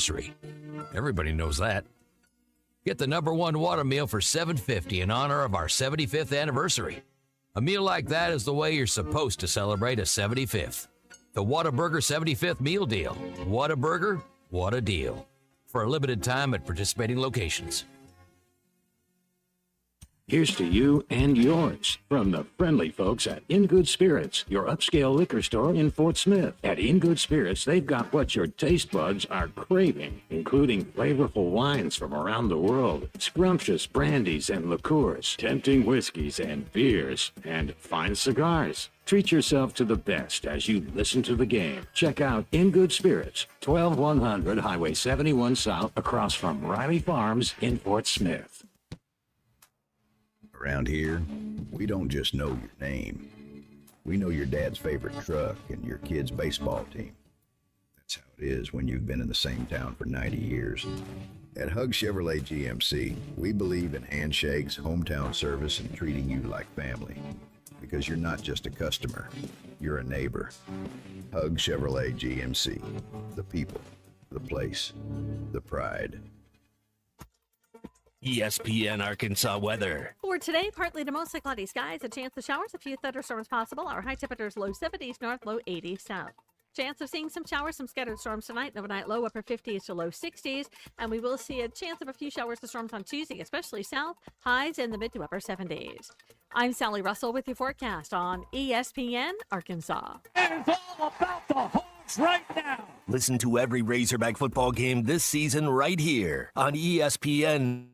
anniversary. Everybody knows that. Get the #1 Whataburger meal for $7.50 in honor of our 75th anniversary. A meal like that is the way you're supposed to celebrate a 75th. The Whataburger 75th Meal Deal. Whataburger, what a deal. For a limited time at participating locations. Here's to you and yours from the friendly folks at In Good Spirits, your upscale liquor store in Fort Smith. At In Good Spirits, they've got what your taste buds are craving, including flavorful wines from around the world, scrumptious brandies and liqueurs, tempting whiskeys and beers, and fine cigars. Treat yourself to the best as you listen to the game. Check out In Good Spirits, 12100 Highway 71 South, across from Riley Farms in Fort Smith. Around here, we don't just know your name. We know your dad's favorite truck and your kid's baseball team. That's how it is when you've been in the same town for 90 years. At Hug Chevrolet GMC, we believe in handshakes, hometown service, and treating you like family. Because you're not just a customer, you're a neighbor. Hug Chevrolet GMC. The people, the place, the pride. ESPN Arkansas weather. For today, partly to mostly cloudy skies, a chance of showers, a few thunderstorms possible. Our high temperatures low 70s north, low 80s south. Chance of seeing some showers, some scattered storms tonight. Overnight low upper 50s to low 60s. And we will see a chance of a few showers to storms on Tuesday, especially south. Highs in the mid to upper 70s. I'm Sally Russell with your forecast on ESPN Arkansas. It's all about the Hogs right now. Listen to every Razorback football game this season right here on ESPN.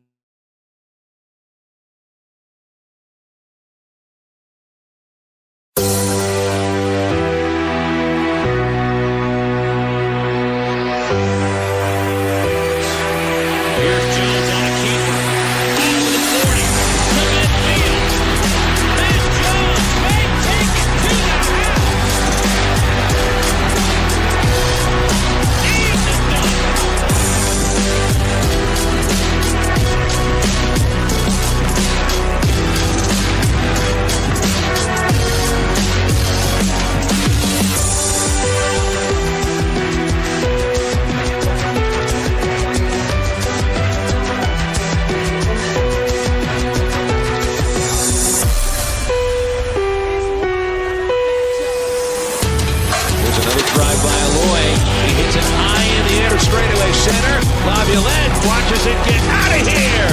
Watches it get out of here.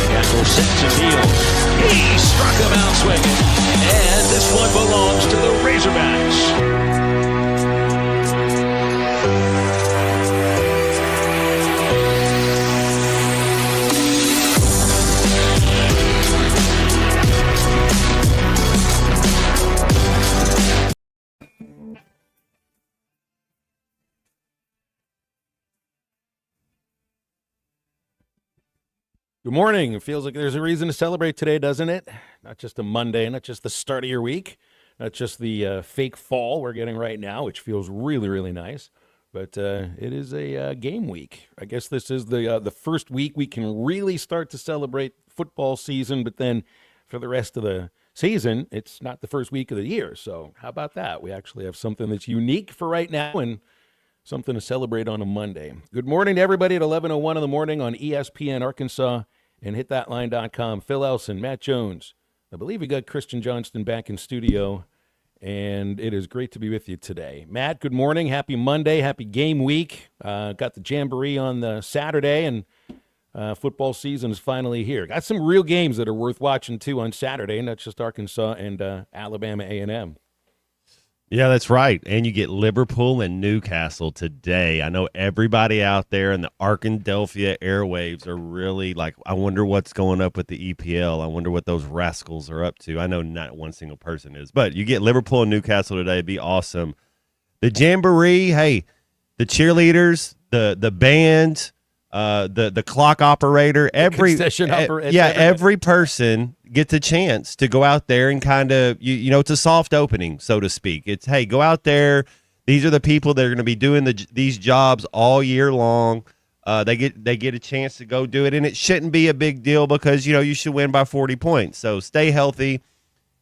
Castle sets and deals. He struck him out swinging. And this one belongs to the Razorbacks. Good morning. It feels like there's a reason to celebrate today, doesn't it? Not just a Monday, not just the start of your week, not just the fake fall we're getting right now, which feels really, really nice. But it is a game week. I guess this is the first week we can really start to celebrate football season, but then for the rest of the season, it's not the first week of the year. So how about that? We actually have something that's unique for right now and something to celebrate on a Monday. Good morning to everybody at 11:01 in the morning on ESPN Arkansas and hitthatline.com. Phil Elson, Matt Jones. I believe we got Christian Johnston back in studio, and it is great to be with you today. Matt, good morning. Happy Monday. Happy game week. Got the Jamboree on the Saturday, and football season is finally here. Got some real games that are worth watching, too, on Saturday, not just Arkansas and Alabama A&M. Yeah, that's right. And you get Liverpool and Newcastle today. I know everybody out there in the Arkadelphia airwaves are really like, I wonder what's going up with the EPL. I wonder what those rascals are up to. I know not one single person is. But you get Liverpool and Newcastle today. It'd be awesome. The Jamboree, hey, the cheerleaders, the band, the clock operator, every person gets a chance to go out there and kind of, you know, it's a soft opening, so to speak. It's, hey, go out there. These are the people that are going to be doing these jobs all year long. They get a chance to go do it, and it shouldn't be a big deal because, you know, you should win by 40 points. So stay healthy.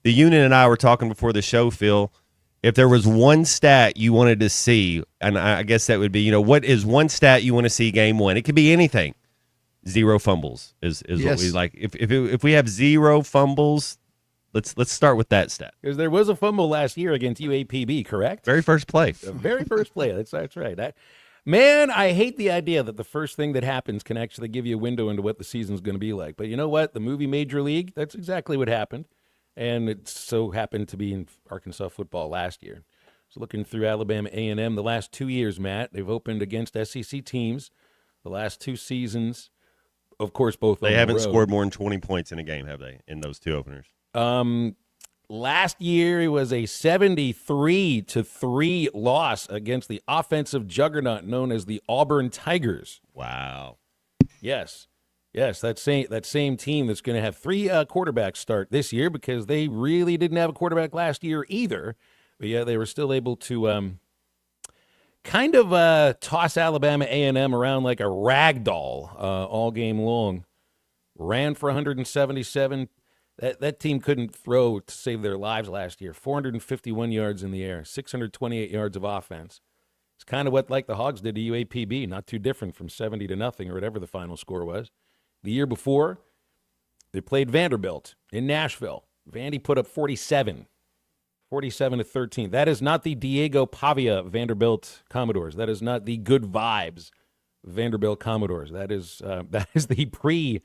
The unit and I were talking before the show, Phil, if there was one stat you wanted to see, and I guess that would be, what is one stat you want to see game one? It could be anything. 0 fumbles is Yes. what we like. If we have 0 fumbles, let's start with that stat. Because there was a fumble last year against UAPB, correct? Very first play. The very first play. That's right. Man, I hate the idea that the first thing that happens can actually give you a window into what the season's going to be like. But you know what? The movie Major League, that's exactly what happened. And it so happened to be in Arkansas football last year. So looking through Alabama A&M, the last 2 years, Matt, they've opened against SEC teams. The last 2 seasons, of course, both They on haven't the road. scored more than 20 points in a game, have they, in those 2 openers? Last year, it was a 73-3 loss against the offensive juggernaut known as the Auburn Tigers. Wow. Yes, that same team that's going to have 3 quarterbacks start this year because they really didn't have a quarterback last year either. But yeah, they were still able to kind of toss Alabama A&M around like a rag doll all game long. Ran for 177. That team couldn't throw to save their lives last year. 451 yards in the air, 628 yards of offense. It's kind of what like the Hogs did to UAPB, not too different from 70-0 or whatever the final score was. The year before, they played Vanderbilt in Nashville. Vandy put up 47-13. That is not the Diego Pavia Vanderbilt Commodores. That is not the good vibes Vanderbilt Commodores. That is the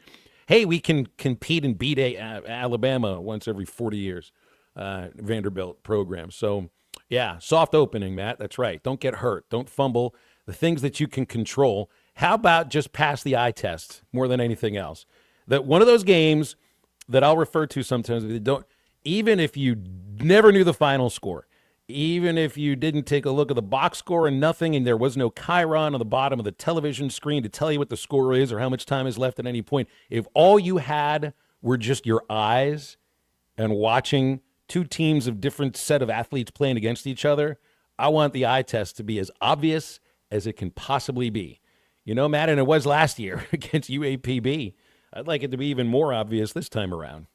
hey, we can compete and beat Alabama once every 40 years Vanderbilt program. So, yeah, soft opening, Matt. That's right. Don't get hurt. Don't fumble. The things that you can control. How about just pass the eye test more than anything else? That one of those games that I'll refer to sometimes, even if you never knew the final score, even if you didn't take a look at the box score and nothing, and there was no chyron on the bottom of the television screen to tell you what the score is or how much time is left at any point, if all you had were just your eyes and watching 2 teams of different set of athletes playing against each other, I want the eye test to be as obvious as it can possibly be. Matt, and it was last year against UAPB. I'd like it to be even more obvious this time around.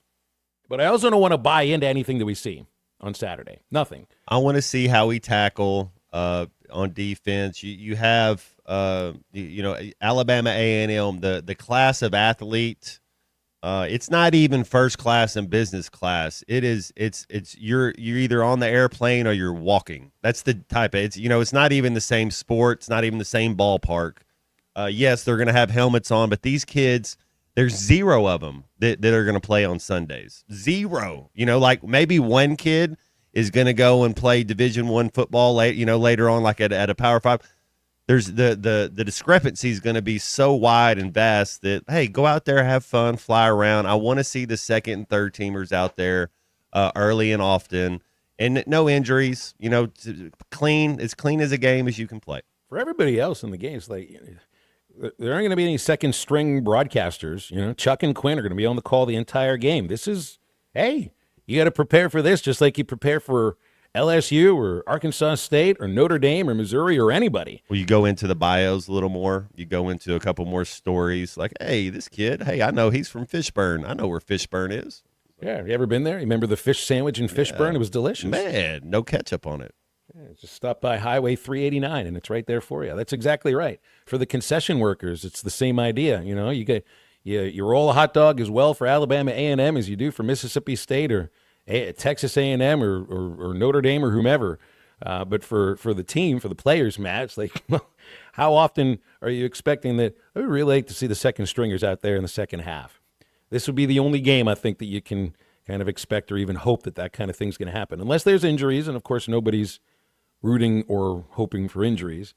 But I also don't want to buy into anything that we see on Saturday. Nothing. I want to see how we tackle on defense. You have Alabama A&M, the class of athlete. It's not even first class and business class. It's you're either on the airplane or you're walking. That's the type of it's not even the same sport. It's not even the same ballpark. Yes, they're going to have helmets on, but these kids, there's 0 of them that are going to play on Sundays. 0. Like maybe one kid is going to go and play Division I football later on, like at a Power 5. There's the discrepancy is going to be so wide and vast that, hey, go out there, have fun, fly around. I want to see the second and third teamers out there early and often, and no injuries. Clean as a game as you can play. For everybody else in the game, it's like there aren't going to be any second string broadcasters. Chuck and Quinn are going to be on the call the entire game. This is, hey, you got to prepare for this just like you prepare for LSU or Arkansas State or Notre Dame or Missouri or anybody. Well, you go into the bios a little more. You go into a couple more stories like, hey, this kid, hey, I know he's from Fishburne. I know where Fishburne is. Yeah, have you ever been there? You remember the fish sandwich in Fishburne? It was delicious. Man, no ketchup on it. Yeah, just stop by Highway 389, and it's right there for you. That's exactly right. For the concession workers, it's the same idea. You roll a hot dog as well for Alabama A&M as you do for Mississippi State or Texas A&M or Notre Dame or whomever. But for the team, for the players, Matt, it's like, well, how often are you expecting that? I would really like to see the second stringers out there in the second half. This would be the only game I think that you can kind of expect or even hope that kind of thing's going to happen, unless there's injuries, and of course nobody's rooting or hoping for injuries.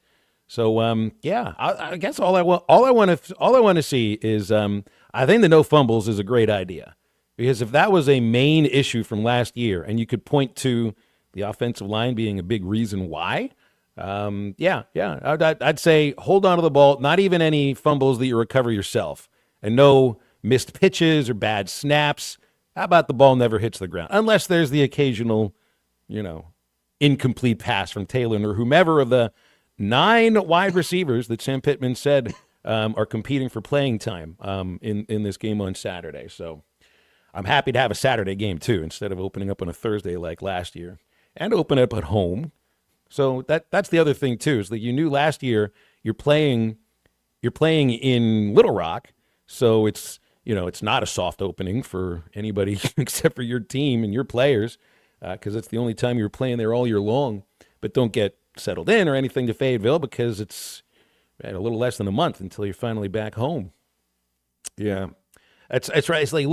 So I guess all I want to see is I think the no fumbles is a great idea, because if that was a main issue from last year and you could point to the offensive line being a big reason why, I'd say hold on to the ball, not even any fumbles that you recover yourself, and no missed pitches or bad snaps. How about the ball never hits the ground, unless there's the occasional, incomplete pass from Taylor or whomever of the 9 wide receivers that Sam Pittman said are competing for playing time in this game on Saturday. So I'm happy to have a Saturday game too, instead of opening up on a Thursday like last year. and open up at home. So that's the other thing too, is that you knew last year you're playing in Little Rock, so it's not a soft opening for anybody except for your team and your players, because it's the only time you're playing there all year long. But don't get settled in or anything to Fayetteville, because it's a little less than a month until you're finally back home. Yeah. That's right. It's like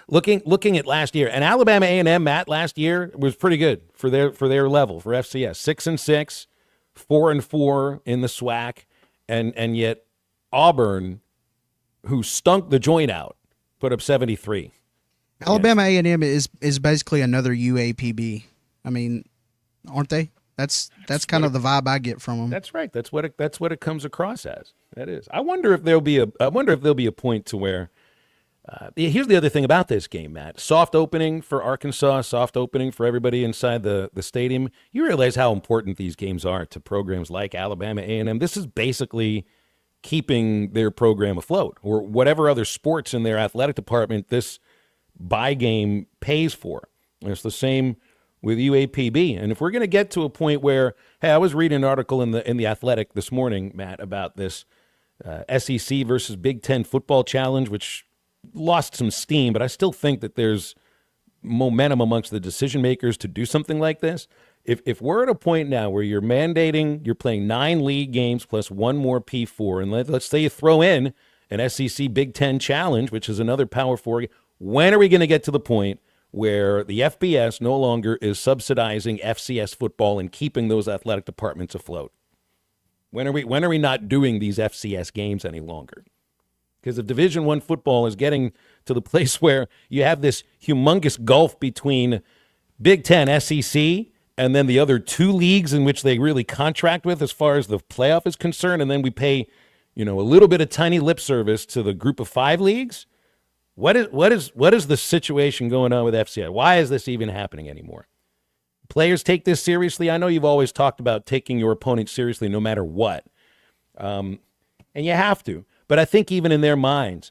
looking at last year, and Alabama A&M, Matt, last year was pretty good for their level for FCS. 6-6, 4-4 in the SWAC, and yet Auburn, who stunk the joint out, put up 73. Alabama A&M is basically another UAPB. I mean, aren't they? That's kind of the vibe I get from them. That's right. That's what it comes across as. That is. I wonder if there'll be a point to where. Here's the other thing about this game, Matt. Soft opening for Arkansas, soft opening for everybody inside the stadium. You realize how important these games are to programs like Alabama A&M. This is basically keeping their program afloat, or whatever other sports in their athletic department this bye game pays for. And it's the same with UAPB. And if we're going to get to a point where, hey, I was reading an article in the Athletic this morning, Matt, about this SEC versus Big Ten football challenge, which lost some steam, but I still think that there's momentum amongst the decision makers to do something like this. If we're at a point now where you're mandating, you're playing 9 league games plus one more P4, and let's say you throw in an SEC Big Ten challenge, which is another Power 4, when are we going to get to the point where the FBS no longer is subsidizing FCS football and keeping those athletic departments afloat? When are we not doing these FCS games any longer? Because if Division I football is getting to the place where you have this humongous gulf between Big Ten, SEC, and then the other 2 leagues in which they really contract with as far as the playoff is concerned, and then we pay, a little bit of tiny lip service to the group of 5 leagues. What is the situation going on with FCS? Why is this even happening anymore? Players take this seriously. I know you've always talked about taking your opponent seriously no matter what, and you have to. But I think even in their minds,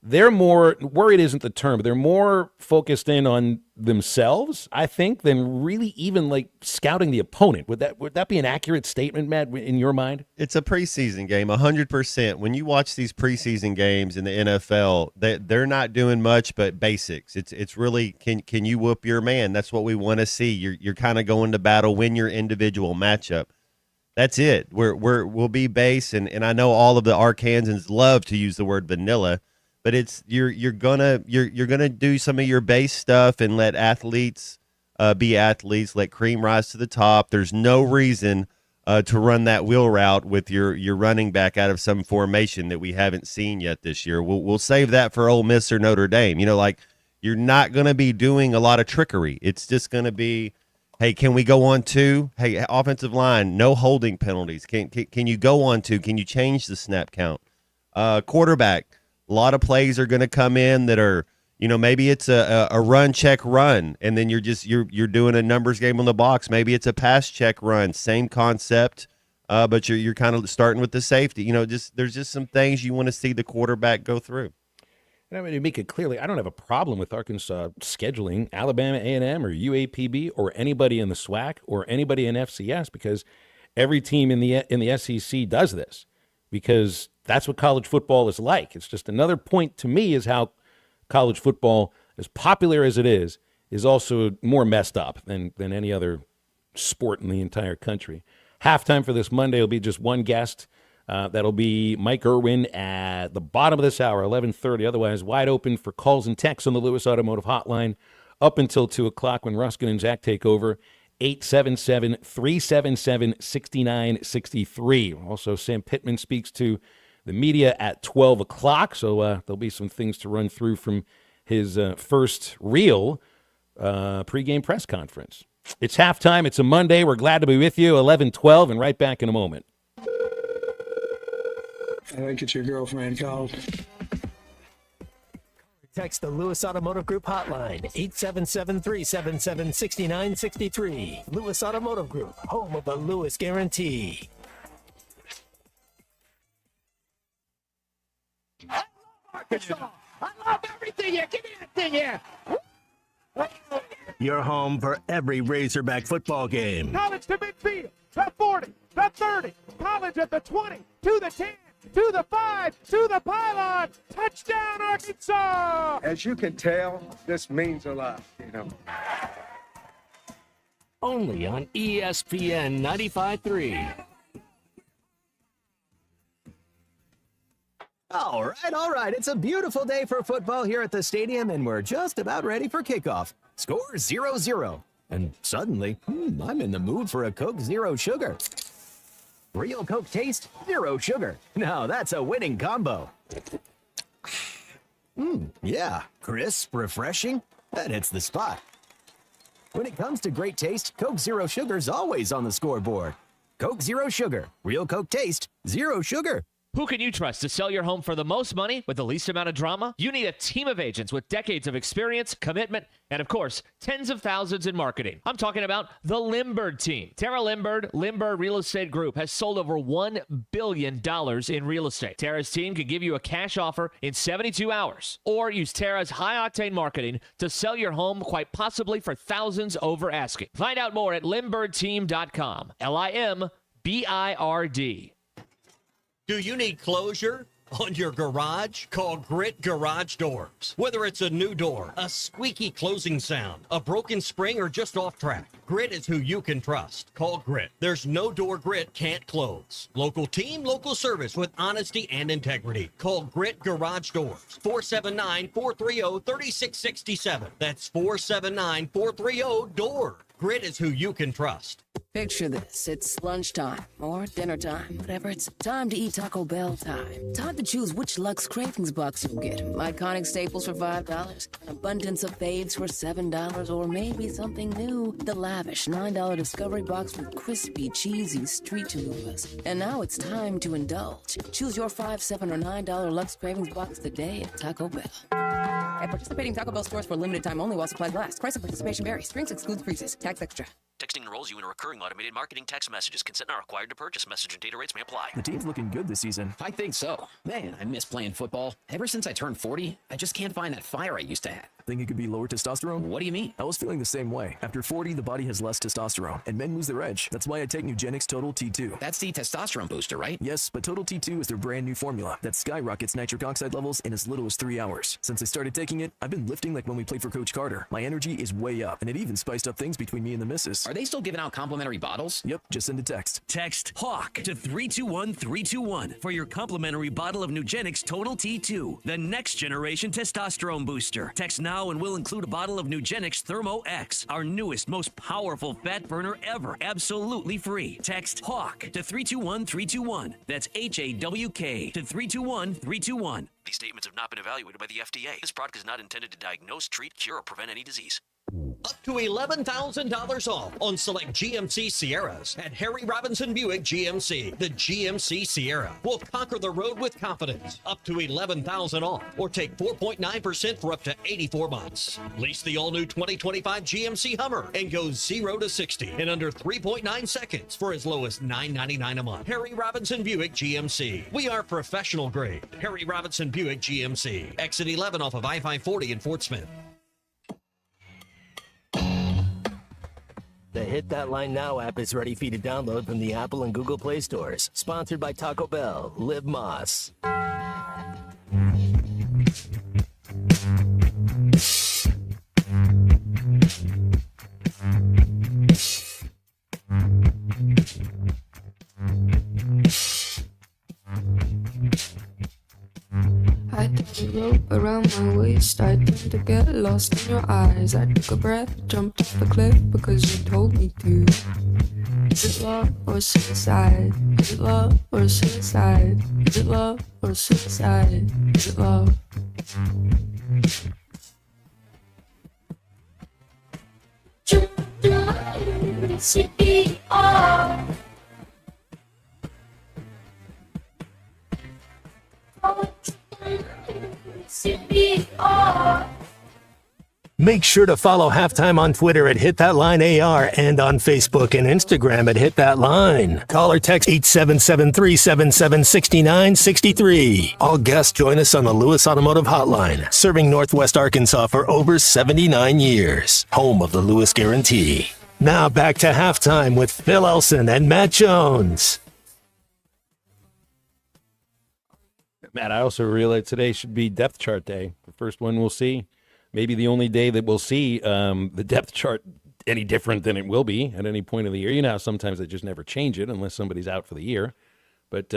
they're more worried isn't the term, but they're more focused in on themselves, I think, than really even like scouting the opponent. Would that be an accurate statement, Matt, in your mind? It's a preseason game, 100%. When you watch these preseason games in the NFL, they're not doing much but basics. It's really can you whoop your man? That's what we want to see. You're kind of going to battle, win your individual matchup. That's it. We'll be base, and I know all of the Arkansans love to use the word vanilla, but it's you're gonna do some of your base stuff and let athletes be athletes, let cream rise to the top. There's no reason to run that wheel route with your running back out of some formation that we haven't seen yet this year. We'll save that for Ole Miss or Notre Dame. You're not gonna be doing a lot of trickery. It's just gonna be, hey, can we go on 2? Hey, offensive line, no holding penalties. Can you go on 2? Can you change the snap count? Quarterback, a lot of plays are going to come in that are, maybe it's a run check run, and then you're doing a numbers game on the box. Maybe it's a pass check run, same concept, but you're kind of starting with the safety. There's just some things you want to see the quarterback go through. And to make it clearly, I don't have a problem with Arkansas scheduling Alabama A&M or UAPB or anybody in the SWAC or anybody in FCS, because every team in the SEC does this, because that's what college football is like. It's just another point to me is how college football, as popular as it is also more messed up than any other sport in the entire country. Halftime for this Monday will be just one guest. That'll be Mike Irwin at the bottom of this hour, 11:30. Otherwise, wide open for calls and texts on the Lewis Automotive Hotline up until 2 o'clock when Ruskin and Zach take over. 877-377-6963. Also, Sam Pittman speaks to the media at 12 o'clock, so there'll be some things to run through from his first real pregame press conference. It's halftime. It's a Monday. We're glad to be with you, 11:12, and right back in a moment. I think it's your girlfriend called. Text the Lewis Automotive Group hotline, 877-377-6963. Lewis Automotive Group, home of the Lewis Guarantee. I love Arkansas. I love everything here. Give me that thing here. your home for every Razorback football game. College to midfield, the 40, the 30, college at the 20, to the 10, to the 5, to the pylon. Touchdown, Arkansas! As you can tell, this means a lot, Only on ESPN 95.3. All right. It's a beautiful day for football here at the stadium, and we're just about ready for kickoff. Score 0-0. And suddenly, I'm in the mood for a Coke Zero Sugar. Real Coke taste, zero sugar. Now that's a winning combo. Yeah, crisp, refreshing. That hits the spot. When it comes to great taste, Coke Zero Sugar's always on the scoreboard. Coke Zero Sugar. Real Coke taste, zero sugar. Who can you trust to sell your home for the most money with the least amount of drama? You need a team of agents with decades of experience, commitment, and of course, tens of thousands in marketing. I'm talking about the Limbird team. Tara Limbird, Limbird Real Estate Group, has sold over $1 billion in real estate. Tara's team can give you a cash offer in 72 hours, or use Tara's high-octane marketing to sell your home quite possibly for thousands over asking. Find out more at LimbirdTeam.com. LIMBIRD. Do you need closure on your garage? Call Grit Garage Doors. Whether it's a new door, a squeaky closing sound, a broken spring, or just off track, Grit is who you can trust. Call Grit. There's no door Grit can't close. Local team, local service with honesty and integrity. Call Grit Garage Doors. 479-430-3667. That's 479-430-DOOR. Grit is who you can trust. Picture this. It's lunchtime or dinner time, whatever. It's time to eat Taco Bell time. Time to choose which Lux Cravings box you'll get. Iconic staples for $5, an abundance of faves for $7, or maybe something new. The lavish $9 Discovery box with crispy, cheesy street chalupas. And now it's time to indulge. Choose your $5, $7, or $9 Lux Cravings box today at Taco Bell. At participating Taco Bell stores for a limited time only while supplies last. Price of participation varies. Drinks excludes freezes. Tax extra. Texting enrolls you in a recurring automated marketing text messages. Consent not required to purchase. Message and data rates may apply. The team's looking good this season. I think so. Man, I miss playing football. Ever since I turned 40, I just can't find that fire I used to have. Think it could be lower testosterone? What do you mean? I was feeling the same way. After 40, the body has less testosterone, and men lose their edge. That's why I take Nugenix Total T2. That's the testosterone booster, right? Yes, but Total T2 is their brand new formula that skyrockets nitric oxide levels in as little as 3 hours. Since I started taking it, I've been lifting like when we played for Coach Carter. My energy is way up, and it even spiced up things between me and the missus. Are they still giving out complimentary bottles? Yep, just send a text. Text HAWK to 321-321 for your complimentary bottle of Nugenix Total T2, the next generation testosterone booster. Text now and we'll include a bottle of Nugenix Thermo X, our newest, most powerful fat burner ever, absolutely free. Text HAWK to 321-321. That's HAWK to 321-321. These statements have not been evaluated by the FDA. This product is not intended to diagnose, treat, cure, or prevent any disease. Up to $11,000 off on select GMC Sierras at Harry Robinson Buick GMC. The GMC Sierra will conquer the road with confidence. Up to $11,000 off, or take 4.9% for up to 84 months. Lease the all-new 2025 GMC Hummer and go 0 to 60 in under 3.9 seconds for as low as $9.99 a month. Harry Robinson Buick GMC. We are professional grade. Harry Robinson Buick GMC. Exit 11 off of I-540 in Fort Smith. The Hit That Line Now app is ready for you to download from the Apple and Google Play stores. Sponsored by Taco Bell. Live Moss. I tied a rope around my waist. I turned to get lost in your eyes. I took a breath, jumped off the cliff because you told me to. Is it love or suicide? Is it love or suicide? Is it love or suicide? Is it love? Make sure to follow Halftime on Twitter at HitThatLineAR and on Facebook and Instagram at HitThatLine. Call or text 877-377-6963. All guests join us on the Lewis Automotive Hotline, serving Northwest Arkansas for over 79 years. Home of the Lewis Guarantee. Now back to Halftime with Phil Elson and Matt Jones. Matt, I also realized today should be depth chart day. The first one we'll see. Maybe the only day that we'll see the depth chart any different than it will be at any point of the year. You know how sometimes they just never change it unless somebody's out for the year. But,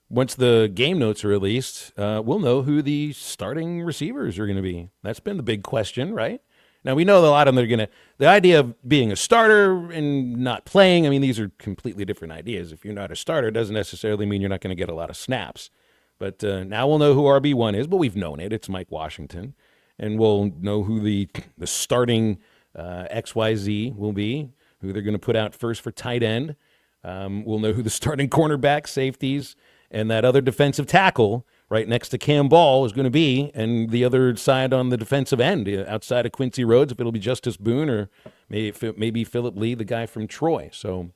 once the game notes are released, we'll know who the starting receivers are going to be. That's been the big question, right? Now, we know that a lot of them are going to – the idea of being a starter and not playing, I mean, these are completely different ideas. If you're not a starter, it doesn't necessarily mean you're not going to get a lot of snaps. But now we'll know who RB1 is, but we've known it. It's Mike Washington. And we'll know who the starting XYZ will be, who they're going to put out first for tight end. We'll know who the starting cornerback, safeties, and that other defensive tackle right next to Cam Ball is going to be, and the other side on the defensive end, outside of Quincy Rhodes, if it'll be Justice Boone or maybe Philip Lee, the guy from Troy. So,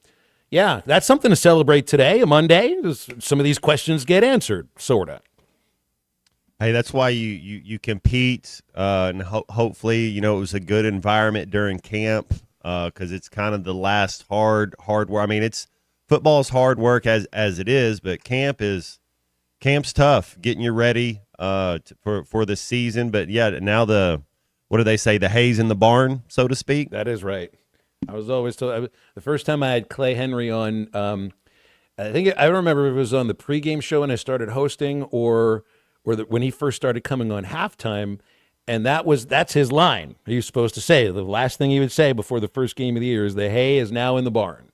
yeah, that's something to celebrate today, a Monday. Some of these questions get answered, sort of. Hey, that's why you compete, and hopefully, it was a good environment during camp, because it's kind of the last hard work. I mean, football's hard work as it is, but camp's tough, getting you ready for the season. But yeah, now what do they say? The hay's in the barn, so to speak. That is right. I was always told the first time I had Clay Henry on. I don't remember if it was on the pregame show when I started hosting, or when he first started coming on halftime, and that's his line. He was supposed to say the last thing he would say before the first game of the year is the hay is now in the barn.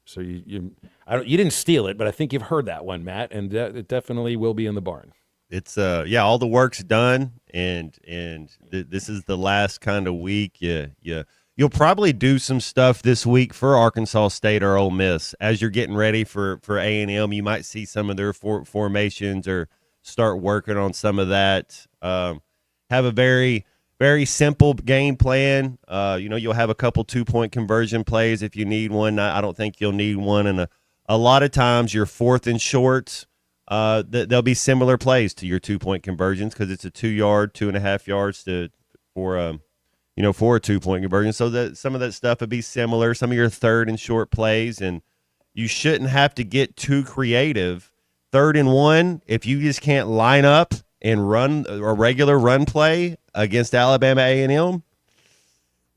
So you didn't steal it, but I think you've heard that one, Matt, and it definitely will be in the barn. It's all the work's done, and this is the last kind of week. You'll probably do some stuff this week for Arkansas State or Ole Miss as you're getting ready for A&M. You might see some of their formations or start working on some of that. Have a very, very simple game plan. You'll have a couple 2-point conversion plays if you need one. I don't think you'll need one. And a lot of times your 4th and shorts, there'll be similar plays to your 2-point conversions because it's a 2-yard, 2.5 yards for a 2-point conversion. So that some of that stuff would be similar. Some of your 3rd and short plays, and you shouldn't have to get too creative. 3rd and 1, if you just can't line up and run a regular run play against Alabama A&M,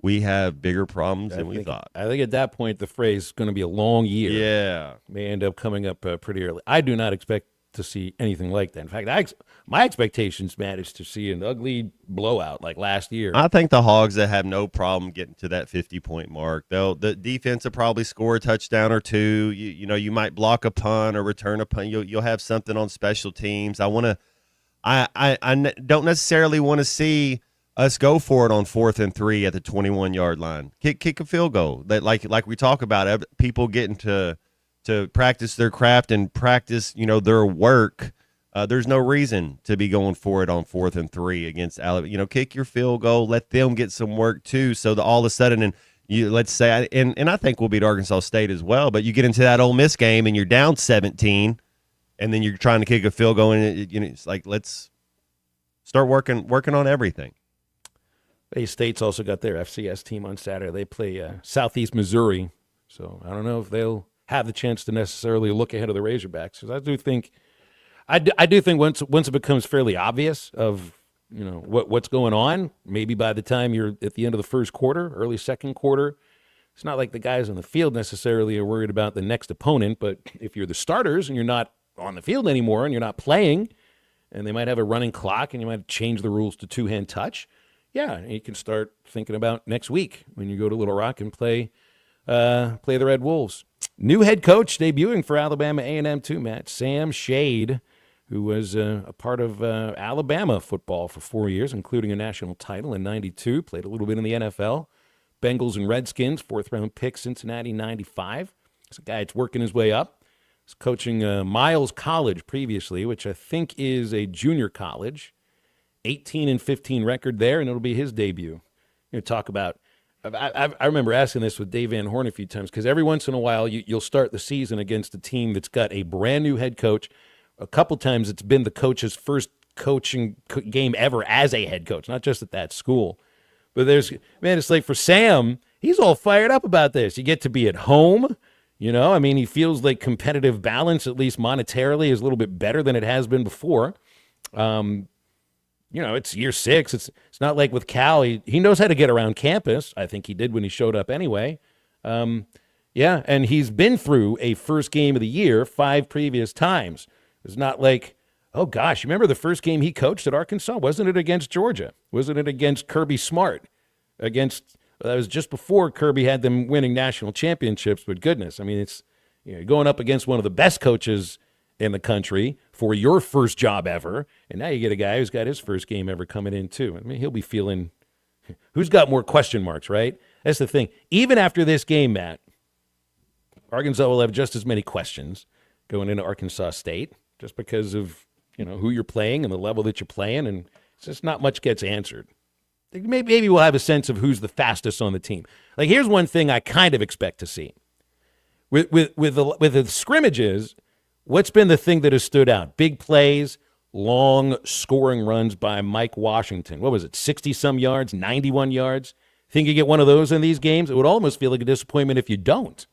we have bigger problems than we thought. I think at that point the phrase is going to be a long year. Yeah. May end up coming up pretty early. I do not expect to see anything like that. In fact, my expectations, Matt, is to see an ugly blowout like last year. I think the Hogs that have no problem getting to that 50-point mark. The defense will probably score a touchdown or two. You might block a punt or return a punt. You'll have something on special teams. I don't necessarily want to see us go for it on 4th and 3 at the 21-yard line. Kick a field goal. That like we talk about, people getting to practice their craft and practice, their work. There's no reason to be going for it on 4th and 3 against Alabama. Kick your field goal, let them get some work too. So that all of a sudden, and let's say, and I think we'll beat Arkansas State as well. But you get into that Ole Miss game and you're down 17, and then you're trying to kick a field goal, and it's like let's start working on everything. Bay State's also got their FCS team on Saturday. They play Southeast Missouri, so I don't know if they'll have the chance to necessarily look ahead of the Razorbacks, because I do think once it becomes fairly obvious of what's going on, maybe by the time you're at the end of the first quarter, early second quarter, it's not like the guys on the field necessarily are worried about the next opponent. But if you're the starters and you're not on the field anymore and you're not playing, and they might have a running clock and you might change the rules to 2-hand touch, you can start thinking about next week when you go to Little Rock and play the Red Wolves. New head coach debuting for Alabama A&M too, Matt. Sam Shade, who was a part of Alabama football for 4 years, including a national title in '92. Played a little bit in the NFL. Bengals and Redskins, 4th-round pick, Cincinnati '95. He's a guy that's working his way up. He's coaching Miles College previously, which I think is a junior college. 18-15 record there, and it'll be his debut talk about. I remember asking this with Dave Van Horn a few times, because every once in a while you'll start the season against a team that's got a brand new head coach. A couple times it's been the coach's first coaching game ever as a head coach, not just at that school. But it's like for Sam, he's all fired up about this. You get to be at home. He feels like competitive balance, at least monetarily, is a little bit better than it has been before. It's year 6. It's not like with Cal. He knows how to get around campus. I think he did when he showed up anyway. And he's been through a first game of the year 5 previous times. It's not like, oh, gosh, you remember the first game he coached at Arkansas? Wasn't it against Georgia? Wasn't it against Kirby Smart? That was just before Kirby had them winning national championships. But goodness, it's going up against one of the best coaches in the country for your first job ever, and now you get a guy who's got his first game ever coming in too. He'll be feeling, who's got more question marks, right? That's the thing. Even after this game, Matt, Arkansas will have just as many questions going into Arkansas State, just because of who you're playing and the level that you're playing, and it's just not much gets answered. Maybe we'll have a sense of who's the fastest on the team. Like, here's one thing I kind of expect to see with the scrimmages. What's been the thing that has stood out? Big plays, long scoring runs by Mike Washington. What was it, 60-some yards, 91 yards? Think you get one of those in these games? It would almost feel like a disappointment if you don't.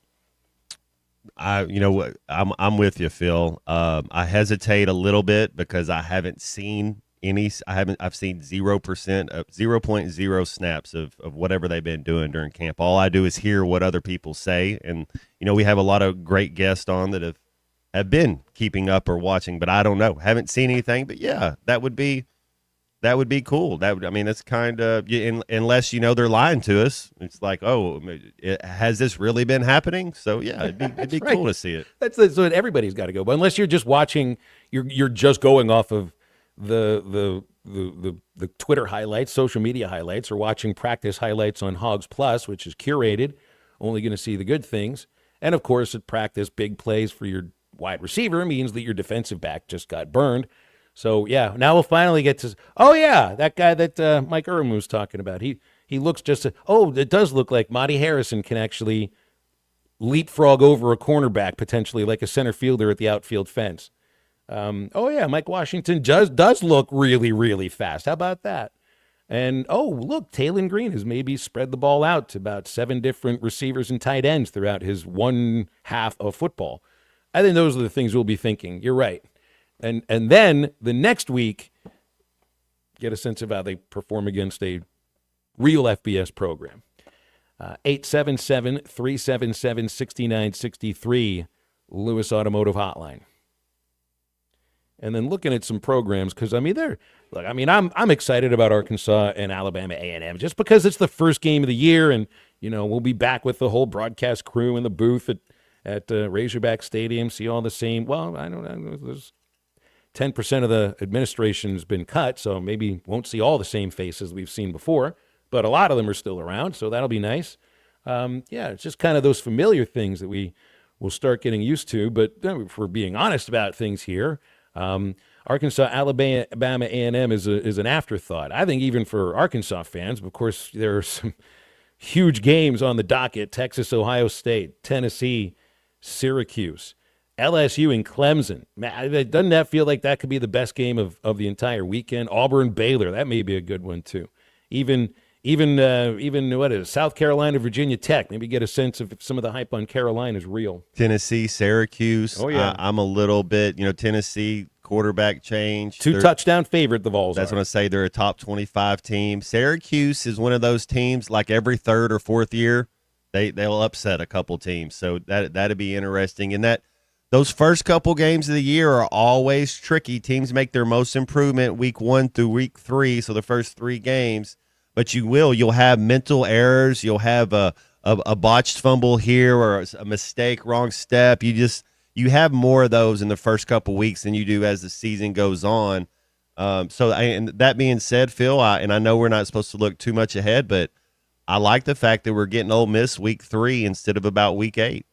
I'm with you, Phil. I hesitate a little bit because I haven't seen any. I've seen 0% snaps of whatever they've been doing during camp. All I do is hear what other people say, and we have a lot of great guests on that have been keeping up or watching, but I don't know. Haven't seen anything, but yeah, that would be cool. That's kind of, unless they're lying to us. It's like, oh, has this really been happening? So yeah, it'd be right. Cool to see it. So everybody's got to go, but unless you're just watching, you're just going off of the Twitter highlights, social media highlights, or watching practice highlights on Hogs Plus, which is curated, only going to see the good things. And of course, at practice, big plays for your wide receiver means that your defensive back just got burned. So, yeah, now we'll finally get to, that guy that Mike Irwin was talking about. He looks it does look like Monty Harrison can actually leapfrog over a cornerback, potentially like a center fielder at the outfield fence. Mike Washington does look really, really fast. How about that? And, look, Taylon Green has maybe spread the ball out to about 7 different receivers and tight ends throughout his one half of football. I think those are the things we'll be thinking. You're right. And then the next week, get a sense of how they perform against a real FBS program. 877-377-6963, Lewis Automotive Hotline. And then looking at some programs, because I'm excited about Arkansas and Alabama A&M just because it's the first game of the year, and we'll be back with the whole broadcast crew in the booth at Razorback Stadium, see all the same. Well, I don't know. There's 10% of the administration has been cut, so maybe won't see all the same faces we've seen before, but a lot of them are still around, so that'll be nice. It's just kind of those familiar things that we will start getting used to. But if we're being honest about things here, Arkansas, Alabama A&M is an afterthought. I think even for Arkansas fans, of course, there are some huge games on the docket: Texas, Ohio State, Tennessee, Syracuse, LSU, and Clemson. Man, doesn't that feel like that could be the best game of the entire weekend? Auburn, Baylor, that may be a good one too. Even what is it, South Carolina, Virginia Tech. Maybe get a sense of if some of the hype on Carolina is real. Tennessee, Syracuse. Oh yeah, I'm a little bit. Tennessee quarterback change. 2 touchdown favorite. The Vols. That's what I say. They're a top 25 team. Syracuse is one of those teams. Like every 3rd or 4th year, they'll upset a couple teams. So that'd be interesting. And those first couple games of the year are always tricky. Teams make their most improvement week 1 through week 3. So the first 3 games. But you'll have mental errors. You'll have a botched fumble here or a mistake, wrong step. You have more of those in the first couple weeks than you do as the season goes on. And that being said, Phil, I know we're not supposed to look too much ahead, but I like the fact that we're getting Ole Miss week 3 instead of about week 8.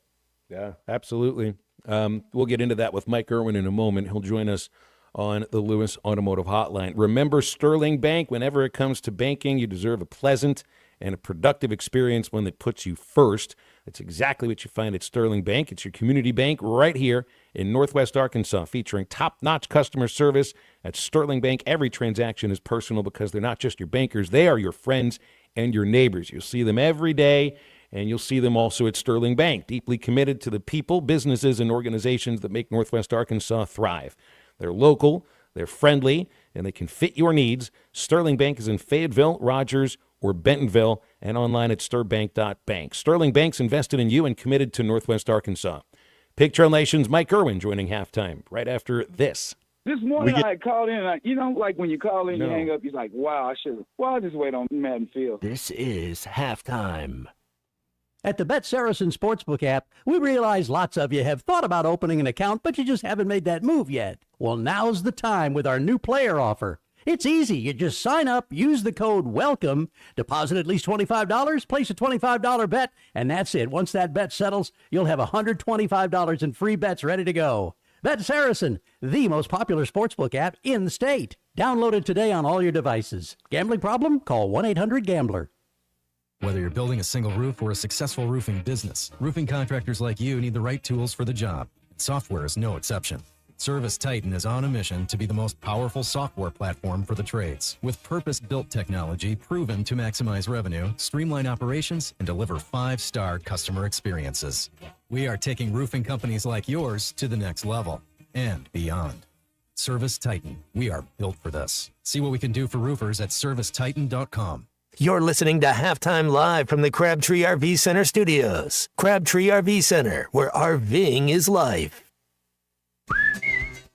Yeah, absolutely. We'll get into that with Mike Irwin in a moment. He'll join us on the Lewis Automotive Hotline. Remember Sterling Bank. Whenever it comes to banking, you deserve a pleasant and a productive experience, one that puts you first. That's exactly what you find at Sterling Bank. It's your community bank right here in Northwest Arkansas, featuring top-notch customer service. At Sterling Bank, every transaction is personal because they're not just your bankers. They are your friends and your neighbors. You'll see them every day, and you'll see them also at Sterling Bank, deeply committed to the people, businesses, and organizations that make Northwest Arkansas thrive. They're local, they're friendly, and they can fit your needs. Sterling Bank is in Fayetteville, Rogers, or Bentonville, and online at stirbank.bank. Sterling Bank's invested in you and committed to Northwest Arkansas. Pig Trail Nation's Mike Irwin joining halftime right after this. This morning I called in, and like when you call in, No. you hang up, you're like, wow, I'll just wait on Madden Field. This is halftime. At the Bet Saracen Sportsbook app, we realize lots of you have thought about opening an account, but you just haven't made that move yet. Well, now's the time with our new player offer. It's easy. You just sign up, use the code WELCOME, deposit at least $25, place a $25 bet, and that's it. Once that bet settles, you'll have $125 in free bets ready to go. Bet Saracen, the most popular sportsbook app in the state. Download it today on all your devices. Gambling problem? Call 1-800-GAMBLER. Whether you're building a single roof or a successful roofing business, roofing contractors like you need the right tools for the job. Software is no exception. Service Titan is on a mission to be the most powerful software platform for the trades, with purpose-built technology proven to maximize revenue, streamline operations, and deliver 5-star customer experiences. We are taking roofing companies like yours to the next level and beyond. Service Titan, we are built for this. See what we can do for roofers at servicetitan.com. You're listening to Halftime Live from the Crabtree RV Center studios. Crabtree RV Center, where RVing is life.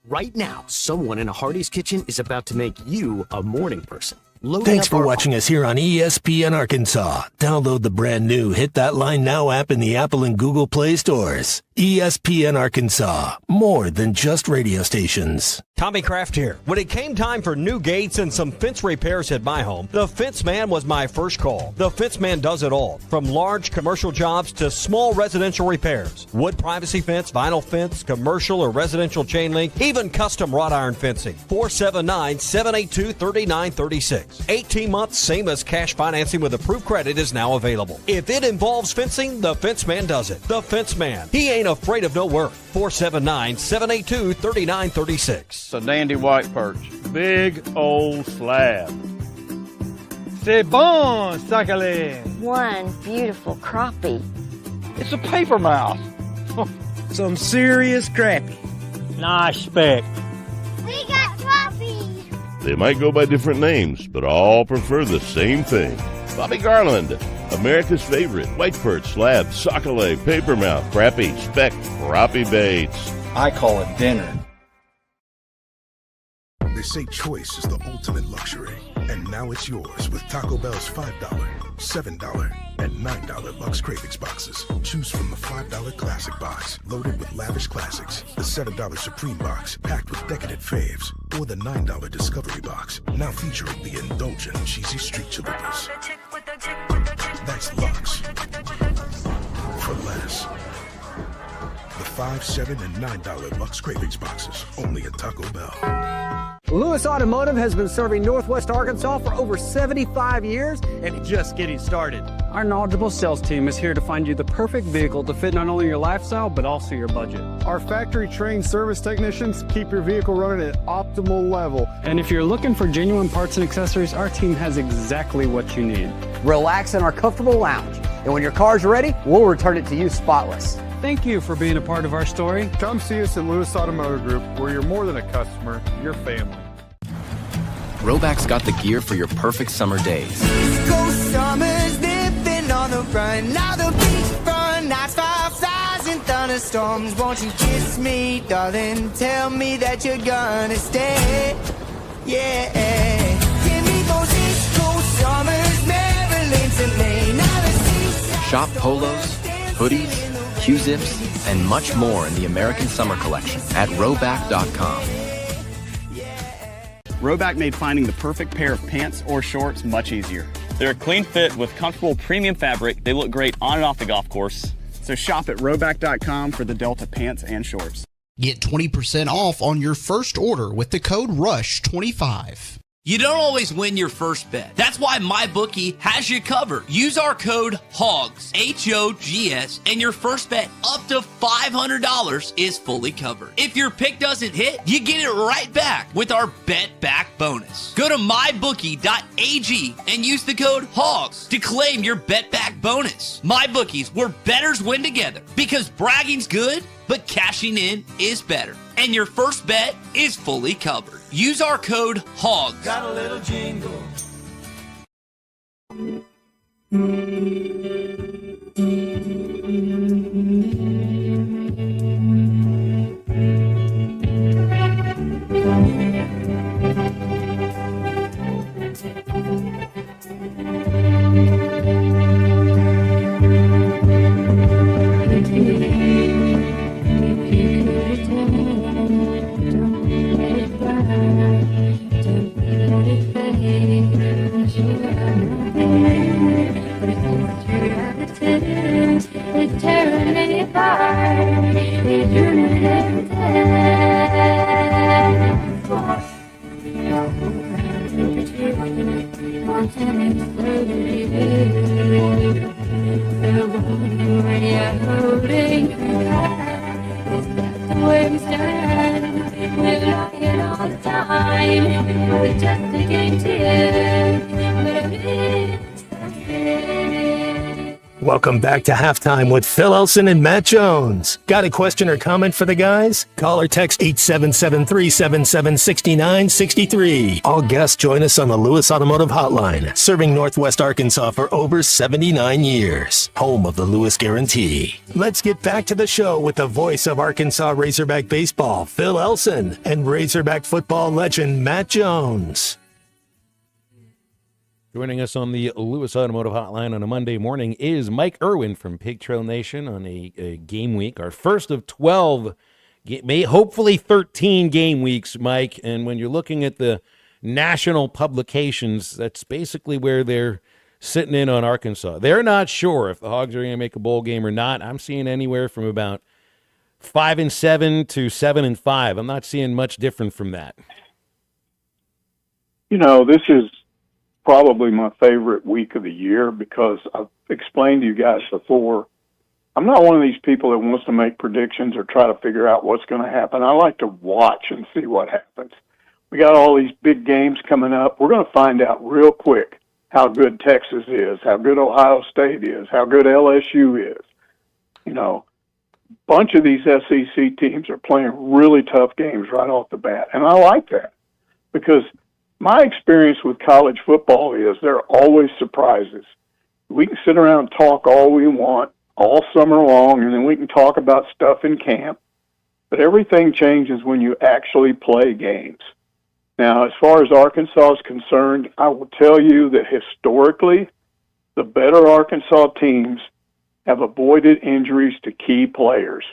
Right now, someone in a Hardee's kitchen is about to make you a morning person. Loading Thanks up for our- watching us here on ESPN Arkansas. Download the brand new Hit That Line Now app in the Apple and Google Play stores. ESPN Arkansas, more than just radio stations. Tommy Kraft here. When it came time for new gates and some fence repairs at my home, the Fence Man was my first call. The Fence Man does it all, from large commercial jobs to small residential repairs. Wood privacy fence, vinyl fence, commercial or residential chain link, even custom wrought iron fencing. 479-782-3936. 18 months, same as cash financing with approved credit is now available. If it involves fencing, the Fence Man does it. The Fence Man. He ain't afraid of no work. 479-782-3936. It's a dandy white perch. Big old slab. C'est bon, sacalé. One beautiful crappie. It's a paper mouse. Some serious crappie. Nice speck. We got crappie. They might go by different names, but all prefer the same thing. Bobby Garland, America's favorite white perch, slab, sockeye, papermouth, crappie, speck, crappie baits. I call it dinner. They say choice is the ultimate luxury, and now it's yours with Taco Bell's $5, $7, and $9 Bucks Cravings boxes. Choose from the $5 Classic Box, loaded with lavish classics, the $7 Supreme Box, packed with decadent faves, or the $9 Discovery Box, now featuring the indulgent cheesy street chalupas. That's luxe for less. The $5, $7, and $9 Bucks Cravings boxes, only at Taco Bell. Lewis Automotive has been serving Northwest Arkansas for over 75 years and just getting started. Our knowledgeable sales team is here to find you the perfect vehicle to fit not only your lifestyle, but also your budget. Our factory-trained service technicians keep your vehicle running at optimal level. And if you're looking for genuine parts and accessories, our team has exactly what you need. Relax in our comfortable lounge. And when your car's ready, we'll return it to you spotless. Thank you for being a part of our story. Come see us at Lewis Automotive Group, where you're more than a customer, you're family. Roback's got the gear for your perfect summer days. Go summers living on the run. Now the beach front nights, 5,000 thunderstorms. Won't you kiss me, darling? Tell me that you're gonna stay. Yeah. Give me those East Coast summers, Maryland to Maine. Now the seaside. Shop polos, hoodies, Q-zips, and much more in the American Summer Collection at Roback.com. Roback made finding the perfect pair of pants or shorts much easier. They're a clean fit with comfortable premium fabric. They look great on and off the golf course. So shop at Roback.com for the Delta pants and shorts. Get 20% off on your first order with the code RUSH25. You don't always win your first bet. That's why MyBookie has you covered. Use our code HOGS, H-O-G-S, and your first bet up to $500 is fully covered. If your pick doesn't hit, you get it right back with our Bet Back bonus. Go to mybookie.ag and use the code HOGS to claim your Bet Back bonus. MyBookie's where bettors win together, because bragging's good, but cashing in is better. And your first bet is fully covered. Use our code HOGS. Got a little jingle. Welcome back to Halftime with Phil Elson and Matt Jones. Got a question or comment for the guys? Call or text 877-377-6963. All guests join us on the Lewis Automotive Hotline, serving Northwest Arkansas for over 79 years. Home of the Lewis Guarantee. Let's get back to the show with the voice of Arkansas Razorback baseball, Phil Elson, and Razorback football legend, Matt Jones. Joining us on the Lewis Automotive Hotline on a Monday morning is Mike Irwin from Pig Trail Nation on a game week, our first of 12, hopefully 13 game weeks, Mike. And when you're looking at the national publications, that's basically where they're sitting in on Arkansas. They're not sure if the Hogs are going to make a bowl game or not. I'm seeing anywhere from about 5-7 to 7-5. I'm not seeing much different from that. You know, this is probably my favorite week of the year because I've explained to you guys before, I'm not one of these people that wants to make predictions or try to figure out what's going to happen. I like to watch and see what happens. We got all these big games coming up. We're going to find out real quick how good Texas is, how good Ohio State is, how good LSU is. You know, a bunch of these SEC teams are playing really tough games right off the bat, and I like that because my experience with college football is there are always surprises. We can sit around and talk all we want all summer long, and then we can talk about stuff in camp, but everything changes when you actually play games. Now, as far as Arkansas is concerned, I will tell you that historically, the better Arkansas teams have avoided injuries to key players.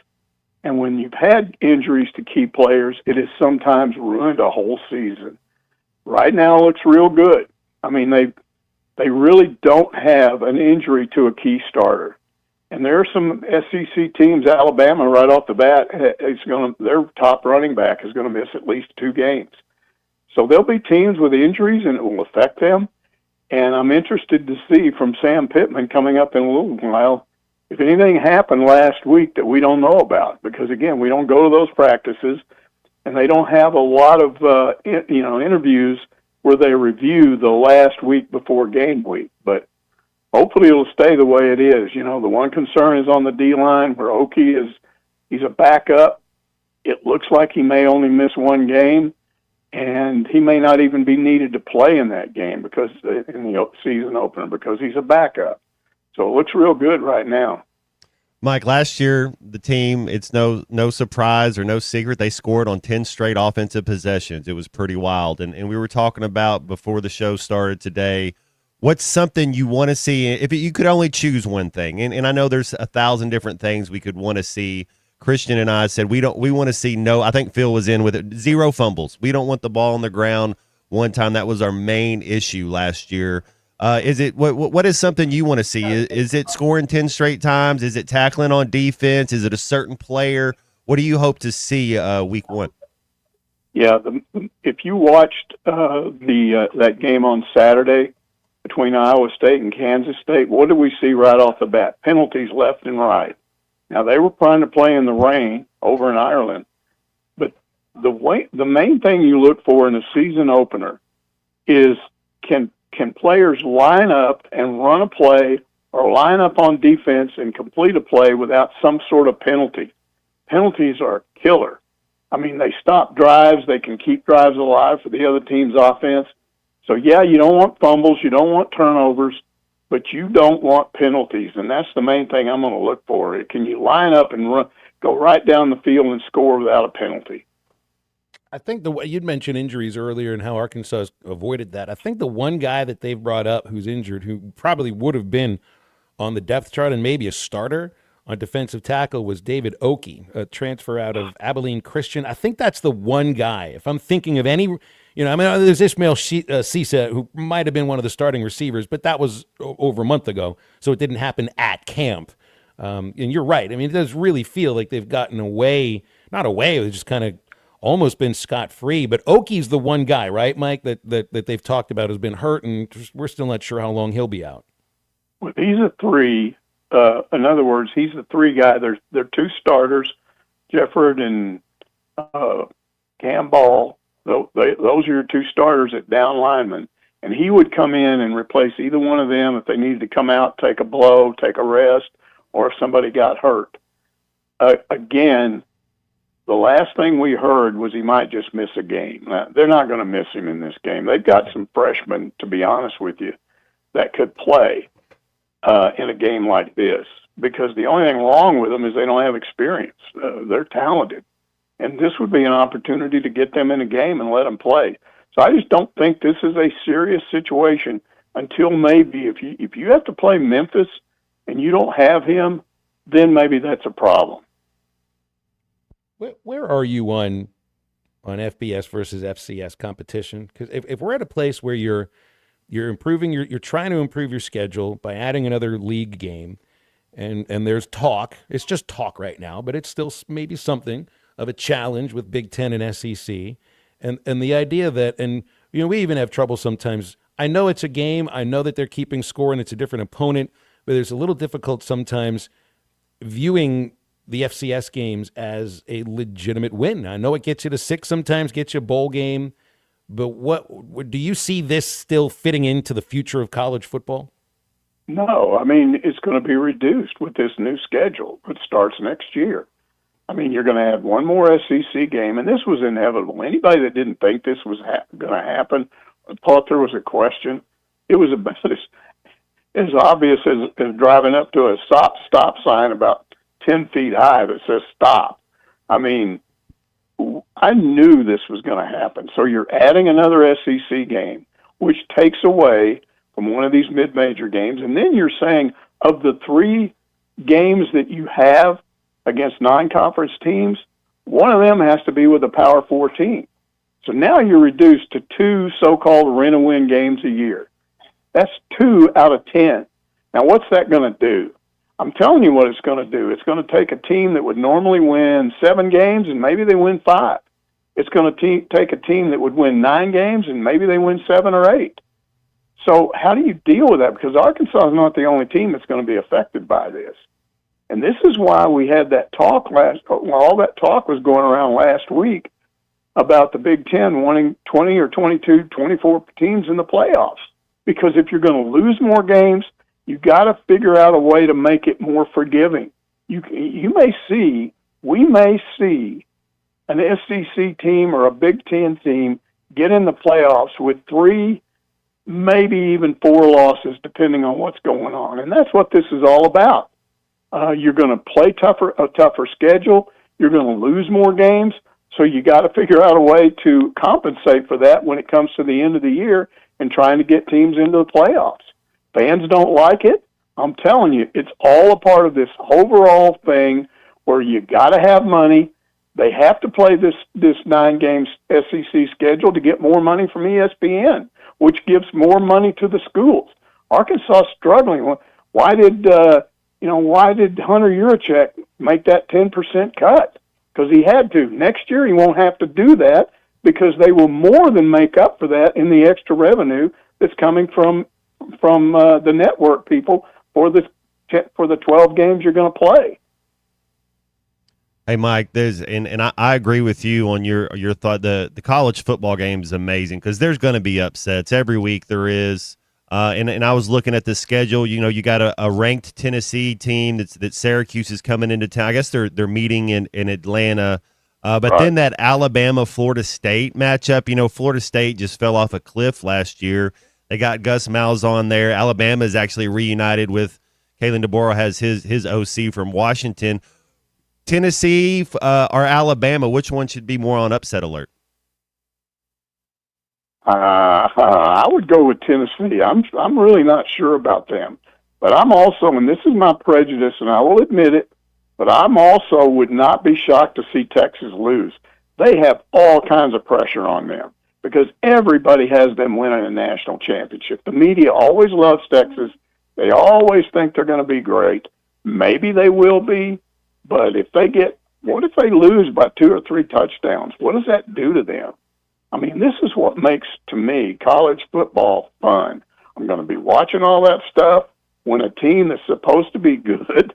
And when you've had injuries to key players, it has sometimes ruined a whole season. Right now it looks real good. I mean, they really don't have an injury to a key starter. And there are some SEC teams, Alabama right off the bat, their top running back is going to miss at least 2 games. So there'll be teams with injuries and it will affect them. And I'm interested to see from Sam Pittman coming up in a little while if anything happened last week that we don't know about. Because again, we don't go to those practices. And they don't have a lot of, interviews where they review the last week before game week. But hopefully it'll stay the way it is. You know, the one concern is on the D-line where Oki he's a backup. It looks like he may only miss 1 game, and he may not even be needed to play in that game because in the season opener because he's a backup. So it looks real good right now. Mike, last year, the team, it's no surprise or no secret, they scored on 10 straight offensive possessions. It was pretty wild. And we were talking about before the show started today, what's something you want to see if you could only choose one thing? And I know there's 1,000 different things we could want to see. Christian and I said we want to see I think Phil was in with it, 0 fumbles. We don't want the ball on the ground one time. That was our main issue last year. Is it what is something you want to see? Is it scoring 10 straight times? Is it tackling on defense? Is it a certain player? What do you hope to see week 1? Yeah, if you watched that game on Saturday between Iowa State and Kansas State, what did we see right off the bat? Penalties left and right. Now, they were trying to play in the rain over in Ireland, but the main thing you look for in a season opener is can players line up and run a play or line up on defense and complete a play without some sort of penalty. Penalties are killer. I mean, they stop drives. They can keep drives alive for the other team's offense. So, yeah, you don't want fumbles. You don't want turnovers, but you don't want penalties. And that's the main thing I'm going to look for. Can you line up and go right down the field and score without a penalty? I think you'd mentioned injuries earlier and how Arkansas has avoided that. I think the one guy that they've brought up who's injured, who probably would have been on the depth chart and maybe a starter on defensive tackle, was David Oki, a transfer out of Abilene Christian. I think that's the one guy. If I'm thinking of any, there's Ismail Cisa, who might have been one of the starting receivers, but that was over a month ago, so it didn't happen at camp. And you're right. I mean, it does really feel like they've gotten not away, they've just kind of almost been scot-free. But Oki's the one guy, right, Mike, that they've talked about has been hurt, and we're still not sure how long he'll be out. Well, he's a 3. In other words, he's the 3 guy. They're 2 starters, Jefford and Cam Ball. Those are your 2 starters at down linemen. And he would come in and replace either one of them if they needed to come out, take a blow, take a rest, or if somebody got hurt. Again, the last thing we heard was he might just miss a game. Now, they're not going to miss him in this game. They've got some freshmen, to be honest with you, that could play in a game like this, because the only thing wrong with them is they don't have experience. They're talented, and this would be an opportunity to get them in a game and let them play. So I just don't think this is a serious situation until maybe if you have to play Memphis and you don't have him, then maybe that's a problem. Where are you on FBS versus FCS competition? Because if we're at a place where you're improving, you're trying to improve your schedule by adding another league game, and there's talk. It's just talk right now, but it's still maybe something of a challenge with Big Ten and SEC, and the idea that, and we even have trouble sometimes. I know it's a game. I know that they're keeping score and it's a different opponent, but it's a little difficult sometimes viewing the FCS games as a legitimate win. I know it gets you to 6 sometimes, gets you a bowl game. But what do you see this still fitting into the future of college football? No, I mean, it's going to be reduced with this new schedule that starts next year. I mean, you're going to have one more SEC game, and this was inevitable. Anybody that didn't think this was going to happen thought there was a question. It was about as obvious as driving up to a stop sign about 10 feet high that says stop. I mean, I knew this was going to happen. So you're adding another SEC game, which takes away from one of these mid-major games. And then you're saying of the 3 games that you have against non-conference teams, one of them has to be with a Power 4 team. So now you're reduced to 2 so-called rent-a-win games a year. That's 2 out of 10. Now, what's that going to do? I'm telling you what it's going to do. It's going to take a team that would normally win 7 games, and maybe they win 5. It's going to take a team that would win 9 games, and maybe they win 7 or 8. So how do you deal with that? Because Arkansas is not the only team that's going to be affected by this. And this is why we had that talk all that talk was going around last week about the Big Ten wanting 20 or 22, 24 teams in the playoffs. Because if you're going to lose more games, you got to figure out a way to make it more forgiving. We may see an SEC team or a Big Ten team get in the playoffs with 3, maybe even 4 losses, depending on what's going on. And that's what this is all about. You're going to play a tougher schedule. You're going to lose more games. So you got to figure out a way to compensate for that when it comes to the end of the year and trying to get teams into the playoffs. Fans don't like it. I'm telling you, it's all a part of this overall thing where you got to have money. They have to play this 9-game SEC schedule to get more money from ESPN, which gives more money to the schools. Arkansas is struggling. Why did Hunter Yurachek make that 10% cut? Because he had to. Next year he won't have to do that because they will more than make up for that in the extra revenue that's coming from the network people for the 12 games you're going to play. Hey, Mike, I agree with you on your thought. The college football game is amazing because there's going to be upsets every week. There is, and I was looking at the schedule. You know, you got a ranked Tennessee team that Syracuse is coming into town. I guess they're meeting in Atlanta, but Right. Then that Alabama-Florida State matchup. You know, Florida State just fell off a cliff last year. They got Gus Malzahn there. Alabama is actually reunited with Kalen DeBoer, has his OC from Washington. Tennessee or Alabama, which one should be more on upset alert? I would go with Tennessee. I'm really not sure about them, but I'm also, and this is my prejudice, and I will admit it, but I'm also would not be shocked to see Texas lose. They have all kinds of pressure on them because everybody has them winning a national championship. The media always loves Texas. They always think they're going to be great. Maybe they will be, but what if they lose by 2 or 3 touchdowns? What does that do to them? I mean, this is what makes, to me, college football fun. I'm going to be watching all that stuff. When a team that's supposed to be good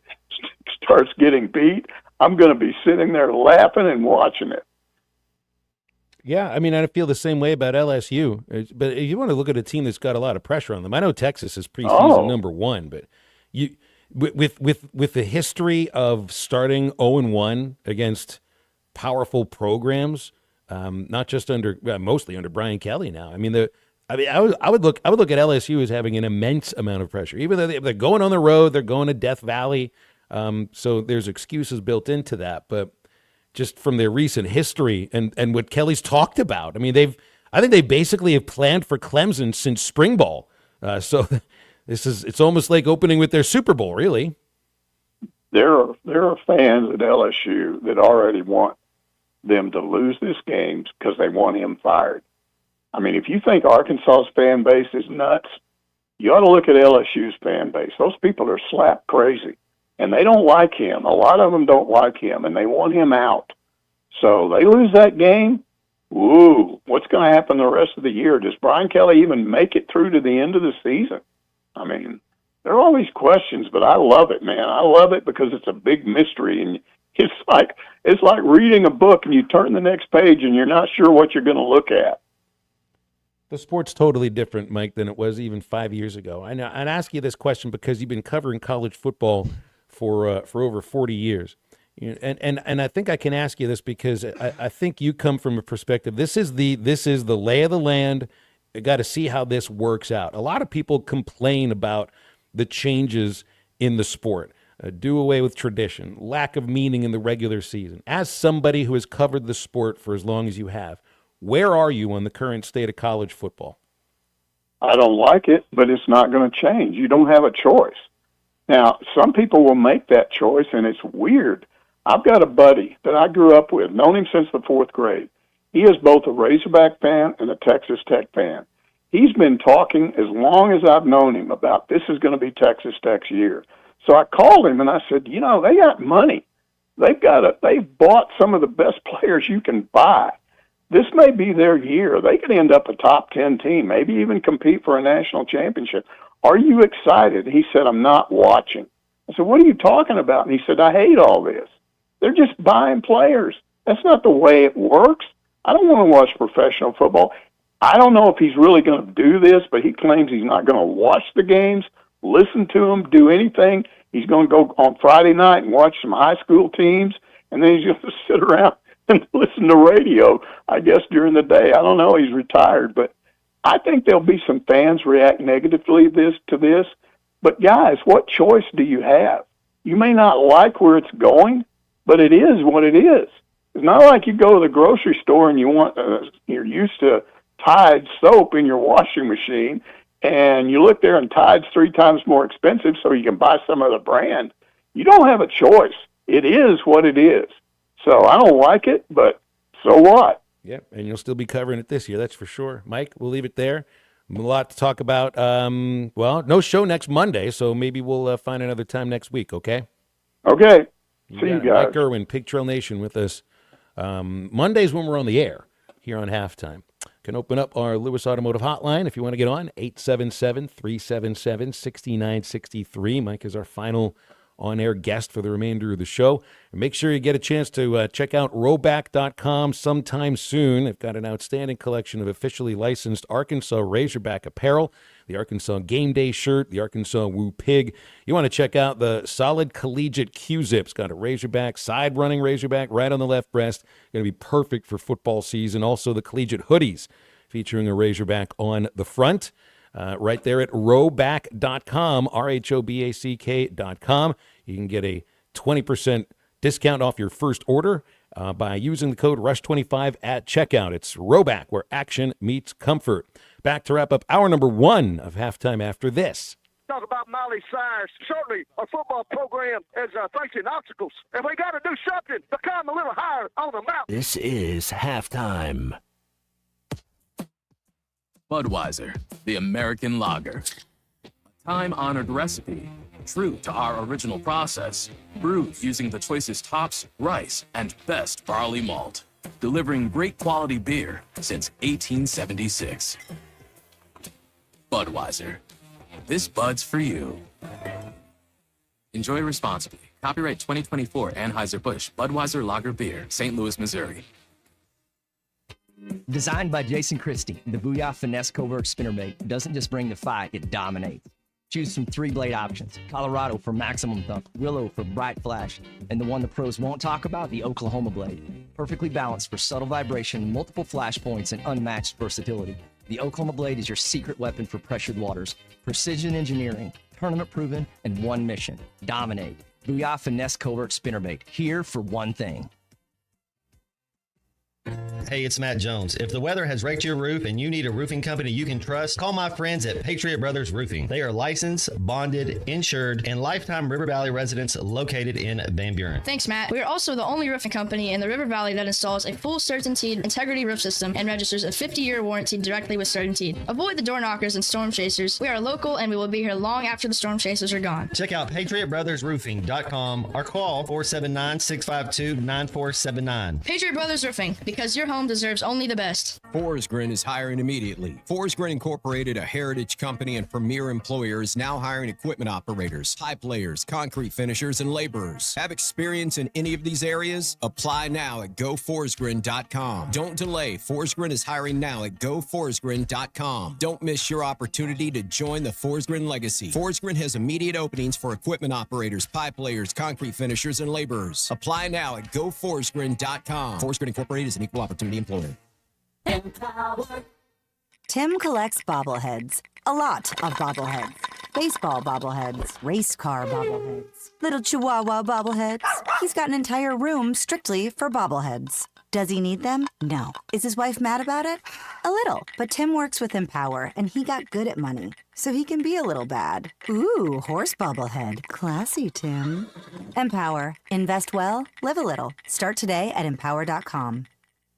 starts getting beat, I'm going to be sitting there laughing and watching it. Yeah, I mean, I feel the same way about LSU. But if you want to look at a team that's got a lot of pressure on them, I know Texas is preseason number 1, but you with the history of starting 0-1 against powerful programs, not just mostly under Brian Kelly now. I mean, I would look at LSU as having an immense amount of pressure, even though they're going on the road, they're going to Death Valley, so there's excuses built into that, but. Just from their recent history and what Kelly's talked about. I mean, I think they basically have planned for Clemson since spring ball. So it's almost like opening with their Super Bowl, really. There are fans at LSU that already want them to lose this game because they want him fired. I mean, if you think Arkansas's fan base is nuts, you ought to look at LSU's fan base. Those people are slap crazy. And they don't like him. A lot of them don't like him, and they want him out. So they lose that game. Ooh, what's going to happen the rest of the year? Does Brian Kelly even make it through to the end of the season? I mean, there are all these questions, but I love it, man. I love it because it's a big mystery, and it's like reading a book, and you turn the next page, and you're not sure what you're going to look at. The sport's totally different, Mike, than it was even 5 years ago. I'd ask you this question because you've been covering college football for over 40 years. And I think I can ask you this because I think you come from a perspective. This is the lay of the land. You got to see how this works out. A lot of people complain about the changes in the sport, do away with tradition, lack of meaning in the regular season. As somebody who has covered the sport for as long as you have, where are you on the current state of college football? I don't like it, but it's not going to change. You don't have a choice. Now, some people will make that choice, and it's weird. I've got a buddy that I grew up with, known him since the 4th grade. He is both a Razorback fan and a Texas Tech fan. He's been talking as long as I've known him about this is going to be Texas Tech's year. So I called him, and I said, you know, they got money. They've bought some of the best players you can buy. This may be their year. They could end up a top 10 team, maybe even compete for a national championship. Are you excited? He said, I'm not watching. I said, what are you talking about? And he said, I hate all this. They're just buying players. That's not the way it works. I don't want to watch professional football. I don't know if he's really going to do this, but he claims he's not going to watch the games, listen to them, do anything. He's going to go on Friday night and watch some high school teams, and then he's going to sit around and listen to radio, I guess, during the day. I don't know. He's retired, but I think there'll be some fans react negatively to this. But, guys, what choice do you have? You may not like where it's going, but it is what it is. It's not like you go to the grocery store and you're used to Tide soap in your washing machine, and you look there and Tide's 3 times more expensive so you can buy some other brand. You don't have a choice. It is what it is. So I don't like it, but so what? Yeah, and you'll still be covering it this year, that's for sure. Mike, we'll leave it there. A lot to talk about. Well, no show next Monday, so maybe we'll find another time next week, okay? Okay. See you guys. Mike Irwin, Pig Trail Nation with us. Mondays when we're on the air here on Halftime. Can open up our Lewis Automotive Hotline if you want to get on, 877-377-6963. Mike is our final on-air guest for the remainder of the show. And make sure you get a chance to check out Rowback.com sometime soon. They've got an outstanding collection of officially licensed Arkansas Razorback apparel, the Arkansas Game Day shirt, the Arkansas Woo Pig. You want to check out the solid collegiate Q-Zips. Got a Razorback, side-running Razorback right on the left breast. Going to be perfect for football season. Also the collegiate hoodies featuring a Razorback on the front. Right there at rowback.com, RHOBACK.com. You can get a 20% discount off your first order by using the code RUSH25 at checkout. It's Rowback, where action meets comfort. Back to wrap up hour number 1 of Halftime after this. Talk about Miley Cyrus. Certainly, our football program is facing obstacles, and we got to do something to climb a little higher on the mountain. This is Halftime. Budweiser, the American lager. A time-honored recipe, true to our original process, brewed using the choicest hops, rice, and best barley malt, delivering great quality beer since 1876. Budweiser. This Bud's for you. Enjoy responsibly. Copyright 2024 Anheuser-Busch Budweiser Lager Beer, St. Louis, Missouri. Designed by Jason Christie, the Booyah Finesse Covert Spinnerbait doesn't just bring the fight, it dominates. Choose from 3 blade options: Colorado for maximum thump, Willow for bright flash, and the one the pros won't talk about, the Oklahoma blade. Perfectly balanced for subtle vibration, multiple flash points, and unmatched versatility. The Oklahoma blade is your secret weapon for pressured waters. Precision engineering, tournament proven, and one mission: dominate. Booyah Finesse Covert Spinnerbait, here for one thing. Hey, it's Matt Jones. If the weather has raked your roof and you need a roofing company you can trust, call my friends at Patriot Brothers Roofing. They are licensed, bonded, insured, and lifetime River Valley residents located in Van Buren. Thanks, Matt. We are also the only roofing company in the River Valley that installs a full CertainTeed integrity roof system and registers a 50-year warranty directly with CertainTeed. Avoid the door knockers and storm chasers. We are local and we will be here long after the storm chasers are gone. Check out PatriotBrothersRoofing.com or call 479-652-9479. Patriot Brothers Roofing, because your home deserves only the best. Forsgren is hiring immediately. Forsgren Incorporated, a heritage company and premier employer, is now hiring equipment operators, pipe layers, concrete finishers, and laborers. Have experience in any of these areas? Apply now at GoForsgren.com. Don't delay. Forsgren is hiring now at GoForsgren.com. Don't miss your opportunity to join the Forsgren legacy. Forsgren has immediate openings for equipment operators, pipe layers, concrete finishers, and laborers. Apply now at GoForsgren.com. Forsgren Incorporated is an equal opportunity employer. Tim collects bobbleheads. A lot of bobbleheads. Baseball bobbleheads. Race car bobbleheads. Little chihuahua bobbleheads. He's got an entire room strictly for bobbleheads. Does he need them? No. Is his wife mad about it? A little. But Tim works with Empower, and he got good at money, so he can be a little bad. Ooh, horse bobblehead. Classy, Tim. Empower. Invest well, live a little. Start today at empower.com.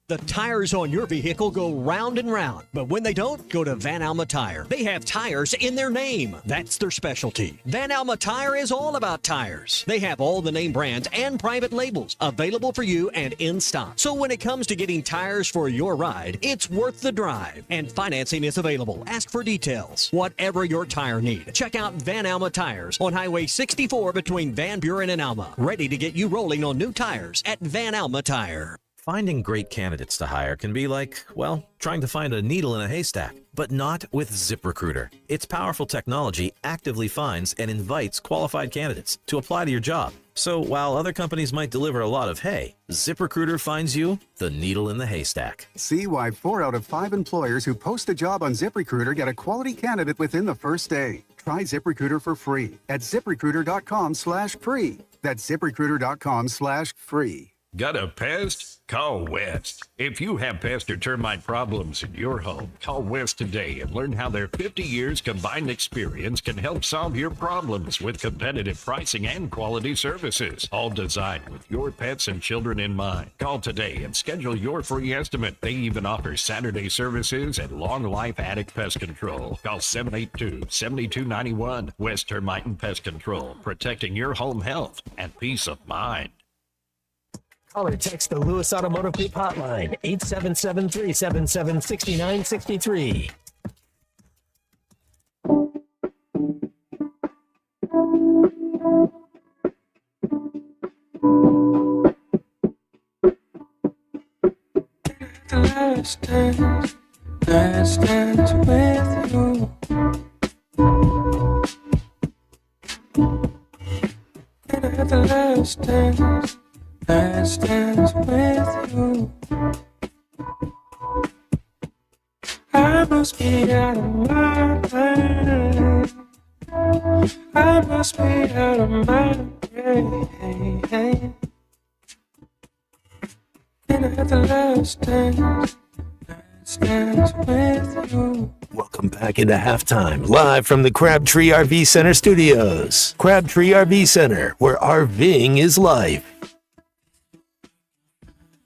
The tires on your vehicle go round and round, but when they don't, go to Van Alma Tire. They have tires in their name. That's their specialty. Van Alma Tire is all about tires. They have all the name brands and private labels available for you and in stock. So when it comes to getting tires for your ride, it's worth the drive. And financing is available. Ask for details. Whatever your tire need, check out Van Alma Tires on Highway 64 between Van Buren and Alma. Ready to get you rolling on new tires at Van Alma Tire. Finding great candidates to hire can be like, well, trying to find a needle in a haystack, but not with ZipRecruiter. Its powerful technology actively finds and invites qualified candidates to apply to your job. So while other companies might deliver a lot of hay, ZipRecruiter finds you the needle in the haystack. See why 4 out of 5 employers who post a job on ZipRecruiter get a quality candidate within the first day. Try ZipRecruiter for free at ZipRecruiter.com/free. That's ZipRecruiter.com/free. Got a pest? Call West. If you have pest or termite problems in your home, call West today and learn how their 50 years combined experience can help solve your problems with competitive pricing and quality services, all designed with your pets and children in mind. Call today and schedule your free estimate. They even offer Saturday services and long life attic pest control. Call 782-7291. West Termite and Pest Control, protecting your home health and peace of mind. Call or text the Lewis Automotive Group hotline, 877-377-6963. Last dance with you. Can I have the last dance with you? I must be out of my mind. I must be out of my brain. Can I have the last dance with you? Welcome back into halftime, live from the Crabtree RV Center studios. Crabtree RV Center, where RVing is life.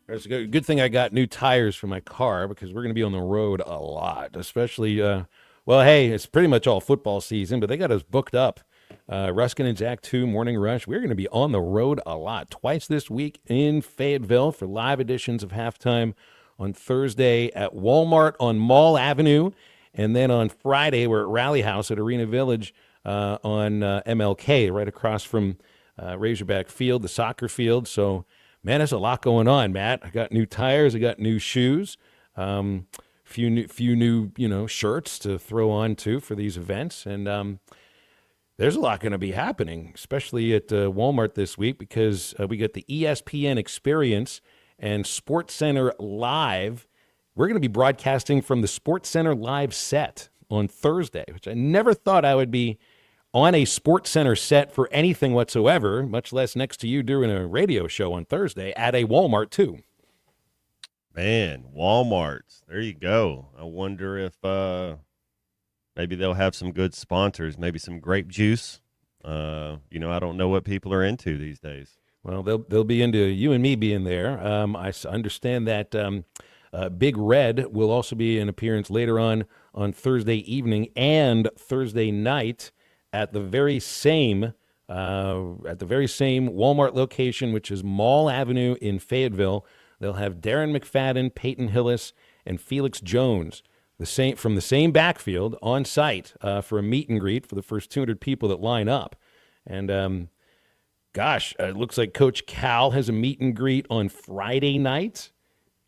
It's a good thing I got new tires for my car because we're going to be on the road a lot, especially, hey, it's pretty much all football season, but they got us booked up. Ruskin and Zach 2, Morning Rush. We're going to be on the road a lot, twice this week in Fayetteville for live editions of Halftime on Thursday at Walmart on Mall Avenue, and then on Friday we're at Rally House at Arena Village on MLK, right across from Razorback Field, the soccer field. So, man, there's a lot going on, Matt. I got new tires, I got new shoes, few new shirts to throw on too for these events, and there's a lot going to be happening, especially at Walmart this week because we got the ESPN Experience and SportsCenter Live. We're going to be broadcasting from the SportsCenter Live set on Thursday, which I never thought I would be on a SportsCenter set for anything whatsoever, much less next to you doing a radio show on Thursday at a Walmart too. Man, Walmarts. There you go. I wonder if maybe they'll have some good sponsors, maybe some grape juice. I don't know what people are into these days. Well, they'll be into you and me being there. I understand that Big Red will also be an appearance later on Thursday evening and Thursday night at the very same Walmart location, which is Mall Avenue in Fayetteville. They'll have Darren McFadden, Peyton Hillis, and Felix Jones, from the same backfield on site for a meet and greet for the first 200 people that line up. And it looks like Coach Cal has a meet and greet on Friday night.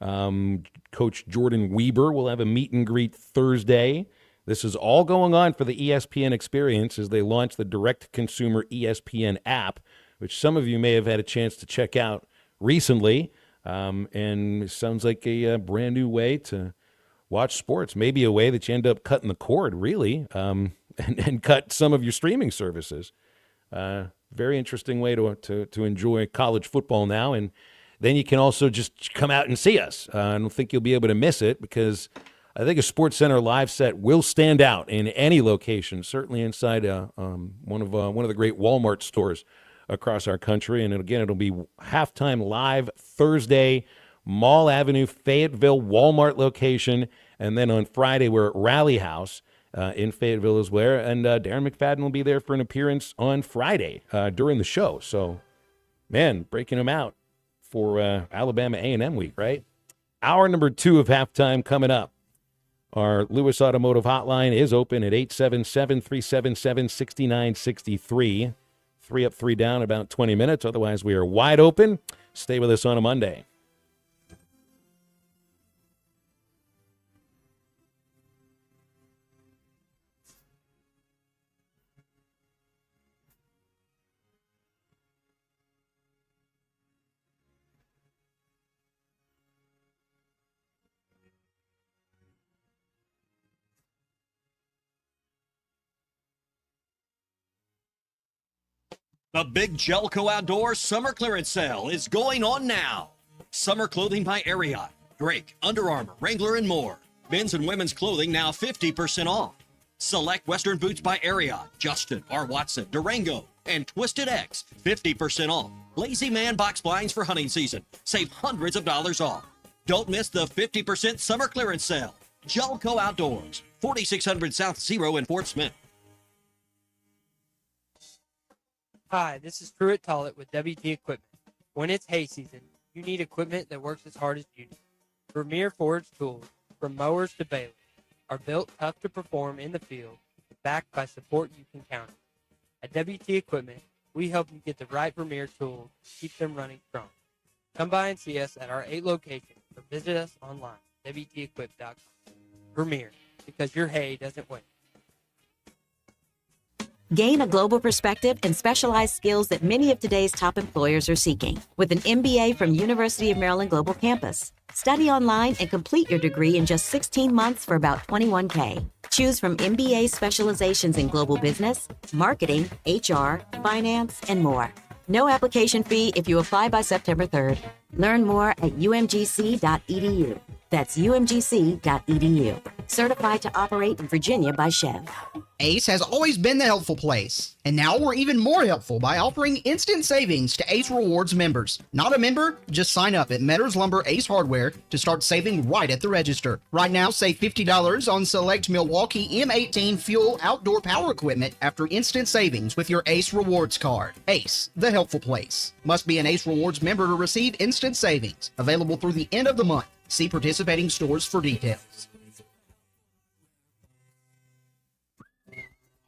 Coach Jordan Weber will have a meet and greet Thursday. This is all going on for the ESPN Experience as they launch the direct-to-consumer ESPN app, which some of you may have had a chance to check out recently. And it sounds like a brand new way to watch sports, maybe a way that you end up cutting the cord, really, and cut some of your streaming services. Very interesting way to enjoy college football now. And then you can also just come out and see us. I don't think you'll be able to miss it because I think a SportsCenter Live set will stand out in any location, certainly inside one of the great Walmart stores across our country. And again, it'll be halftime live Thursday, Mall Avenue, Fayetteville, Walmart location. And then on Friday, we're at Rally House in Fayetteville as well. And Darren McFadden will be there for an appearance on Friday during the show. So, man, breaking them out for Alabama A&M week, right? Hour number 2 of halftime coming up. Our Lewis Automotive Hotline is open at 877-377-6963. 3 up, 3 down, about 20 minutes. Otherwise, we are wide open. Stay with us on a Monday. The big Gelco Outdoors Summer Clearance Sale is going on now. Summer clothing by Ariat, Drake, Under Armour, Wrangler, and more. Men's and women's clothing now 50% off. Select Western boots by Ariat, Justin, R. Watson, Durango, and Twisted X, 50% off. Lazy Man box blinds for hunting season. Save hundreds of dollars off. Don't miss the 50% summer clearance sale. Gelco Outdoors, 4600 South Zero in Fort Smith. Hi, this is Pruitt Tollett with WT Equipment. When it's hay season, you need equipment that works as hard as you do. Premier Forge tools, from mowers to balers, are built tough to perform in the field, backed by support you can count on. At WT Equipment, we help you get the right Premier tools to keep them running strong. Come by and see us at our 8 locations or visit us online, WTEquip.com. Premier, because your hay doesn't wait. Gain a global perspective and specialized skills that many of today's top employers are seeking with an MBA from University of Maryland Global Campus. Study online and complete your degree in just 16 months for about $21K. Choose from MBA specializations in global business, marketing, HR, finance, and more. No application fee if you apply by September 3rd. Learn more at umgc.edu. That's umgc.edu. Certified to operate in Virginia by Chev. Ace has always been the helpful place, and now we're even more helpful by offering instant savings to Ace Rewards members. Not a member? Just sign up at Metters Lumber Ace Hardware to start saving right at the register. Right now, save $50 on select Milwaukee M18 fuel outdoor power equipment after instant savings with your Ace Rewards card. Ace, the helpful place. Must be an Ace Rewards member to receive instant savings. Available through the end of the month. See participating stores for details.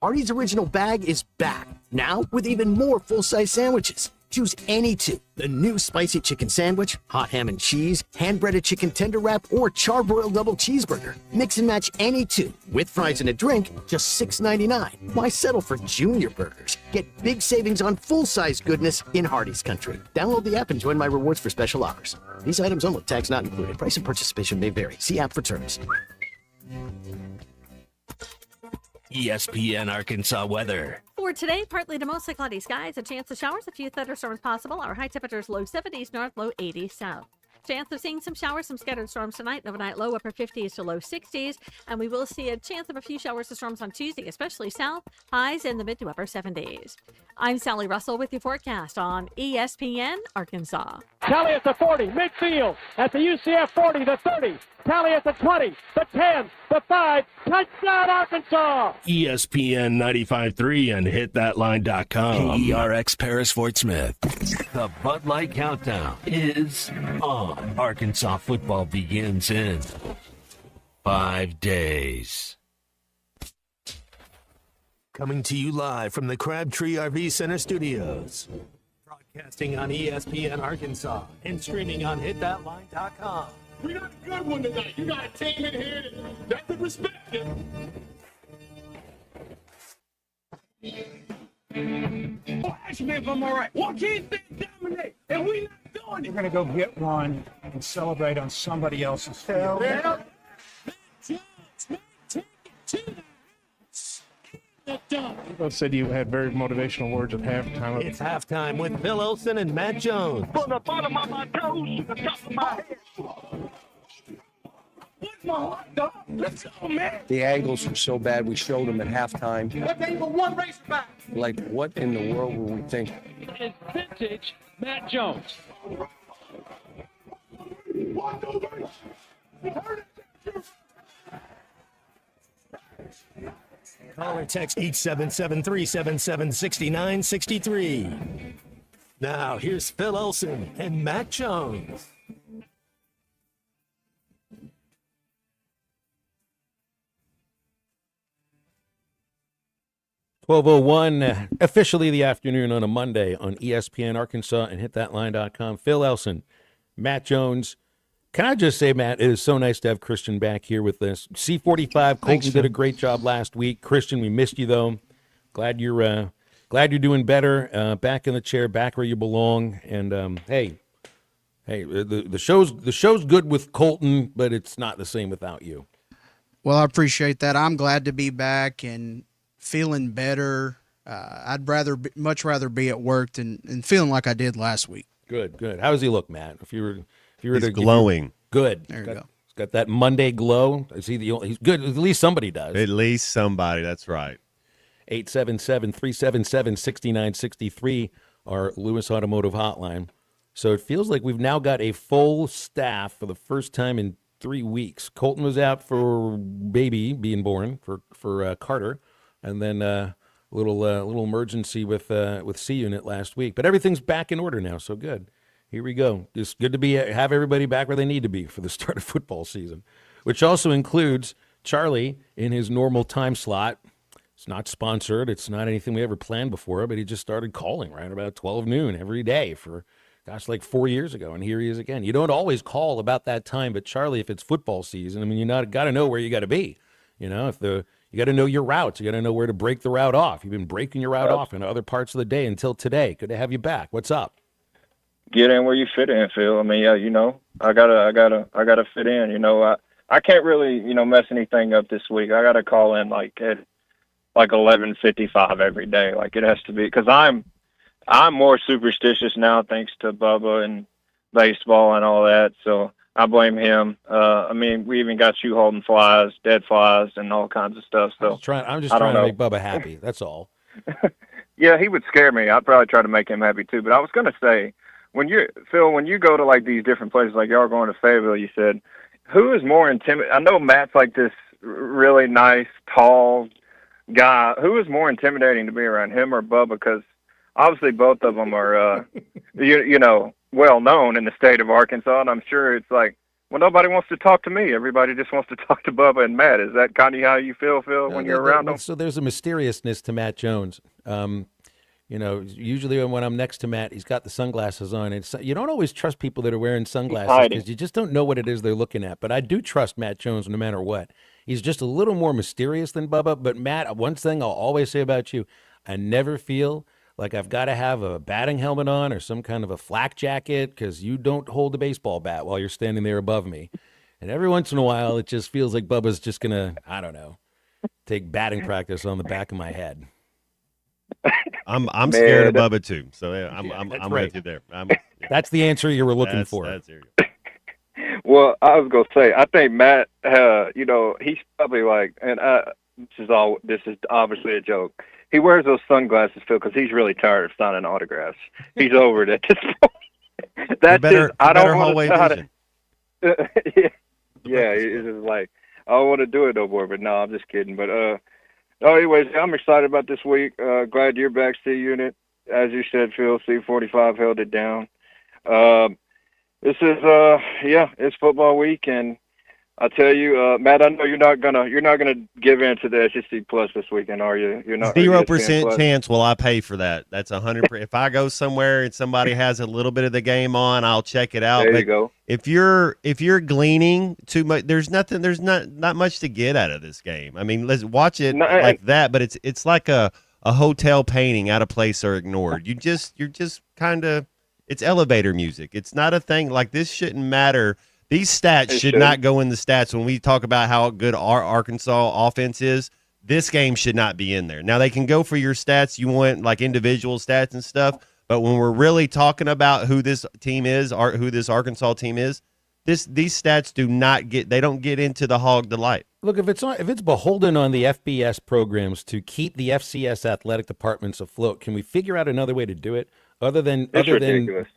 Artie's Original Bag is back, now with even more full-size sandwiches. Choose any two. The new spicy chicken sandwich, hot ham and cheese, hand-breaded chicken tender wrap, or charbroiled double cheeseburger. Mix and match any two, with fries and a drink, just $6.99. Why settle for junior burgers? Get big savings on full-size goodness in Hardee's country. Download the app and join my rewards for special offers. These items only, tax not included. Price and participation may vary. See app for terms. ESPN Arkansas weather. For today, partly to mostly cloudy skies, a chance of showers, a few thunderstorms possible. Our high temperatures low 70s north, low 80s south. Chance of seeing some showers, some scattered storms tonight. Overnight low upper 50s to low 60s. And we will see a chance of a few showers or storms on Tuesday, especially south. Highs in the mid to upper 70s. I'm Sally Russell with your forecast on ESPN Arkansas. Tally at the 40, midfield, at the UCF 40, the 30. Tally at the 20, the 10, the 5. Touchdown, Arkansas! ESPN 95.3 and hitthatline.com. KERX Paris Fort Smith. The Bud Light Countdown is on. Arkansas football begins in 5 days. Coming to you live from the Crabtree RV Center studios. Broadcasting on ESPN Arkansas and streaming on hitthatline.com. We got a good one tonight. You got a team in here that could respect it. Oh, ask me if I'm all right. Joaquin said dominate, and we not doing it. We're going to go get one and celebrate on somebody else's field. Yeah. Both said you had very motivational words at halftime. It's halftime with Phil Olsen and Matt Jones. From the bottom of my toes to the top of my head. What's my hot dog? Let's go, man. The angles were so bad, we showed them at halftime. What they were one racer back. Like, what in the world were we thinking? It's vintage Matt Jones. Call or text 877-377-6963. Now, here's Phil Olsen and Matt Jones. .1201, officially the afternoon on a Monday on ESPN Arkansas and hitthatline.com. Phil Elson, Matt Jones. Can I just say, Matt, it is so nice to have Christian back here with us. C45, Colton did a great job last week. Christian, we missed you, though. Glad you're doing better. Back in the chair, back where you belong. And, hey, the show's good with Colton, but it's not the same without you. Well, I appreciate that. I'm glad to be back and feeling better. I'd much rather be at work than feeling like I did last week. Good. How does he look, Matt? If you were He's glowing. Good. There you go. He's got that Monday glow. Is he the only? He's good. At least somebody does. At least somebody. That's right. 877-377-6963, our Lewis Automotive Hotline. So it feels like we've now got a full staff for the first time in 3 weeks. Colton was out for baby being born for Carter, and then a little emergency with C Unit last week. But everything's back in order now, so good. Here we go. It's good to have everybody back where they need to be for the start of football season, which also includes Charlie in his normal time slot. It's not sponsored. It's not anything we ever planned before, but he just started calling right about 12 noon every day for, like 4 years ago, and here he is again. You don't always call about that time, but Charlie, if it's football season, I mean, got to know where you got to be. You know, you got to know your routes. You got to know where to break the route off. You've been breaking your route off in other parts of the day until today. Good to have you back. What's up? Get in where you fit in, Phil. I mean, yeah, I gotta fit in. I can't really, mess anything up this week. I gotta call in at 11:55 every day. Like it has to be, because I'm more superstitious now thanks to Bubba and baseball and all that. So I blame him. I mean, we even got you holding flies, dead flies, and all kinds of stuff. So I'm just trying to make Bubba happy. That's all. Yeah, he would scare me. I'd probably try to make him happy too. But I was gonna say, when you go to these different places, like y'all going to Fayetteville, you said, who is more intimidating? I know Matt's like this really nice, tall guy. Who is more intimidating to be around, him or Bubba? Because obviously both of them are, well known in the state of Arkansas, and I'm sure it's like, well, nobody wants to talk to me. Everybody just wants to talk to Bubba and Matt. Is that kind of how you feel, Phil, when you're around them? So there's a mysteriousness to Matt Jones. Usually when I'm next to Matt, he's got the sunglasses on. And you don't always trust people that are wearing sunglasses because you just don't know what it is they're looking at. But I do trust Matt Jones no matter what. He's just a little more mysterious than Bubba. But Matt, one thing I'll always say about you, I never feel like I've got to have a batting helmet on or some kind of a flak jacket because you don't hold a baseball bat while you're standing there above me. And every once in a while, it just feels like Bubba's just going to, I don't know, take batting practice on the back of my head. I'm scared of Bubba too, so yeah, I'm right. with you there. That's the answer you were looking for. Well, I was gonna say, I think Matt, he's probably like, and this is obviously a joke. He wears those sunglasses, Phil, because he's really tired of signing autographs. He's over it at this point. That's it. I don't want to try to. Yeah, it's just like I don't want to do it no more. But no, I'm just kidding. But anyways, I'm excited about this week. Glad you're back, C Unit. As you said, Phil, C45 held it down. This is it's football week, and I tell you, Matt, I know you're not gonna give in to the SEC Plus this weekend, are you? You're not. 0% chance will I pay for that. That's 100%. If I go somewhere and somebody has a little bit of the game on, I'll check it out. There you go. If you're gleaning too much, there's not much to get out of this game. I mean, let's watch it like that, but it's like a hotel painting out of place or ignored. You're just kind of, it's elevator music. It's not a thing like this. Shouldn't matter. These stats should not go in the stats when we talk about how good our Arkansas offense is. This game should not be in there. Now, they can go for your stats. You want like individual stats and stuff. But when we're really talking about who this team is, or who this Arkansas team is, these stats don't get into the hog delight. Look, if it's beholden on the FBS programs to keep the FCS athletic departments afloat, can we figure out another way to do it other than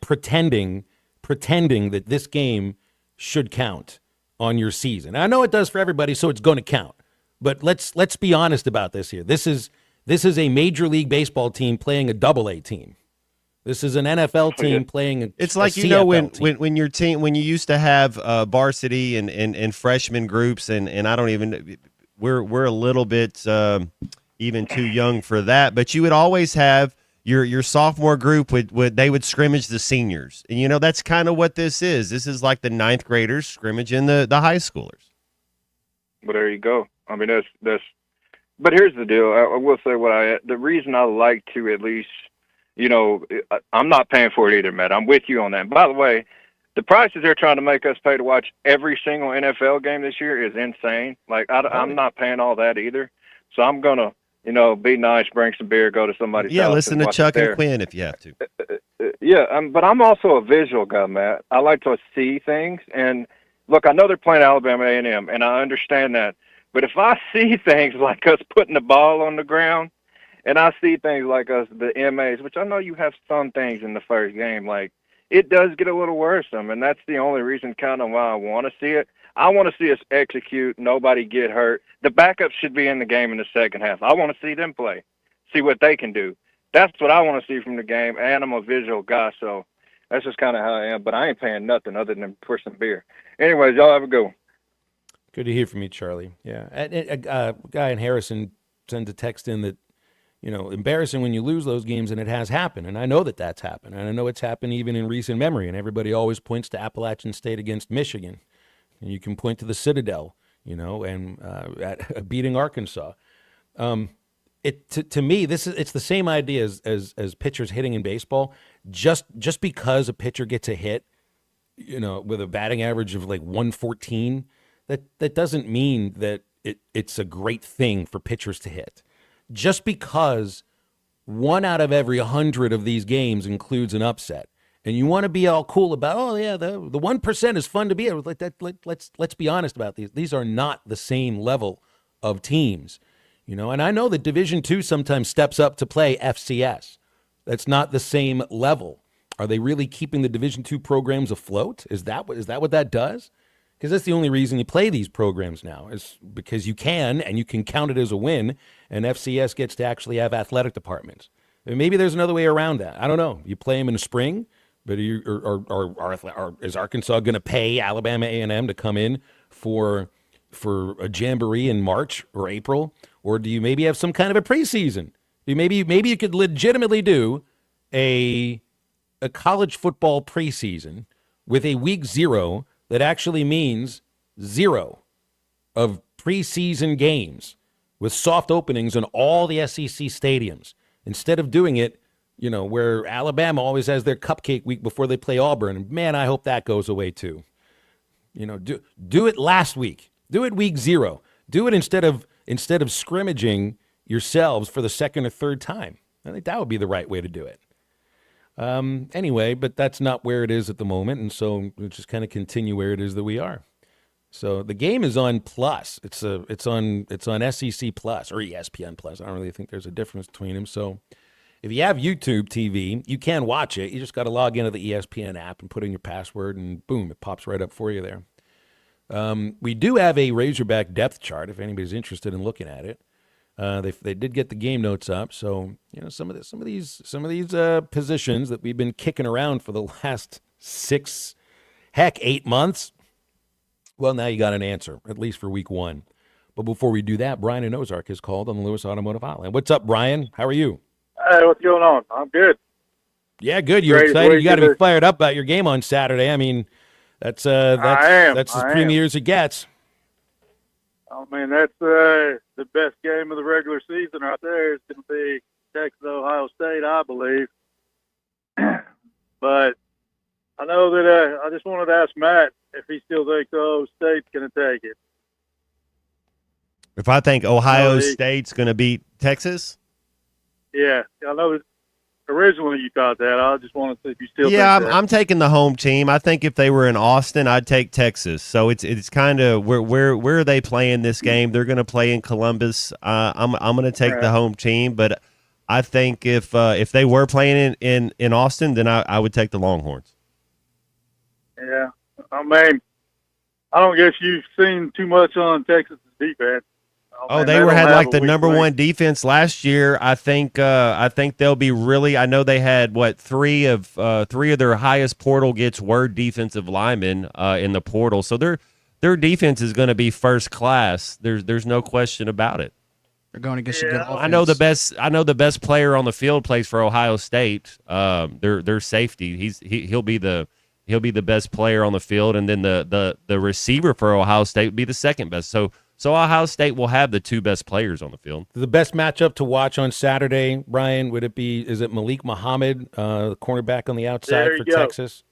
pretending that this game should count on your season? I know it does for everybody, so it's going to count. But let's be honest about this here. This is a Major League Baseball team playing a Double-A team. This is an NFL team playing a It's like, CFL when your team, when you used to have varsity and freshman groups, and I don't even, we're a little bit even too young for that, but you would always have your sophomore group they would scrimmage the seniors. And that's kind of what this is. This is like the ninth graders scrimmaging the high schoolers. Well, there you go. I mean, that's. But here's the deal. I will say the reason I like to at least, I'm not paying for it either, Matt. I'm with you on that. And by the way, the prices they're trying to make us pay to watch every single NFL game this year is insane. Like I'm not paying all that either. So I'm gonna, be nice, bring some beer, go to somebody's house. Yeah, listen to Chuck and Quinn if you have to. But I'm also a visual guy, Matt. I like to see things. And look, I know they're playing Alabama A&M, and I understand that. But if I see things like us putting the ball on the ground, and I see things like us, the MAs, which I know you have some things in the first game, like it does get a little worrisome, and that's the only reason kind of why I want to see it. I want to see us execute, nobody get hurt. The backups should be in the game in the second half. I want to see them play, see what they can do. That's what I want to see from the game, and I'm a visual guy, so That's just kind of how I am. But I ain't paying nothing other than for some beer. Anyways, y'all have a go. Good to hear from you, Charlie. Yeah. A guy in Harrison sends a text in that, embarrassing when you lose those games, and it has happened. And I know that that's happened. And I know it's happened even in recent memory. And everybody always points to Appalachian State against Michigan. And you can point to the Citadel, and at beating Arkansas. To me, it's the same idea as pitchers hitting in baseball. Just because a pitcher gets a hit, with a batting average of like 114, that doesn't mean that it's a great thing for pitchers to hit. Just because 1 out of every 100 of these games includes an upset, and you want to be all cool about, oh yeah, the 1% is fun to be able. Let's be honest about these. These are not the same level of teams, And I know that Division II sometimes steps up to play FCS. That's not the same level. Are they really keeping the Division II programs afloat? Is that what that does? Because that's the only reason you play these programs now, is because you can, and you can count it as a win, and FCS gets to actually have athletic departments. And maybe there's another way around that. I don't know. You play them in the spring, but is Arkansas going to pay Alabama A&M to come in for a jamboree in March or April? Or do you maybe have some kind of a preseason? Maybe you could legitimately do a college football preseason with a week 0 that actually means 0 of preseason games with soft openings in all the SEC stadiums. Instead of doing it, where Alabama always has their cupcake week before they play Auburn. Man, I hope that goes away too. Do it last week. Do it week 0. Do it instead of scrimmaging yourselves for the second or third time. I think that would be the right way to do it. Anyway, but that's not where it is at the moment, and so we'll just kind of continue where it is that we are. So the game is on Plus. It's on SEC Plus or ESPN Plus. I don't really think there's a difference between them. So if you have YouTube TV, you can watch it. You just got to log into the ESPN app and put in your password, and boom, it pops right up for you there. We do have a Razorback depth chart if anybody's interested in looking at it. They did get the game notes up, so some of these positions that we've been kicking around for the last 8 months. Well, now you got an answer, at least for week 1. But before we do that, Brian in Ozark is called on the Lewis Automotive Hotline. What's up, Brian? How are you? Hey, what's going on? I'm good. Yeah, good. You're excited. You got to be fired up about your game on Saturday. I mean, that's as premier as it gets. I mean, that's the best game of the regular season right there. It's going to be Texas, Ohio State, I believe. But I know that I just wanted to ask Matt if he still thinks Ohio State's going to take it. If I think Ohio State's going to beat Texas? Yeah, I know originally you thought that. I just want to see if you still think that. I'm taking the home team. I think if they were in Austin, I'd take Texas. So it's kind of where are they playing this game? They're going to play in Columbus. I'm going to take the home team, but I think if they were playing in Austin, then I would take the Longhorns. Yeah, I mean, I don't guess you've seen too much on Texas' defense. They had like the number 1 defense last year. I think they'll be really. I know they had three of their highest portal gets were defensive linemen in the portal. So their defense is going to be first class. There's no question about it. They're going against a good offense. I know the best player on the field plays for Ohio State. Their safety. He'll be the best player on the field, and then the receiver for Ohio State would be the second best. So Ohio State will have the 2 best players on the field. The best matchup to watch on Saturday, Brian, is it Malik Muhammad, the cornerback on the outside for Texas?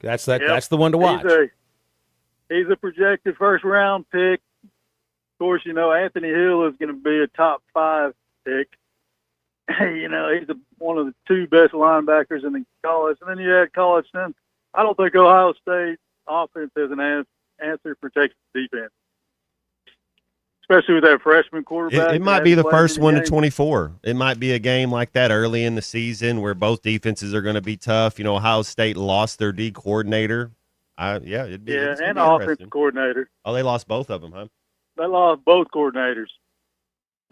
That's the one to watch. He's a projected first-round pick. Of course, Anthony Hill is going to be a top 5 pick. He's one of the 2 best linebackers in the college. And then you add college. Then I don't think Ohio State offense is an answer for Texas defense. Especially with that freshman quarterback. It might be the first one to 24. It might be a game like that early in the season where both defenses are going to be tough. Ohio State lost their D coordinator. It'd be and offensive coordinator. Oh, they lost both of them, huh? They lost both coordinators.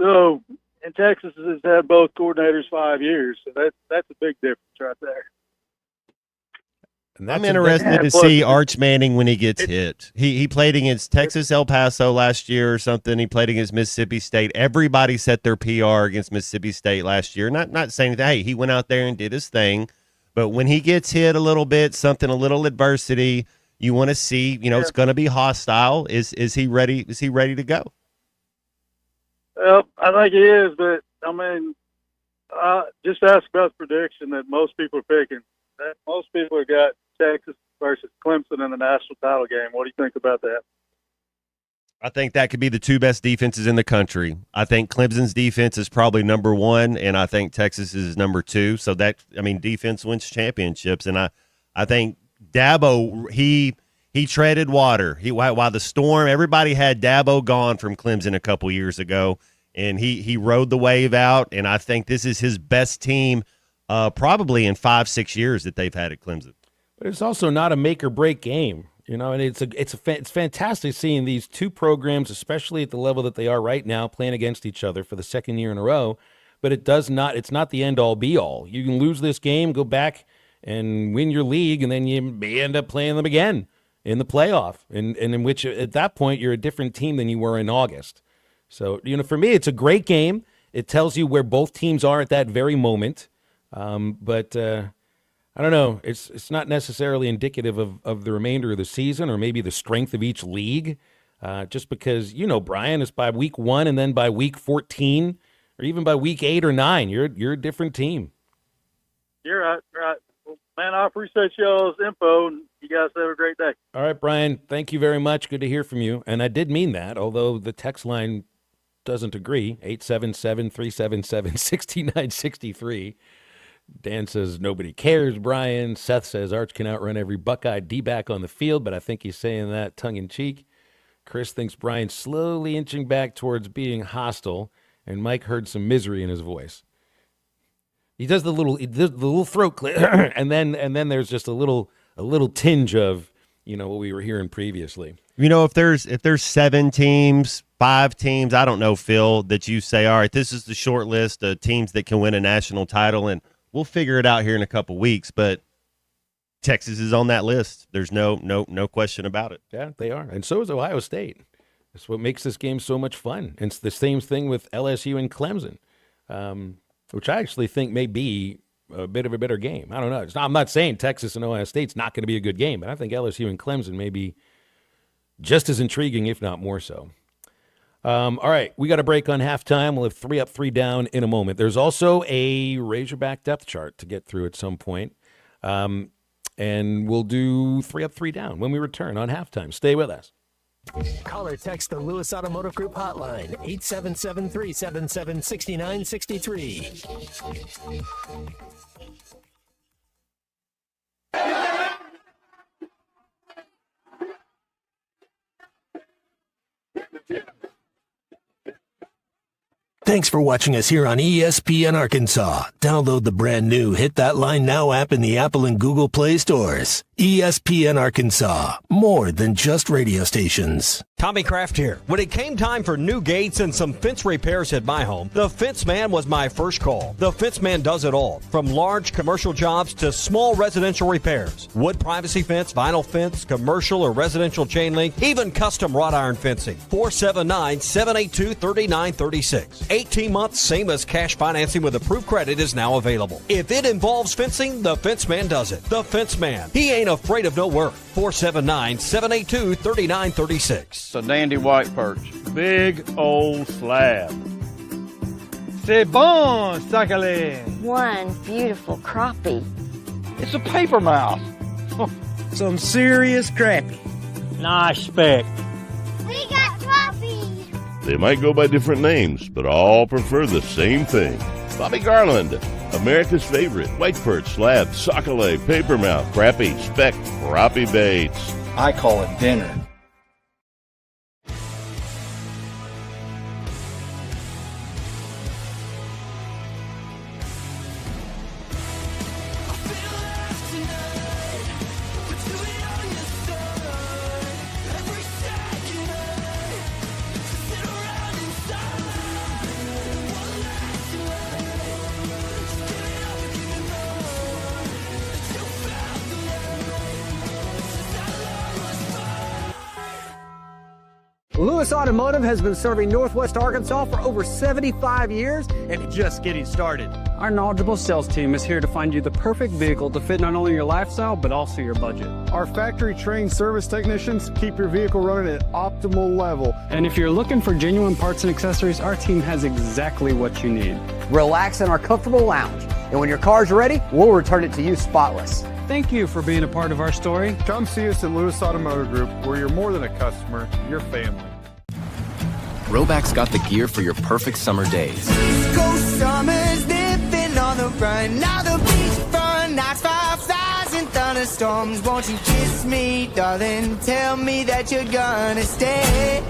So, and Texas has had both coordinators 5 years. So that's a big difference right there. And I'm interested to see Arch Manning when he gets hit. He played against Texas El Paso last year or something. He played against Mississippi State. Everybody set their PR against Mississippi State last year. Not saying that, hey, he went out there and did his thing. But when he gets hit a little bit, something, a little adversity, you want to see, it's going to be hostile. Is he ready? Is he ready to go? Well, I think he is, but I mean, just ask about the prediction that most people are picking. That most people have got Texas versus Clemson in the national title game. What do you think about that? I think that could be the two best defenses in the country. I think Clemson's defense is probably number one, and I think Texas is number two. So defense wins championships, and I think Dabo he treaded water. While the Storm, everybody had Dabo gone from Clemson a couple years ago, and he rode the wave out. And I think this is his best team, probably in 5-6 years that they've had at Clemson. But it's also not a make or break game. And it's fantastic seeing these two programs, especially at the level that they are right now, playing against each other for the second year in a row. But it's not the end all be all. You can lose this game, go back and win your league, and then you may end up playing them again in the playoff. And in which at that point you're a different team than you were in August. So for me, it's a great game. It tells you where both teams are at that very moment. But I don't know. It's not necessarily indicative of the remainder of the season or maybe the strength of each league. Just because, Brian, it's by week 1 and then by week 14 or even by week 8 or 9, you're a different team. You're right. Well, man, I appreciate y'all's info, and you guys have a great day. All right, Brian, thank you very much. Good to hear from you. And I did mean that, although the text line doesn't agree. 877-377-6963. Dan says nobody cares, Brian. Seth says Arch can outrun every Buckeye D-back on the field, but I think he's saying that tongue-in-cheek. Chris thinks Brian's slowly inching back towards being hostile, and Mike heard some misery in his voice. He does the little throat clear, and then there's just a little tinge of what we were hearing previously. If there's 7 teams, 5 teams, I don't know, Phil, that you say, all right, this is the short list of teams that can win a national title, and we'll figure it out here in a couple weeks, but Texas is on that list. There's no question about it. Yeah, they are. And so is Ohio State. That's what makes this game so much fun. And it's the same thing with LSU and Clemson, which I actually think may be a bit of a better game. I don't know. I'm not saying Texas and Ohio State's not going to be a good game, but I think LSU and Clemson may be just as intriguing, if not more so. All right, we got a break on halftime. We'll have 3 up, 3 down in a moment. There's also a Razorback depth chart to get through at some point. And we'll do 3 up, 3 down when we return on halftime. Stay with us. Call or text the Lewis Automotive Group hotline, 877-377-6963. Thanks for watching us here on ESPN Arkansas. Download the brand new Hit That Line Now app in the Apple and Google Play stores. ESPN Arkansas, more than just radio stations. Tommy Kraft here. When it came time for new gates and some fence repairs at my home, the Fence Man was my first call. The Fence Man does it all, from large commercial jobs to small residential repairs. Wood privacy fence, vinyl fence, commercial or residential chain link, even custom wrought iron fencing. 479-782-3936. 18 months, same as cash financing with approved credit is now available. If it involves fencing, the Fence Man does it. The Fence Man. He ain't afraid of no work. 479-782-3936. It's a dandy white perch. Big old slab. C'est bon, sacalé. One beautiful crappie. It's a paper mouth. Some serious crappie. Nice speck. We got crappie. They might go by different names, but all prefer the same thing. Bobby Garland, America's favorite white perch, slab, sockeye, papermouth, crappie, speck, crappie baits. I call it dinner. Lewis Automotive has been serving Northwest Arkansas for over 75 years and just getting started. Our knowledgeable sales team is here to find you the perfect vehicle to fit not only your lifestyle, but also your budget. Our factory-trained service technicians keep your vehicle running at optimal level. And if you're looking for genuine parts and accessories, our team has exactly what you need. Relax in our comfortable lounge, and when your car's ready, we'll return it to you spotless. Thank you for being a part of our story. Come see us at Lewis Automotive Group, where you're more than a customer, you're family. Roback's got the gear for your perfect summer days. East Coast summers living on the run. Now the beachfront nights, 5,000 thunderstorms. Won't you kiss me, darling? Tell me that you're gonna stay.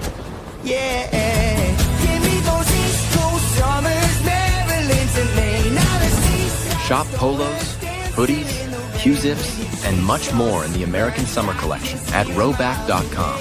Yeah. Give me those East Coast summers, Maryland to Maine. Now the seaside. Shop polos, hoodies, Q-zips, and much more in the American Summer Collection at Roback.com.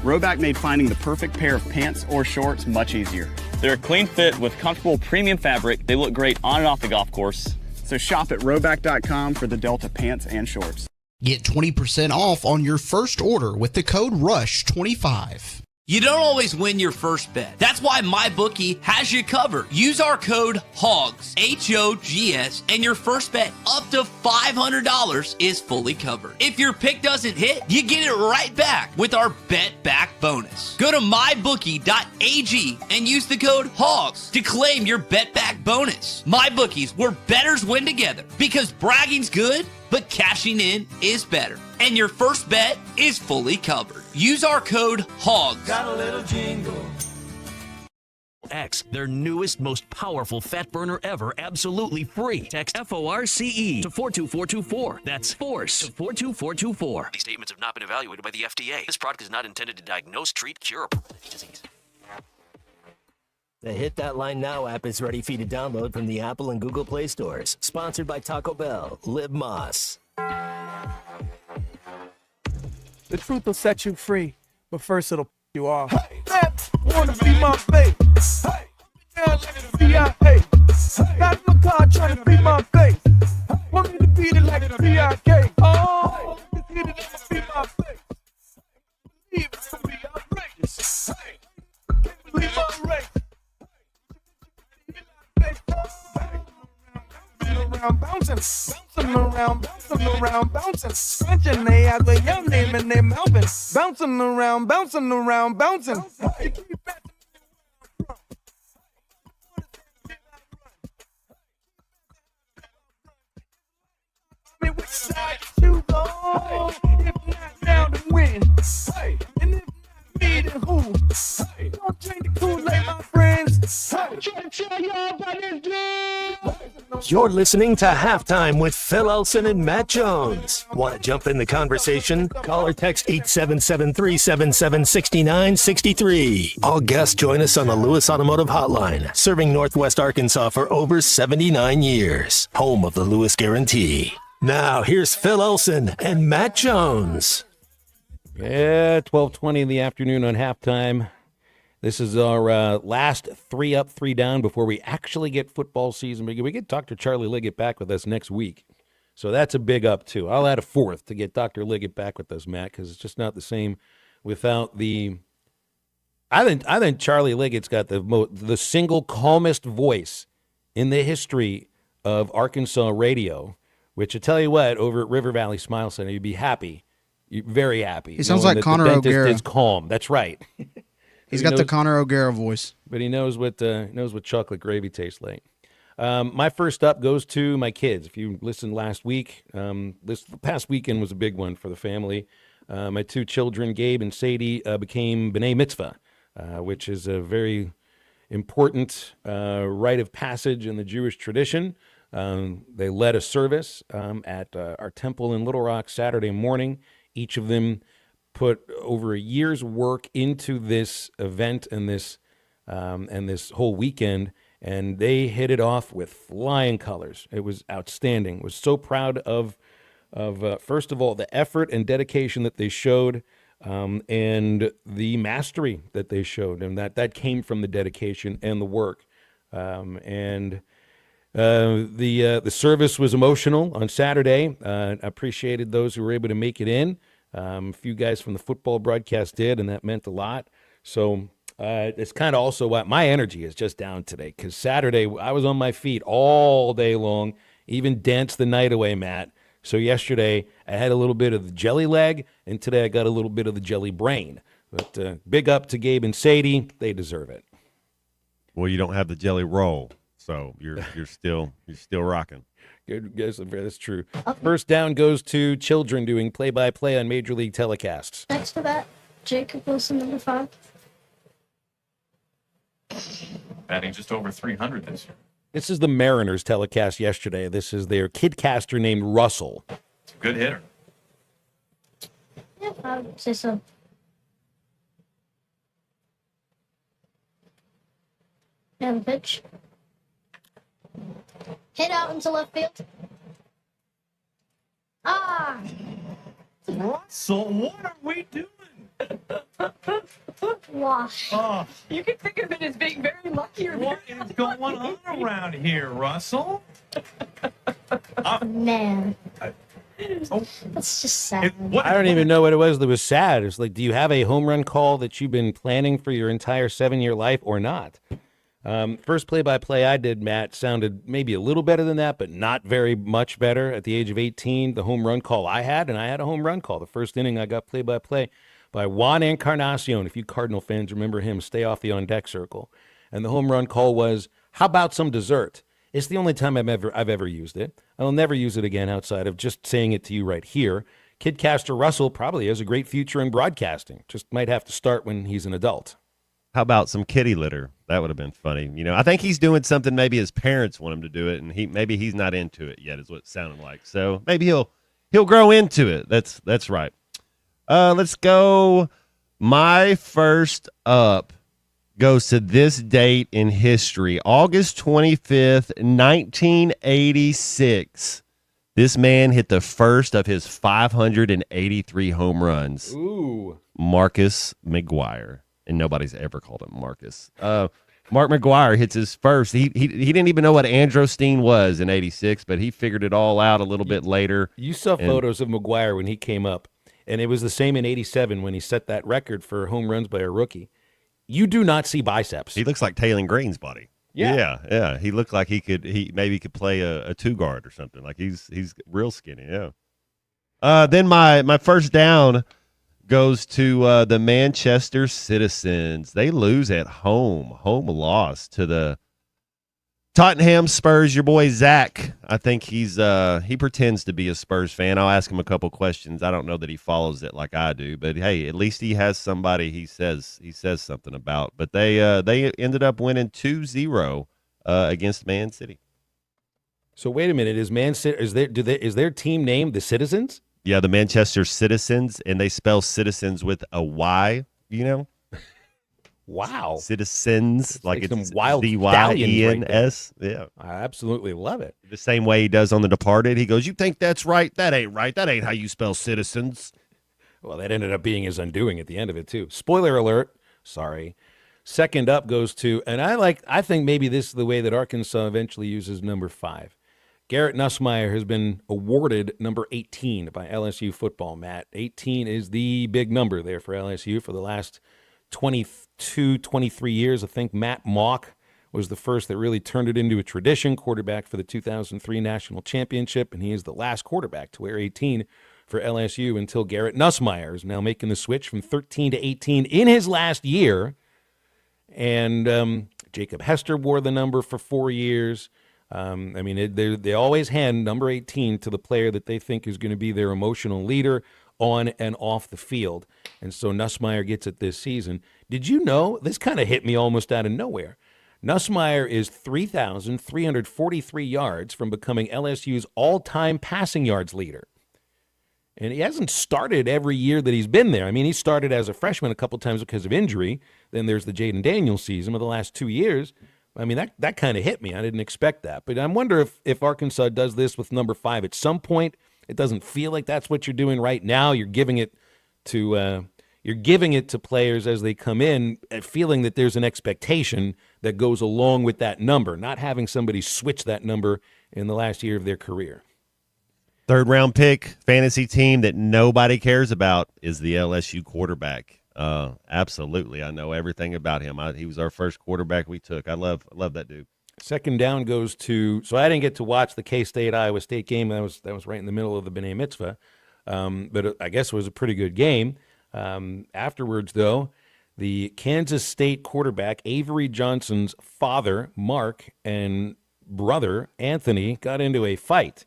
Roback made finding the perfect pair of pants or shorts much easier. They're a clean fit with comfortable premium fabric. They look great on and off the golf course. So shop at Roback.com for the Delta pants and shorts. Get 20% off on your first order with the code RUSH25. You don't always win your first bet. That's why MyBookie has you covered. Use our code HOGS, H-O-G-S, and your first bet up to $500 is fully covered. If your pick doesn't hit, you get it right back with our Bet Back bonus. Go to MyBookie.ag and use the code HOGS to claim your Bet Back bonus. MyBookie's where bettors win together because bragging's good, but cashing in is better. And your first bet is fully covered. Use our code HOGS. Got a little jingle. X, their newest, most powerful fat burner ever, absolutely free. Text FORCE to 42424. That's FORCE to 42424. These statements have not been evaluated by the FDA. This product is not intended to diagnose, treat, cure, or prevent disease. The Hit That Line Now app is ready for you to download from the Apple and Google Play stores. Sponsored by Taco Bell. Live Moss. The truth will set you free, but first it'll you off. Hey, man, wanna be my babe. Hey, down like a CIA. Hey, got in my car trying to be my face. Hey, want me to beat it like a PIK. Oh, just hit it like a be my face. Believe it's gonna be outrageous. Hey, can't believe my race. Bouncing around, bouncing, scratching they out the young name and they mounting, bouncing around, bouncing. Which side you go? If not now, then when? Hey, and if not me, then who? Hey, don't drink the Kool-Aid, my friends. Hey, trying to tell y'all about this dude. You're listening to Halftime with Phil Elson and Matt Jones. Want to jump in the conversation? Call or text 877-377-6963. All guests join us on the Lewis Automotive Hotline, serving Northwest Arkansas for over 79 years. Home of the Lewis Guarantee. Now, here's Phil Elson and Matt Jones. Yeah, 12:20 in the afternoon on Halftime. This is our last 3 up, 3 down before we actually get football season. We get Dr. Charlie Liggett back with us next week. So that's a big up, too. I'll add a 4th to get Dr. Liggett back with us, Matt, because it's just not the same without the... I think Charlie Liggett's got the single calmest voice in the history of Arkansas radio, which I tell you what, over at River Valley Smile Center, you'd be happy. You're very happy. He sounds like Connor the O'Gara. Is calm. That's right. He's got the Connor O'Gara voice. But he knows what chocolate gravy tastes like. My first up goes to my kids. If you listened last week, this past weekend was a big one for the family. My 2 children, Gabe and Sadie, became B'nai Mitzvah, which is a very important rite of passage in the Jewish tradition. They led a service at our temple in Little Rock Saturday morning. Each of them put over a year's work into this event and this whole weekend, and they hit it off with flying colors. It was outstanding. Was so proud of first of all the effort and dedication that they showed, and the mastery that they showed, and that came from the dedication and the work. The service was emotional on Saturday. Appreciated those who were able to make it in. A few guys from the football broadcast did, and that meant a lot. So it's kind of also why my energy is just down today, because Saturday I was on my feet all day long, even danced the night away, Matt. So yesterday I had a little bit of the jelly leg, and today I got a little bit of the jelly brain. But big up to Gabe and Sadie. They deserve it. Well, you don't have the jelly roll, so you're still rocking. Good, yes, that's true. First down goes to children doing play-by-play on Major League telecasts. Next to that, Jacob Wilson, number 5. Batting just over 300 this year. This is the Mariners telecast yesterday. This is their kidcaster named Russell. Good hitter. Yeah, I would say so. And pitch. Hit out into left field. Ah! Russell, what are we doing? Wash. Oh, You can think of it as being very lucky or what is going on around here, Russell? Man. That's just sad. I don't even know what it was that was sad. It's like, do you have a home run call that you've been planning for your entire 7-year life or not? First play-by-play I did, Matt, sounded maybe a little better than that, but not very much better. At the age of 18, the home run call I had, and I had a home run call. The first inning, I got play-by-play by Juan Encarnacion. If you Cardinal fans remember him, stay off the on-deck circle. And the home run call was, how about some dessert? It's the only time I've ever used it. I'll never use it again outside of just saying it to you right here. Kidcaster Russell probably has a great future in broadcasting. Just might have to start when he's an adult. How about some kitty litter? That would have been funny. You know, I think he's doing something maybe his parents want him to do it, and maybe he's not into it yet, is what it sounded like. So maybe he'll grow into it. That's right. Let's go. My first up goes to this date in history, August 25th, 1986. This man hit the first of his 583 home runs. Ooh. Marcus McGwire. And nobody's ever called him Marcus. Mark McGwire hits his first. He didn't even know what androstenedione was in 86, but he figured it all out a little bit later. You saw photos of McGwire when he came up, and it was the same in 87 when he set that record for home runs by a rookie. You do not see biceps. He looks like Taylor Green's body. Yeah. He looked like he maybe could play a two guard or something. Like he's real skinny. Yeah. Then my first down goes to the Manchester Citizens. They lose at home. Home loss to the Tottenham Spurs. Your boy Zach, I think he pretends to be a Spurs fan. I'll ask him a couple questions. I don't know that he follows it like I do, but hey, at least he has somebody he says something about. But they ended up winning 2-0 against Man City. So wait a minute, is their team named the Citizens? Yeah, the Manchester Citizens, and they spell citizens with a Y, you know? Wow. Citizens, like it's some wild D-Y-E-N-S. Right, yeah. I absolutely love it. The same way he does on The Departed. He goes, you think that's right? That ain't right. That ain't how you spell citizens. Well, that ended up being his undoing at the end of it, too. Spoiler alert. Sorry. Second up goes to, and I think maybe this is the way that Arkansas eventually uses number 5. Garrett Nussmeier has been awarded number 18 by LSU football, Matt. 18 is the big number there for LSU for the last 22, 23 years. I think Matt Mock was the first that really turned it into a tradition, quarterback for the 2003 national championship, and he is the last quarterback to wear 18 for LSU until Garrett Nussmeier is now making the switch from 13 to 18 in his last year. And Jacob Hester wore the number for 4 years. They always hand number 18 to the player that they think is going to be their emotional leader on and off the field. And so Nussmeier gets it this season. Did you know, this kind of hit me almost out of nowhere, Nussmeier is 3,343 yards from becoming LSU's all-time passing yards leader. And he hasn't started every year that he's been there. I mean, he started as a freshman a couple times because of injury. Then there's the Jaden Daniels season of the last 2 years. I mean, that kind of hit me. I didn't expect that. But I wonder if Arkansas does this with number 5 at some point. It doesn't feel like that's what you're doing right now. You're giving it to players as they come in, feeling that there's an expectation that goes along with that number, not having somebody switch that number in the last year of their career. Third round pick fantasy team that nobody cares about is the LSU quarterback. Absolutely. I know everything about him. He was our first quarterback we took. I love that dude. Second down goes to, so I didn't get to watch the K-State Iowa State game. That was right in the middle of the B'nai Mitzvah. But I guess it was a pretty good game. Afterwards, though, the Kansas State quarterback, Avery Johnson's father, Mark, and brother, Anthony, got into a fight.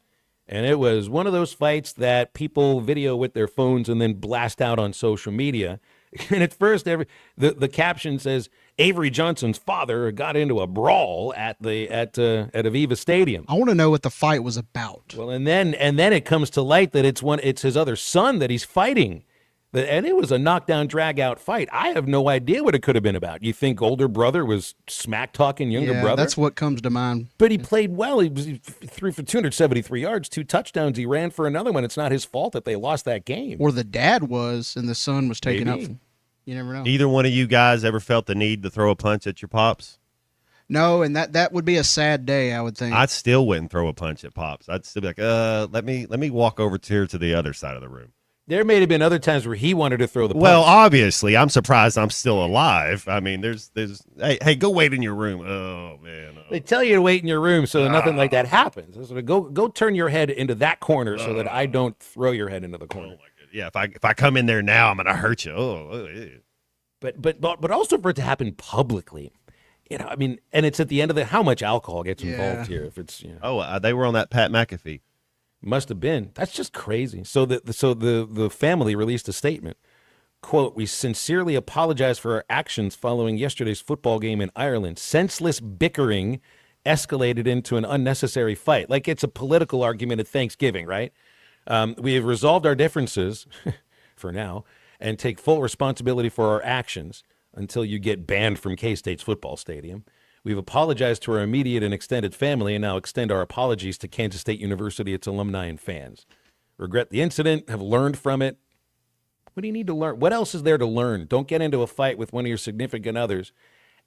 And it was one of those fights that people video with their phones and then blast out on social media. And at first, the caption says, Avery Johnson's father got into a brawl at Aviva Stadium. I want to know what the fight was about. Well, and then it comes to light that it's his other son that he's fighting. And it was a knockdown, drag-out fight. I have no idea what it could have been about. You think older brother was smack-talking younger brother? That's what comes to mind. But he played well. He threw for 273 yards, 2 touchdowns. He ran for another one. It's not his fault that they lost that game. Or the dad was, and the son was taken up. You never know. Either one of you guys ever felt the need to throw a punch at your pops? No, and that would be a sad day, I would think. I still wouldn't throw a punch at pops. I'd still be like, let me walk over here to the other side of the room. There may have been other times where he wanted to throw the punch. Well, obviously, I'm surprised I'm still alive. I mean, there's hey, go wait in your room. Oh man, They tell you to wait in your room so that nothing like that happens. So go turn your head into that corner so that I don't throw your head into the corner. Oh my God. Yeah, if I come in there now, I'm gonna hurt you. Oh, yeah. But also for it to happen publicly, I mean, and it's at the end of how much alcohol gets involved here. If it's they were on that Pat McAfee. Must have been. That's just crazy. So the family released a statement. Quote, "We sincerely apologize for our actions following yesterday's football game in Ireland. Senseless bickering escalated into an unnecessary fight." Like it's a political argument at Thanksgiving, right? We have resolved our differences for now and take full responsibility for our actions until you get banned from K-State's football stadium. We've apologized to our immediate and extended family and now extend our apologies to Kansas State University, its alumni and fans. Regret the incident, have learned from it. What do you need to learn? What else is there to learn? Don't get into a fight with one of your significant others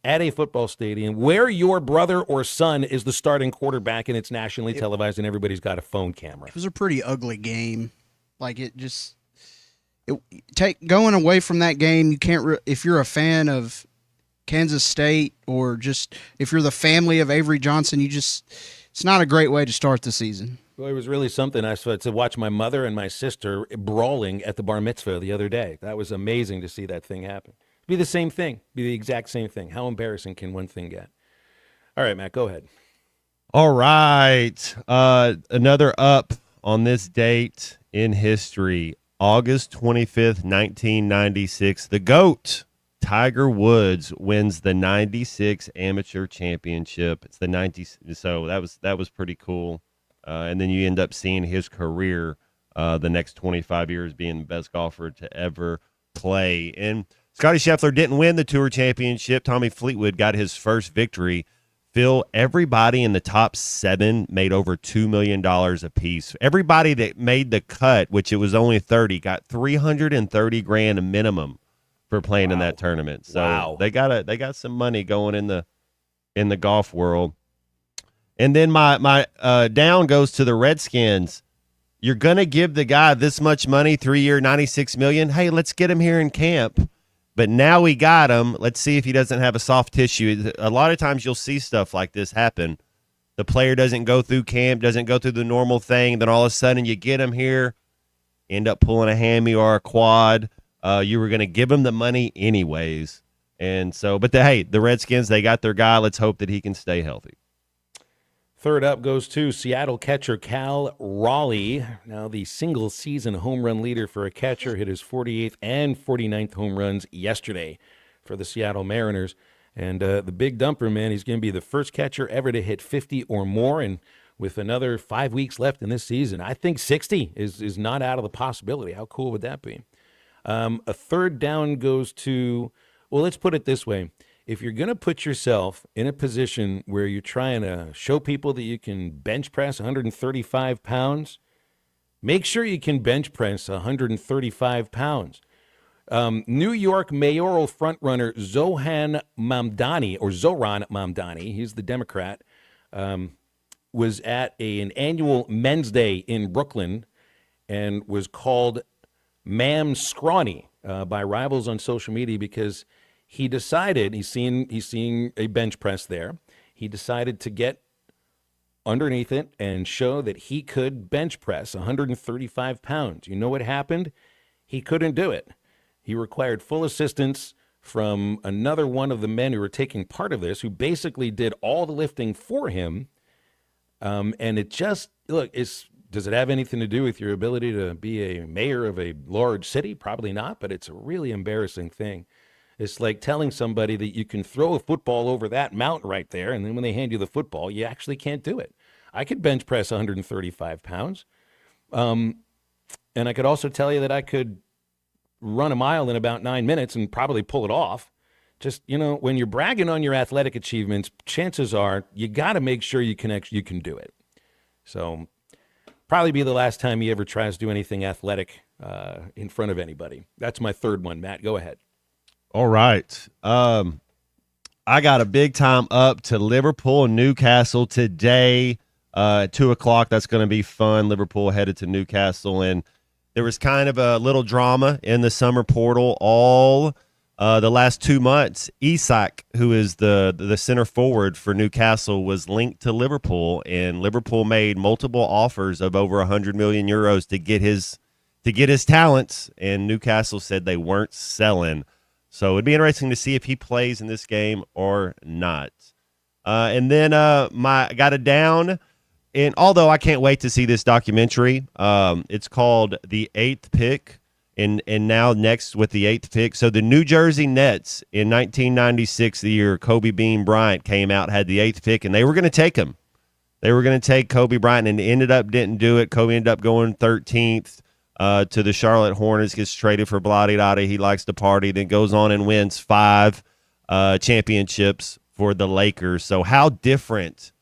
at a football stadium where your brother or son is the starting quarterback and it's nationally televised and everybody's got a phone camera. It was a pretty ugly game. Like going away from that game, you can't if you're a fan of Kansas State or just if you're the family of Avery Johnson, it's not a great way to start the season. Well, it was really something. I saw to watch my mother and my sister brawling at the bar mitzvah the other day. That was amazing to see that thing happen. Be the same thing. Be the exact same thing. How embarrassing can one thing get? All right, Matt, go ahead. All right. Another up on this date in history, August 25th, 1996. The GOAT, Tiger Woods, wins the 96 Amateur Championship. It's the 90s, so that was pretty cool. And then you end up seeing his career the next 25 years being the best golfer to ever play. And Scotty Scheffler didn't win the Tour Championship. Tommy Fleetwood got his first victory. Phil, everybody in the top 7 made over $2 million apiece. Everybody that made the cut, which it was only 30, got $330,000 minimum for playing in that tournament. So they got some money going in the golf world. And then my down goes to the Redskins. You're gonna give the guy this much money, 3-year, $96 million. Hey, let's get him here in camp. But now we got him. Let's see if he doesn't have a soft tissue. A lot of times you'll see stuff like this happen. The player doesn't go through camp, doesn't go through the normal thing. Then all of a sudden you get him here, end up pulling a hammy or a quad. You were going to give him the money anyways. And so, but the Redskins, they got their guy. Let's hope that he can stay healthy. Third up goes to Seattle catcher Cal Raleigh. Now the single-season home run leader for a catcher, hit his 48th and 49th home runs yesterday for the Seattle Mariners. And the big dumper, man, he's going to be the first catcher ever to hit 50 or more. And with another 5 weeks left in this season, I think 60 is not out of the possibility. How cool would that be? A third down goes to, well, let's put it this way. If you're going to put yourself in a position where you're trying to show people that you can bench press 135 pounds, make sure you can bench press 135 pounds. New York mayoral frontrunner Zohran Mamdani, he's the Democrat, was at an annual men's day in Brooklyn and was called Ma'am Scrawny by rivals on social media because he decided, he's seeing a bench press there. He decided to get underneath it and show that he could bench press 135 pounds. You know what happened? He couldn't do it. He required full assistance from another one of the men who were taking part of this, who basically did all the lifting for him. And it just, look, does it have anything to do with your ability to be a mayor of a large city? Probably not, but it's a really embarrassing thing. It's like telling somebody that you can throw a football over that mountain right there, and then when they hand you the football, you actually can't do it. I could bench press 135 pounds. And I could also tell you that I could run a mile in about 9 minutes and probably pull it off. Just, when you're bragging on your athletic achievements, chances are you got to make sure you can do it. So probably be the last time he ever tries to do anything athletic in front of anybody. That's my third one. Matt, go ahead. All right. I got a big time up to Liverpool and Newcastle today, 2:00. That's going to be fun. Liverpool headed to Newcastle, and there was kind of a little drama in the summer portal all the last 2 months. Isak, who is the center forward for Newcastle, was linked to Liverpool, and Liverpool made multiple offers of over 100 million euros to get his talents, and Newcastle said they weren't selling. So it'd be interesting to see if he plays in this game or not. And then I got a down, and although I can't wait to see this documentary, it's called The Eighth Pick, and now next with the 8th pick. So the New Jersey Nets in 1996, the year Kobe Bean Bryant came out, had the 8th pick, and they were going to take him. They were going to take Kobe Bryant, and didn't do it. Kobe ended up going 13th. To the Charlotte Hornets, gets traded for Blah-de-da-de. He likes to party, then goes on and wins 5 championships for the Lakers. So how different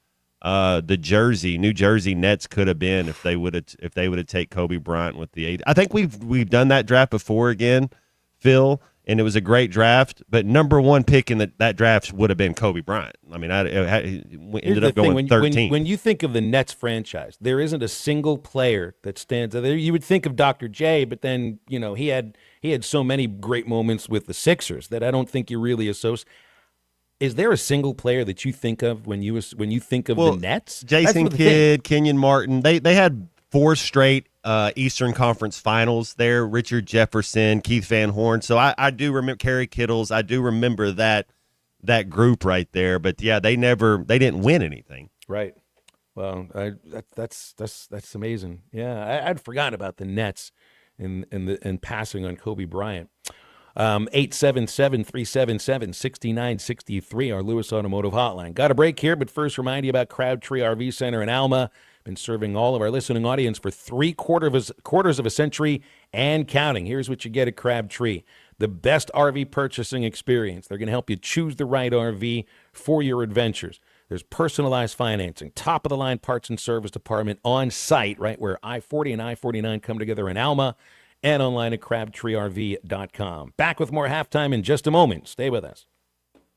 the New Jersey Nets could have been if they would have taken Kobe Bryant with the 8th. I think we've done that draft before again, Phil, and it was a great draft. But number one pick in that draft would have been Kobe Bryant. I mean, it ended up going 13th. When you think of the Nets franchise, there isn't a single player that stands out there. You would think of Dr. J, but then he had so many great moments with the Sixers that I don't think you really associate. Is there a single player that you think of when you think of the Nets? Jason Kidd, Kenyon Martin. They had 4 straight Eastern Conference Finals there. Richard Jefferson, Keith Van Horn. So I do remember Kerry Kittles. I do remember that group right there. But yeah, they didn't win anything. Right. Well, that's amazing. Yeah, I'd forgotten about the Nets and passing on Kobe Bryant. 877-377-6963, our Lewis Automotive Hotline. Got a break here, but first remind you about Crabtree RV Center in Alma. Been serving all of our listening audience for quarters of a century and counting. Here's what you get at Crabtree: the best RV purchasing experience. They're going to help you choose the right RV for your adventures. There's personalized financing, top-of-the-line parts and service department on site, right where I-40 and I-49 come together in Alma, and online at crabtreerv.com. Back with more Halftime in just a moment. Stay with us.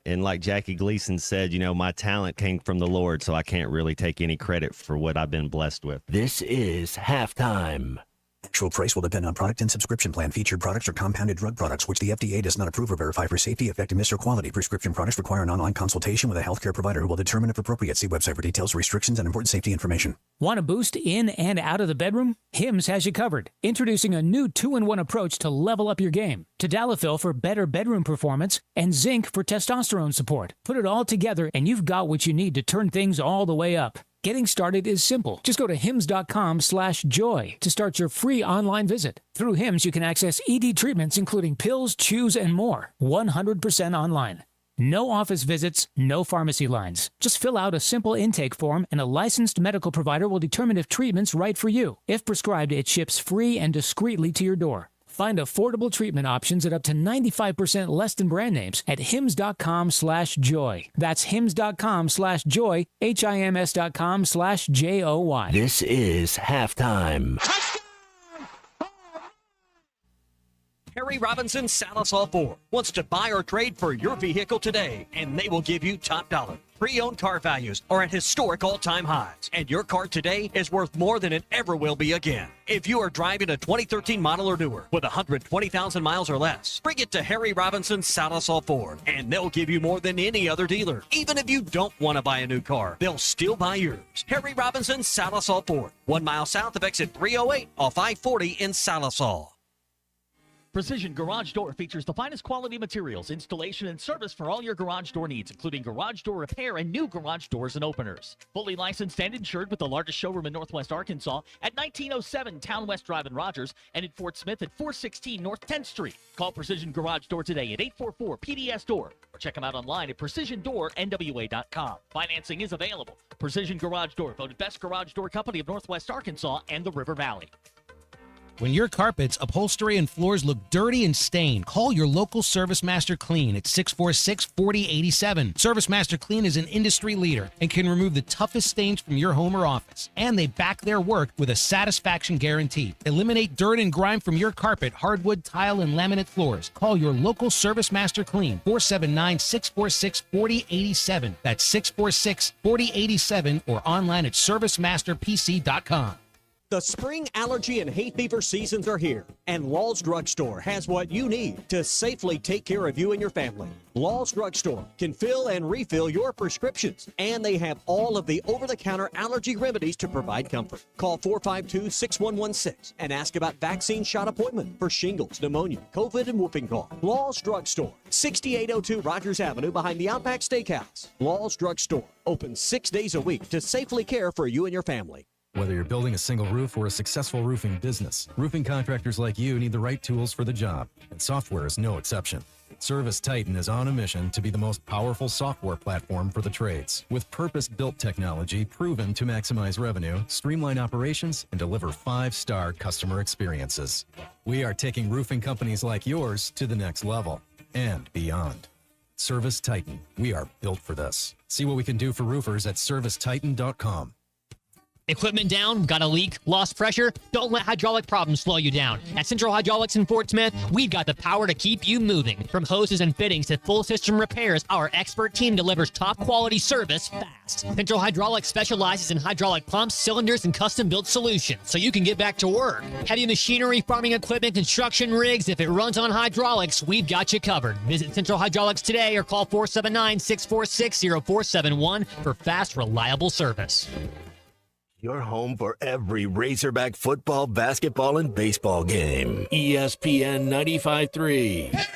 And like Jackie Gleason said, my talent came from the Lord, so I can't really take any credit for what I've been blessed with. This is Halftime. Actual price will depend on product and subscription plan. Featured products are compounded drug products, which the FDA does not approve or verify for safety, effectiveness, or quality. Prescription products require an online consultation with a healthcare provider who will determine if appropriate. See website for details, restrictions, and important safety information. Want a boost in and out of the bedroom? Hims has you covered. Introducing a new 2-in-1 approach to level up your game. Tadalafil for better bedroom performance and zinc for testosterone support. Put it all together and you've got what you need to turn things all the way up. Getting started is simple. Just go to hims.com/joy to start your free online visit. Through Hims, you can access ED treatments including pills, chews, and more. 100% online. No office visits, no pharmacy lines. Just fill out a simple intake form and a licensed medical provider will determine if treatment's right for you. If prescribed, it ships free and discreetly to your door. Find affordable treatment options at up to 95% less than brand names at hims.com/joy. That's hims.com/joy, HIMS.com/JOY. This is Halftime. Harry Robinson Salisol Ford wants to buy or trade for your vehicle today, and they will give you top dollar. Pre-owned car values are at historic all-time highs, and your car today is worth more than it ever will be again. If you are driving a 2013 model or newer with 120,000 miles or less, bring it to Harry Robinson Salasol Ford, and they'll give you more than any other dealer. Even if you don't want to buy a new car, they'll still buy yours. Harry Robinson Salasol Ford, 1 mile south of exit 308 off I-40 in Salasol. Precision Garage Door features the finest quality materials, installation, and service for all your garage door needs, including garage door repair and new garage doors and openers. Fully licensed and insured with the largest showroom in Northwest Arkansas at 1907 Town West Drive in Rogers and in Fort Smith at 416 North 10th Street. Call Precision Garage Door today at 844-PDS-DOOR or check them out online at PrecisionDoorNWA.com. Financing is available. Precision Garage Door, voted Best Garage Door Company of Northwest Arkansas and the River Valley. When your carpets, upholstery, and floors look dirty and stained, call your local Service Master Clean at 646-4087. Service Master Clean is an industry leader and can remove the toughest stains from your home or office. And they back their work with a satisfaction guarantee. Eliminate dirt and grime from your carpet, hardwood, tile, and laminate floors. Call your local Service Master Clean, 479-646-4087. That's 646-4087 or online at ServiceMasterPC.com. The spring allergy and hay fever seasons are here, and Law's Drugstore has what you need to safely take care of you and your family. Law's Drugstore can fill and refill your prescriptions, and they have all of the over-the-counter allergy remedies to provide comfort. Call 452-6116 and ask about vaccine shot appointment for shingles, pneumonia, COVID, and whooping cough. Law's Drugstore, 6802 Rogers Avenue behind the Outback Steakhouse. Law's Drugstore, open 6 days a week to safely care for you and your family. Whether you're building a single roof or a successful roofing business, roofing contractors like you need the right tools for the job, and software is no exception. Service Titan is on a mission to be the most powerful software platform for the trades, with purpose-built technology proven to maximize revenue, streamline operations, and deliver 5-star customer experiences. We are taking roofing companies like yours to the next level and beyond. Service Titan, we are built for this. See what we can do for roofers at servicetitan.com. Equipment down, got a leak, lost pressure? Don't let hydraulic problems slow you down. At Central Hydraulics in Fort Smith, we've got the power to keep you moving. From hoses and fittings to full system repairs, our expert team delivers top quality service fast. Central Hydraulics specializes in hydraulic pumps, cylinders, and custom-built solutions, so you can get back to work. Heavy machinery, farming equipment, construction rigs, if it runs on hydraulics, we've got you covered. Visit Central Hydraulics today or call 479-646-0471 for fast, reliable service. Your home for every Razorback football, basketball, and baseball game. ESPN 95.3.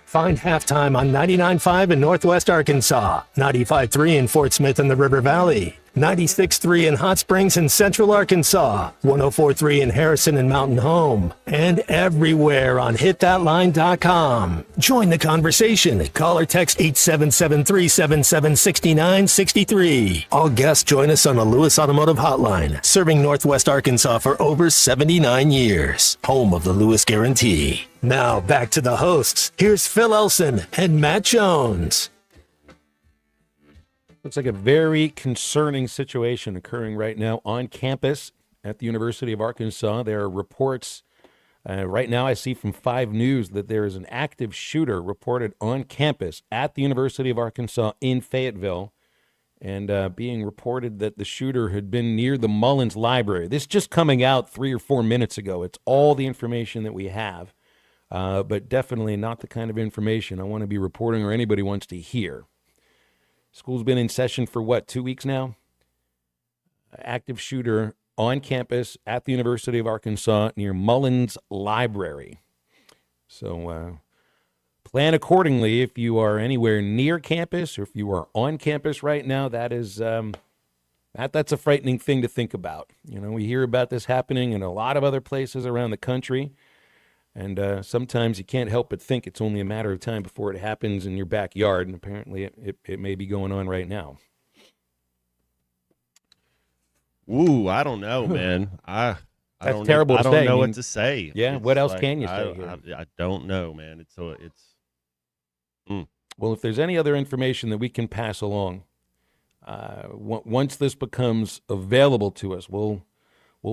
Find Halftime on 99.5 in Northwest Arkansas, 95.3 in Fort Smith and the River Valley, 96.3 in Hot Springs and Central Arkansas, 104.3 in Harrison and Mountain Home, and everywhere on hitthatline.com. Join the conversation. Call or text 877-377-6963. All guests join us on the Lewis Automotive Hotline, serving Northwest Arkansas for over 79 years. Home of the Lewis Guarantee. Now back to the hosts. Here's Phil Elson and Matt Jones. Looks like a very concerning situation occurring right now on campus at the University of Arkansas. There are reports right now I see from 5 News that there is an active shooter reported on campus at the University of Arkansas in Fayetteville, and being reported that the shooter had been near the Mullins Library. This just coming out 3 or 4 minutes ago. It's all the information that we have, but definitely not the kind of information I want to be reporting or anybody wants to hear. School's been in session for 2 weeks now? Active shooter on campus at the University of Arkansas near Mullins Library. So plan accordingly if you are anywhere near campus or if you are on campus right now. That is that's a frightening thing to think about. You know, we hear about this happening in a lot of other places around the country, and sometimes you can't help but think it's only a matter of time before it happens in your backyard, and apparently it may be going on right now. Ooh, I don't know, man. That's don't terrible know, to I say. don't know I what mean, to say. yeah, It's what else like, can you say here? I don't know, man. Well, if there's any other information that we can pass along, once this becomes available to us, we'll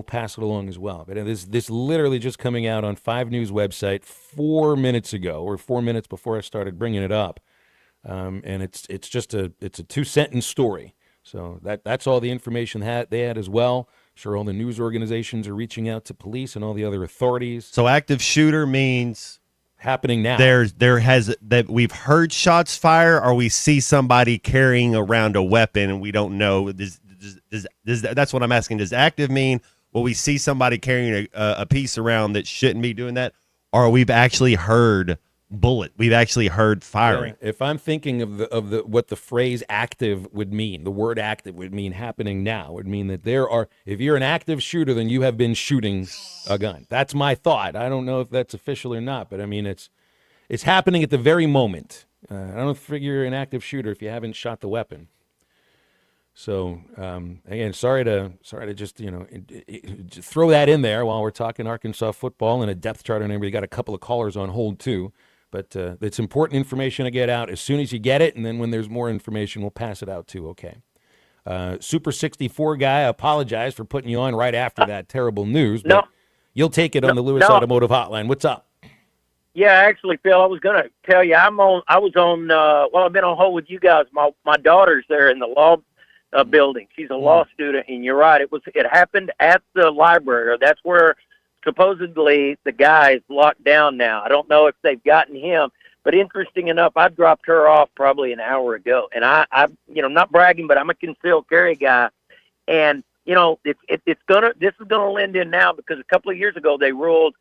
pass it along as well. But this literally just coming out on 5 News website 4 minutes ago, or 4 minutes before I started bringing it up, and it's just a 2-sentence story. So that's all the information they had as well. Sure, all the news organizations are reaching out to police and all the other authorities. So active shooter means happening now. We've heard shots fire, or we see somebody carrying around a weapon and we don't know. That's what I'm asking. Does active mean, well, we see somebody carrying a piece around that shouldn't be doing that, or we've actually heard we've actually heard firing? Yeah, if I'm thinking of the what the phrase active would mean, the word active would mean happening now, would mean that if you're an active shooter, then you have been shooting a gun. That's my thought. I don't know if that's official or not, but I mean, it's happening at the very moment. I don't figure you're an active shooter if you haven't shot the weapon. So again, sorry to just just throw that in there while we're talking Arkansas football and a depth chart and everybody. Got a couple of callers on hold too. But it's important information to get out as soon as you get it, and then when there's more information, we'll pass it out too, okay? Super 64 guy, I apologize for putting you on right after that terrible news, but you'll take it on the Lewis Automotive Hotline. What's up? Yeah, actually, Phil, I was going to tell you, I've been on hold with you guys. My daughter's there in the law building. She's a law student, and you're right. It happened at the library. That's where supposedly the guy is locked down now. I don't know if they've gotten him, but interesting enough, I dropped her off probably an hour ago, and I not bragging, but I'm a concealed carry guy, and this is gonna lend in now because a couple of years ago they ruled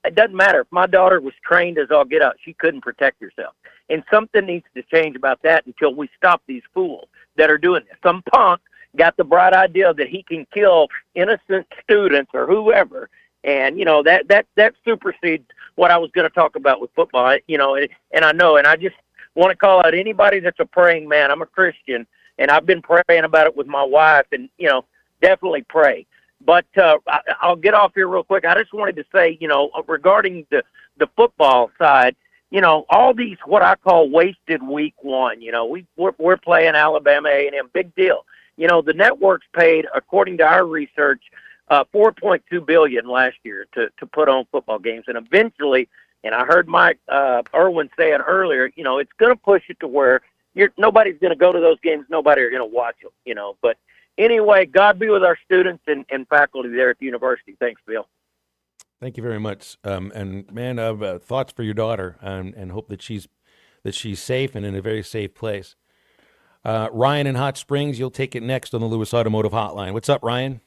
it doesn't matter if my daughter was trained as all get out, she couldn't protect herself, and something needs to change about that until we stop these fools that are doing this. Some punk got the bright idea that he can kill innocent students or whoever. And, that supersedes what I was going to talk about with football, and I just want to call out anybody that's a praying man. I'm a Christian, and I've been praying about it with my wife, and, definitely pray. But I'll get off here real quick. I just wanted to say, regarding the football side, all these what I call wasted week one, we're playing Alabama A&M, big deal. The networks paid, according to our research, $4.2 billion last year to put on football games, and eventually, and I heard Mike Irwin say it earlier, it's going to push it to where nobody's going to go to those games, nobody's going to watch them, But anyway, God be with our students and faculty there at the university. Thanks, Bill. Thank you very much. And man, I have thoughts for your daughter, and hope that she's safe and in a very safe place. Ryan in Hot Springs, you'll take it next on the Lewis Automotive Hotline. What's up, Ryan?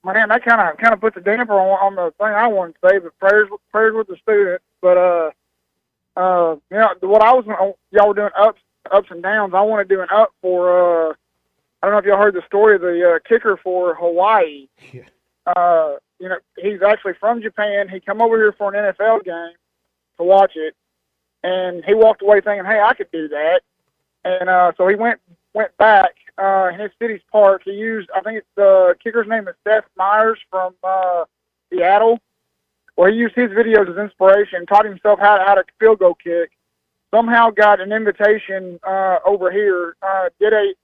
Man, that kind of puts a damper on the thing I wanted to say, but prayers with the students. But what y'all were doing ups and downs. I want to do an up for I don't know if y'all heard the story of the kicker for Hawaii. Yeah. He's actually from Japan. He come over here for an NFL game to watch it, and he walked away thinking, "Hey, I could do that." And so he went back. In his city's park, he used, I think the kicker's name is Seth Meyers from Seattle. Well, he used his videos as inspiration, taught himself how to field goal kick. Somehow got an invitation over here. Did a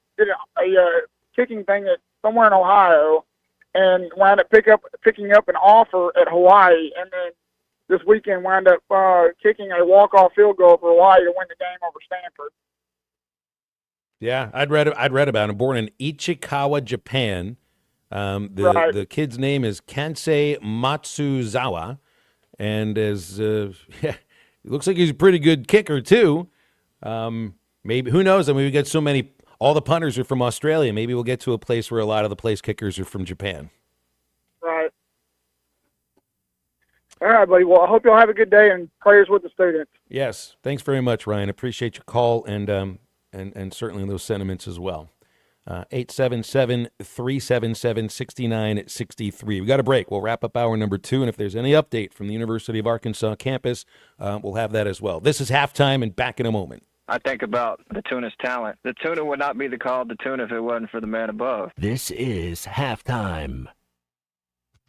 kicking thing at somewhere in Ohio, and wound up picking up an offer at Hawaii. And then this weekend wound up kicking a walk-off field goal for Hawaii to win the game over Stanford. Yeah, I'd read about him. Born in Ichikawa, Japan. The kid's name is Kansei Matsuzawa, and it looks like he's a pretty good kicker too. Maybe, who knows? I mean, we get so many. All the punters are from Australia. Maybe we'll get to a place where a lot of the place kickers are from Japan. All right, buddy. Well, I hope y'all have a good day and prayers with the students. Yes. Thanks very much, Ryan. Appreciate your call and certainly those sentiments as well. 877-377-6963. We got a break. We'll wrap up hour number 2, and if there's any update from the University of Arkansas campus, we'll have that as well. This is Halftime, and back in a moment. I think about the Tuna's talent. The Tuna would not be called the Tuna if it wasn't for the man above. This is Halftime.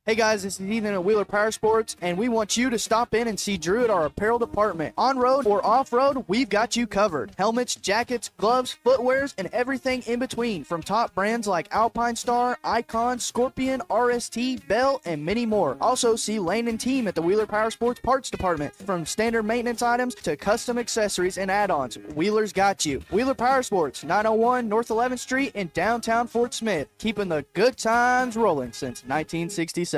Hey guys, this is Ethan at Wheeler Power Sports, and we want you to stop in and see Drew at our apparel department. On-road or off-road, we've got you covered. Helmets, jackets, gloves, footwears, and everything in between. From top brands like Alpine Star, Icon, Scorpion, RST, Bell, and many more. Also, see Lane and team at the Wheeler Power Sports parts department. From standard maintenance items to custom accessories and add-ons, Wheeler's got you. Wheeler Power Sports, 901 North 11th Street in downtown Fort Smith. Keeping the good times rolling since 1967.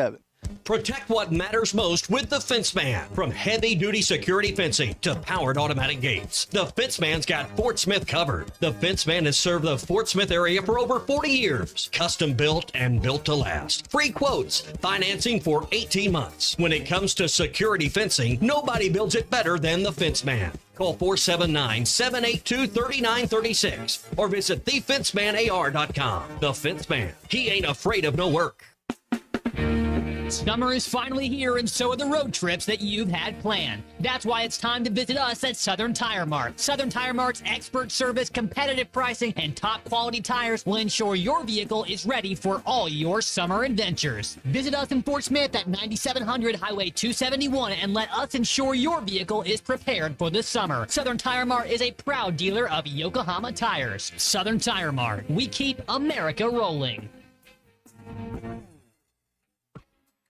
Protect what matters most with the Fence Man. From heavy-duty security fencing to powered automatic gates, the Fence Man's got Fort Smith covered. The Fence Man has served the Fort Smith area for over 40 years. Custom built and built to last. Free quotes, financing for 18 months. When it comes to security fencing, nobody builds it better than the Fence Man. Call 479-782-3936 or visit thefencemanAR.com. The Fence Man. He ain't afraid of no work. Summer is finally here, and so are the road trips that you've had planned. That's why it's time to visit us at Southern Tire Mart. Southern Tire Mart's expert service, competitive pricing, and top quality tires will ensure your vehicle is ready for all your summer adventures. Visit us in Fort Smith at 9700 Highway 271 and let us ensure your vehicle is prepared for the summer. Southern Tire Mart is a proud dealer of Yokohama tires. Southern Tire Mart. We keep America rolling.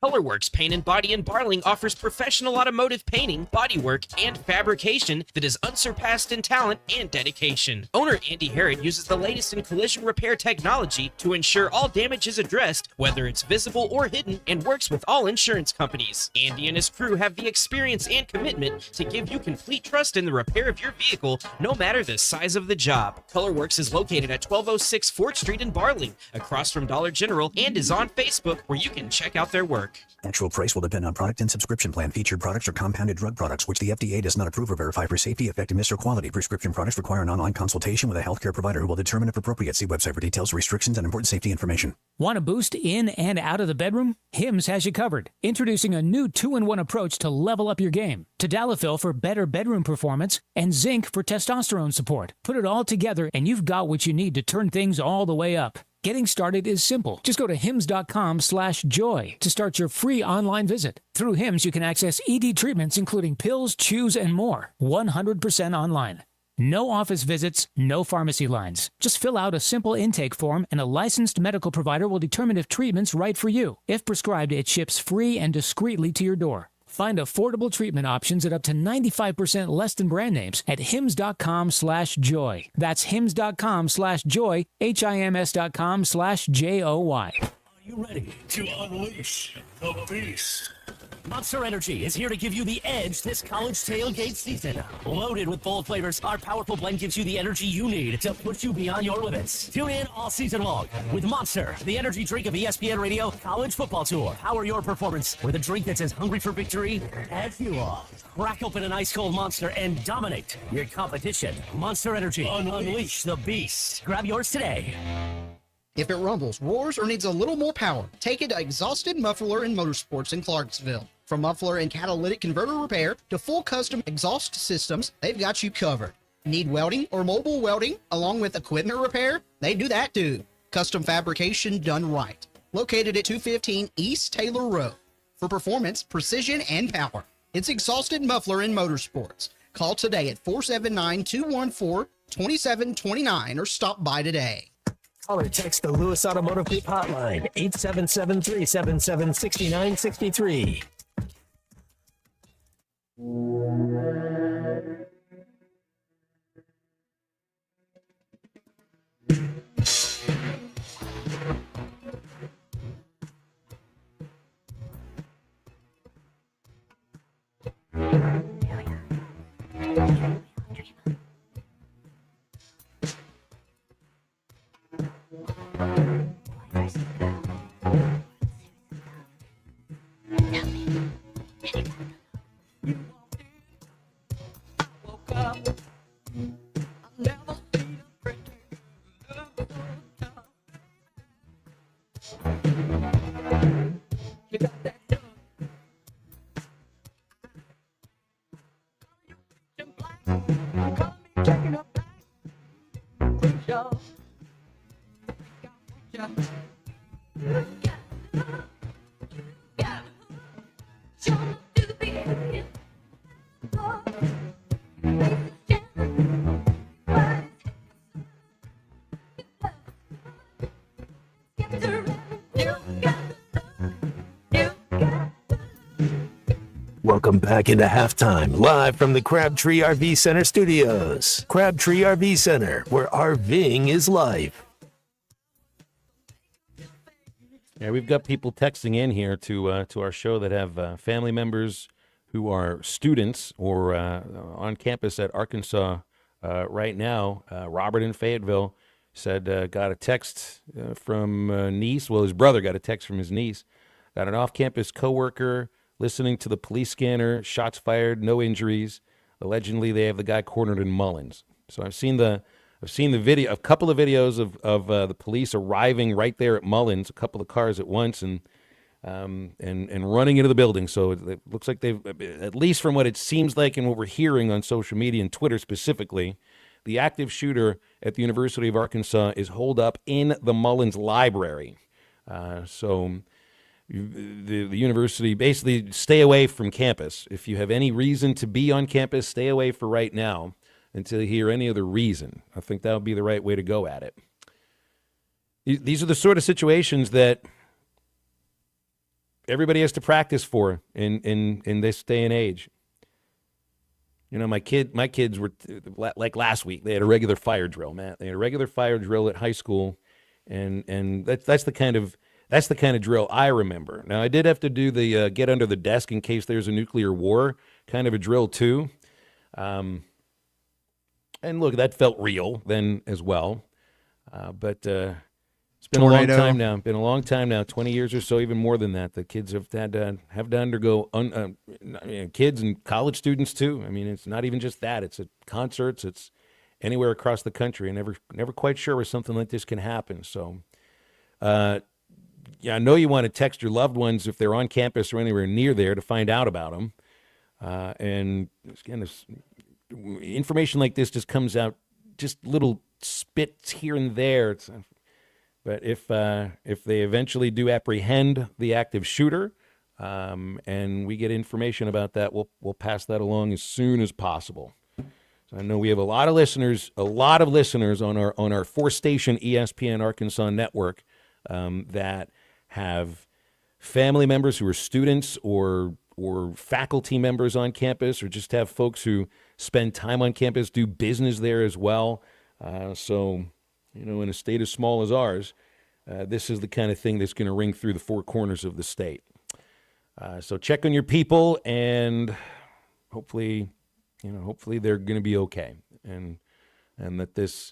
Colorworks Paint and Body in Barling offers professional automotive painting, bodywork, and fabrication that is unsurpassed in talent and dedication. Owner Andy Herod uses the latest in collision repair technology to ensure all damage is addressed, whether it's visible or hidden, and works with all insurance companies. Andy and his crew have the experience and commitment to give you complete trust in the repair of your vehicle, no matter the size of the job. Colorworks is located at 1206 4th Street in Barling, across from Dollar General, and is on Facebook, where you can check out their work. Actual price will depend on product and subscription plan. Featured products are compounded drug products, which the FDA does not approve or verify for safety, effectiveness, or quality. Prescription products require an online consultation with a healthcare provider who will determine if appropriate. See website for details, restrictions, and important safety information. Want to boost in and out of the bedroom? Hims has you covered. Introducing a new 2-in-1 approach to level up your game. Tadalafil for better bedroom performance and zinc for testosterone support. Put it all together and you've got what you need to turn things all the way up. Getting started is simple. Just go to hims.com/joy to start your free online visit. Through Hims, you can access ED treatments including pills, chews, and more. 100% online. No office visits, no pharmacy lines. Just fill out a simple intake form and a licensed medical provider will determine if treatment's right for you. If prescribed, it ships free and discreetly to your door. Find affordable treatment options at up to 95% less than brand names at hims.com/joy. That's hims.com/joy, hims.com/joy. Are you ready to unleash the beast? Monster Energy is here to give you the edge this college tailgate season. Loaded with bold flavors, our powerful blend gives you the energy you need to push you beyond your limits. Tune in all season long with Monster, the energy drink of ESPN Radio College Football Tour. Power your performance with a drink that's as hungry for victory as you are. Crack open an ice-cold Monster and dominate your competition. Monster Energy. Unleash the beast. Grab yours today. If it rumbles, roars, or needs a little more power, take it to Exhausted Muffler and Motorsports in Clarksville. From muffler and catalytic converter repair to full custom exhaust systems, they've got you covered. Need welding or mobile welding along with equipment repair? They do that too. Custom fabrication done right. Located at 215 East Taylor Road. For performance, precision, and power, it's Exhausted Muffler and Motorsports. Call today at 479-214-2729 or stop by today. Call or text the Lewis Automotive Group hotline, 877-377-6963. Welcome back into halftime, live from the Crabtree RV Center studios. Crabtree RV Center, where RVing is life. Yeah, we've got people texting in here to our show that have family members who are students or on campus at Arkansas right now. Robert in Fayetteville said got a text from niece. Well, his brother got a text from his niece. Got an off-campus coworker listening to the police scanner. Shots fired, no injuries. Allegedly, they have the guy cornered in Mullins. So I've seen the video, a couple of videos of the police arriving right there at Mullins, a couple of cars at once, and running into the building. So it looks like they've, at least from what it seems like and what we're hearing on social media and Twitter specifically, the active shooter at the University of Arkansas is holed up in the Mullins library. So the university basically stay away from campus. If you have any reason to be on campus, stay away for right now until you hear any other reason. I think that would be the right way to go at it. These are the sort of situations that everybody has to practice for in this day and age. You know, my kids were like last week. They had a regular fire drill, Matt. They had a regular fire drill at high school, and that's the kind of drill I remember. Now, I did have to do the get under the desk in case there's a nuclear war kind of a drill too. And look, that felt real then as well. But it's been Tornado. a long time now. Been a long time now, 20 years or so, even more than that. The kids have had to undergo, kids and college students too. I mean, it's not even just that. It's at concerts. It's anywhere across the country. And never quite sure where something like this can happen. So, yeah, I know you want to text your loved ones if they're on campus or anywhere near there to find out about them. And again, this information like this just comes out, just little spits here and there. But if they eventually do apprehend the active shooter, and we get information about that, we'll pass that along as soon as possible. So I know we have a lot of listeners on our 4-station ESPN Arkansas network that have family members who are students or faculty members on campus, or just have folks who spend time on campus, do business there as well. So, in a state as small as ours, this is the kind of thing that's going to ring through the four corners of the state. So check on your people, and hopefully they're going to be okay, and that this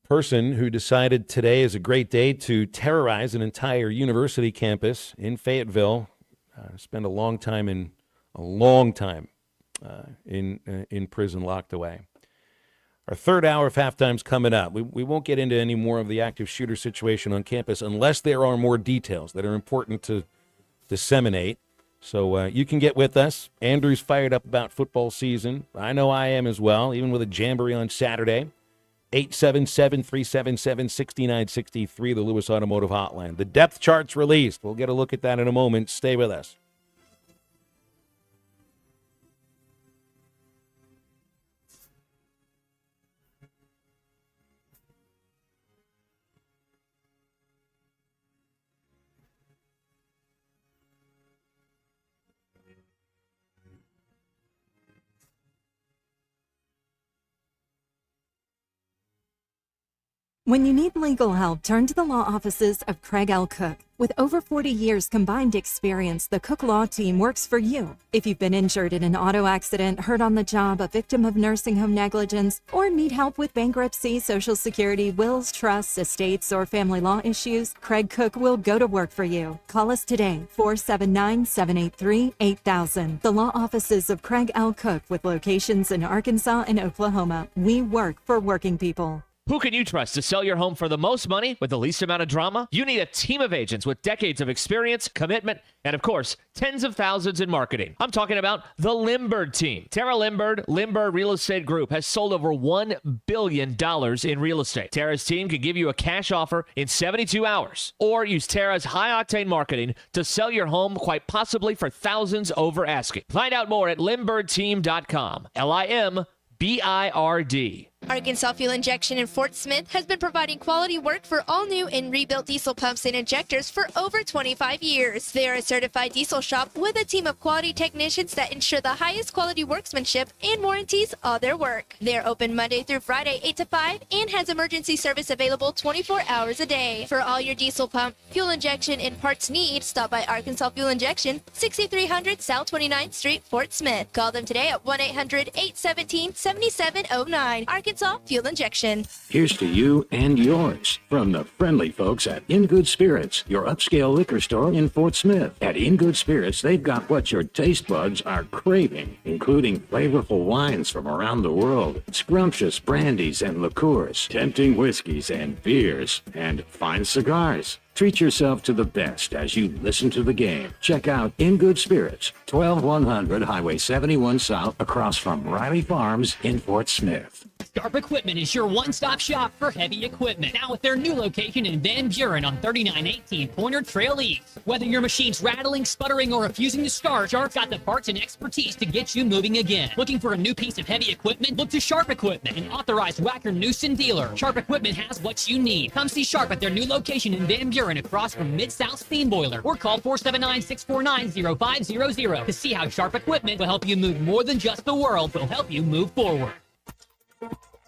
person who decided today is a great day to terrorize an entire university campus in Fayetteville, spend a long time in prison, locked away. Our third hour of halftime's coming up. We won't get into any more of the active shooter situation on campus unless there are more details that are important to disseminate. So you can get with us. Andrew's fired up about football season. I know I am as well, even with a jamboree on Saturday. 877-377-6963, the Lewis Automotive Hotline. The depth chart's released. We'll get a look at that in a moment. Stay with us. When you need legal help, turn to the law offices of Craig L. Cook. With over 40 years combined experience, the Cook Law Team works for you. If you've been injured in an auto accident, hurt on the job, a victim of nursing home negligence, or need help with bankruptcy, Social Security, wills, trusts, estates, or family law issues, Craig Cook will go to work for you. Call us today, 479-783-8000. The law offices of Craig L. Cook with locations in Arkansas and Oklahoma. We work for working people. Who can you trust to sell your home for the most money with the least amount of drama? You need a team of agents with decades of experience, commitment, and of course, tens of thousands in marketing. I'm talking about the Limbird team. Tara Limbird, Limbird Real Estate Group, has sold over $1 billion in real estate. Tara's team can give you a cash offer in 72 hours, or use Tara's high-octane marketing to sell your home quite possibly for thousands over asking. Find out more at LimbirdTeam.com. LIMBIRD. Arkansas Fuel Injection in Fort Smith has been providing quality work for all new and rebuilt diesel pumps and injectors for over 25 years. They are a certified diesel shop with a team of quality technicians that ensure the highest quality workmanship and warranties all their work. They are open Monday through Friday 8 to 5 and has emergency service available 24 hours a day. For all your diesel pump, fuel injection, and parts needs, stop by Arkansas Fuel Injection, 6300 South 29th Street, Fort Smith. Call them today at 1-800-817-7709. Arkansas Fuel Injection. Here's to you and yours from the friendly folks at In Good Spirits, your upscale liquor store in Fort Smith. At In Good Spirits, they've got what your taste buds are craving, including flavorful wines from around the world, scrumptious brandies and liqueurs, tempting whiskeys and beers, and fine cigars. Treat yourself to the best as you listen to the game. Check out In Good Spirits, 12100 Highway 71 South, across from Riley Farms in Fort Smith. Sharp Equipment is your one-stop shop for heavy equipment. Now with their new location in Van Buren on 3918 Pointer Trail East. Whether your machine's rattling, sputtering, or refusing to start, Sharp's got the parts and expertise to get you moving again. Looking for a new piece of heavy equipment? Look to Sharp Equipment, an authorized Wacker Newson dealer. Sharp Equipment has what you need. Come see Sharp at their new location in Van Buren across from Mid-South Steam Boiler, or call 479-649-0500 to see how Sharp Equipment will help you move more than just the world. Will help you move forward.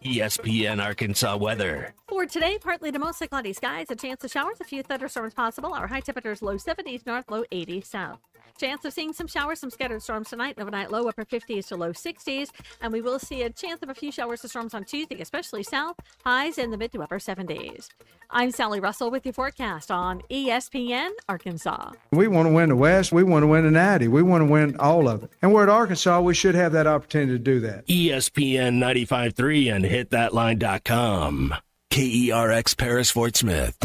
ESPN Arkansas weather. For today, partly to mostly cloudy skies, a chance of showers, a few thunderstorms possible. Our high temperatures low 70s north, low 80s south. Chance of seeing some showers, some scattered storms tonight. Overnight low upper 50s to low 60s. And we will see a chance of a few showers or storms on Tuesday, especially south. Highs in the mid to upper 70s. I'm Sally Russell with your forecast on ESPN Arkansas. We want to win the West. We want to win the Natty. We want to win all of it. And we're at Arkansas. We should have that opportunity to do that. ESPN 95.3 and hitthatline.com. KERX Paris Fort Smith.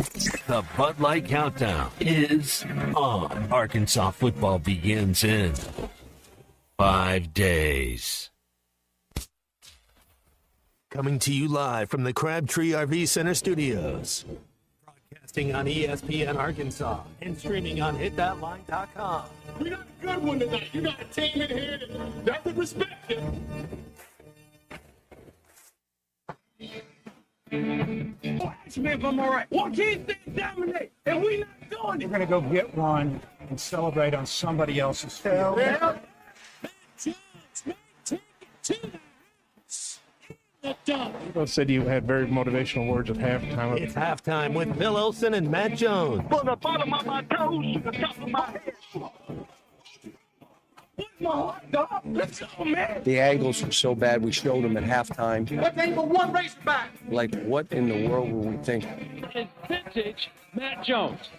The Bud Light Countdown is on. Arkansas football begins in 5 days. Coming to you live from the Crabtree RV Center studios. Broadcasting on ESPN Arkansas and streaming on hitthatline.com. We got a good one tonight. You got a team in here that would respect you. Oh, ask me if I'm all right. Why can't they dominate? And we not doing it. We're going to go get one and celebrate on somebody else's field. Yeah. People said you had very motivational words at halftime. It's halftime with Bill Olsen and Matt Jones. From the bottom of my toes to the top of my head. My heart, dog. Let's go, man. The angles were so bad, we showed them at halftime. What ain't but one Razorback? Like, what in the world were we thinking? It's vintage Matt Jones.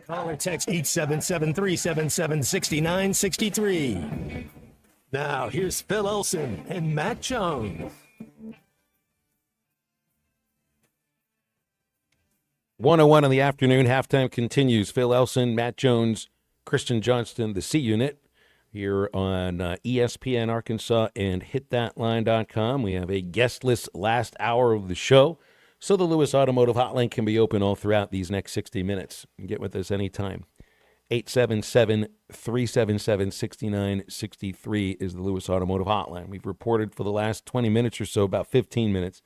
Call or text 877-377-6963. Now, here's Phil Olsen and Matt Jones. 1:01 in the afternoon. Halftime continues. Phil Elson, Matt Jones, Christian Johnston, the C Unit, here on ESPN Arkansas and hitthatline.com. We have a guestless last hour of the show, so the Lewis Automotive Hotline can be open all throughout these next 60 minutes. You can get with us anytime. 877-377-6963 is the Lewis Automotive Hotline. We've reported for the last 20 minutes or so, about 15 minutes,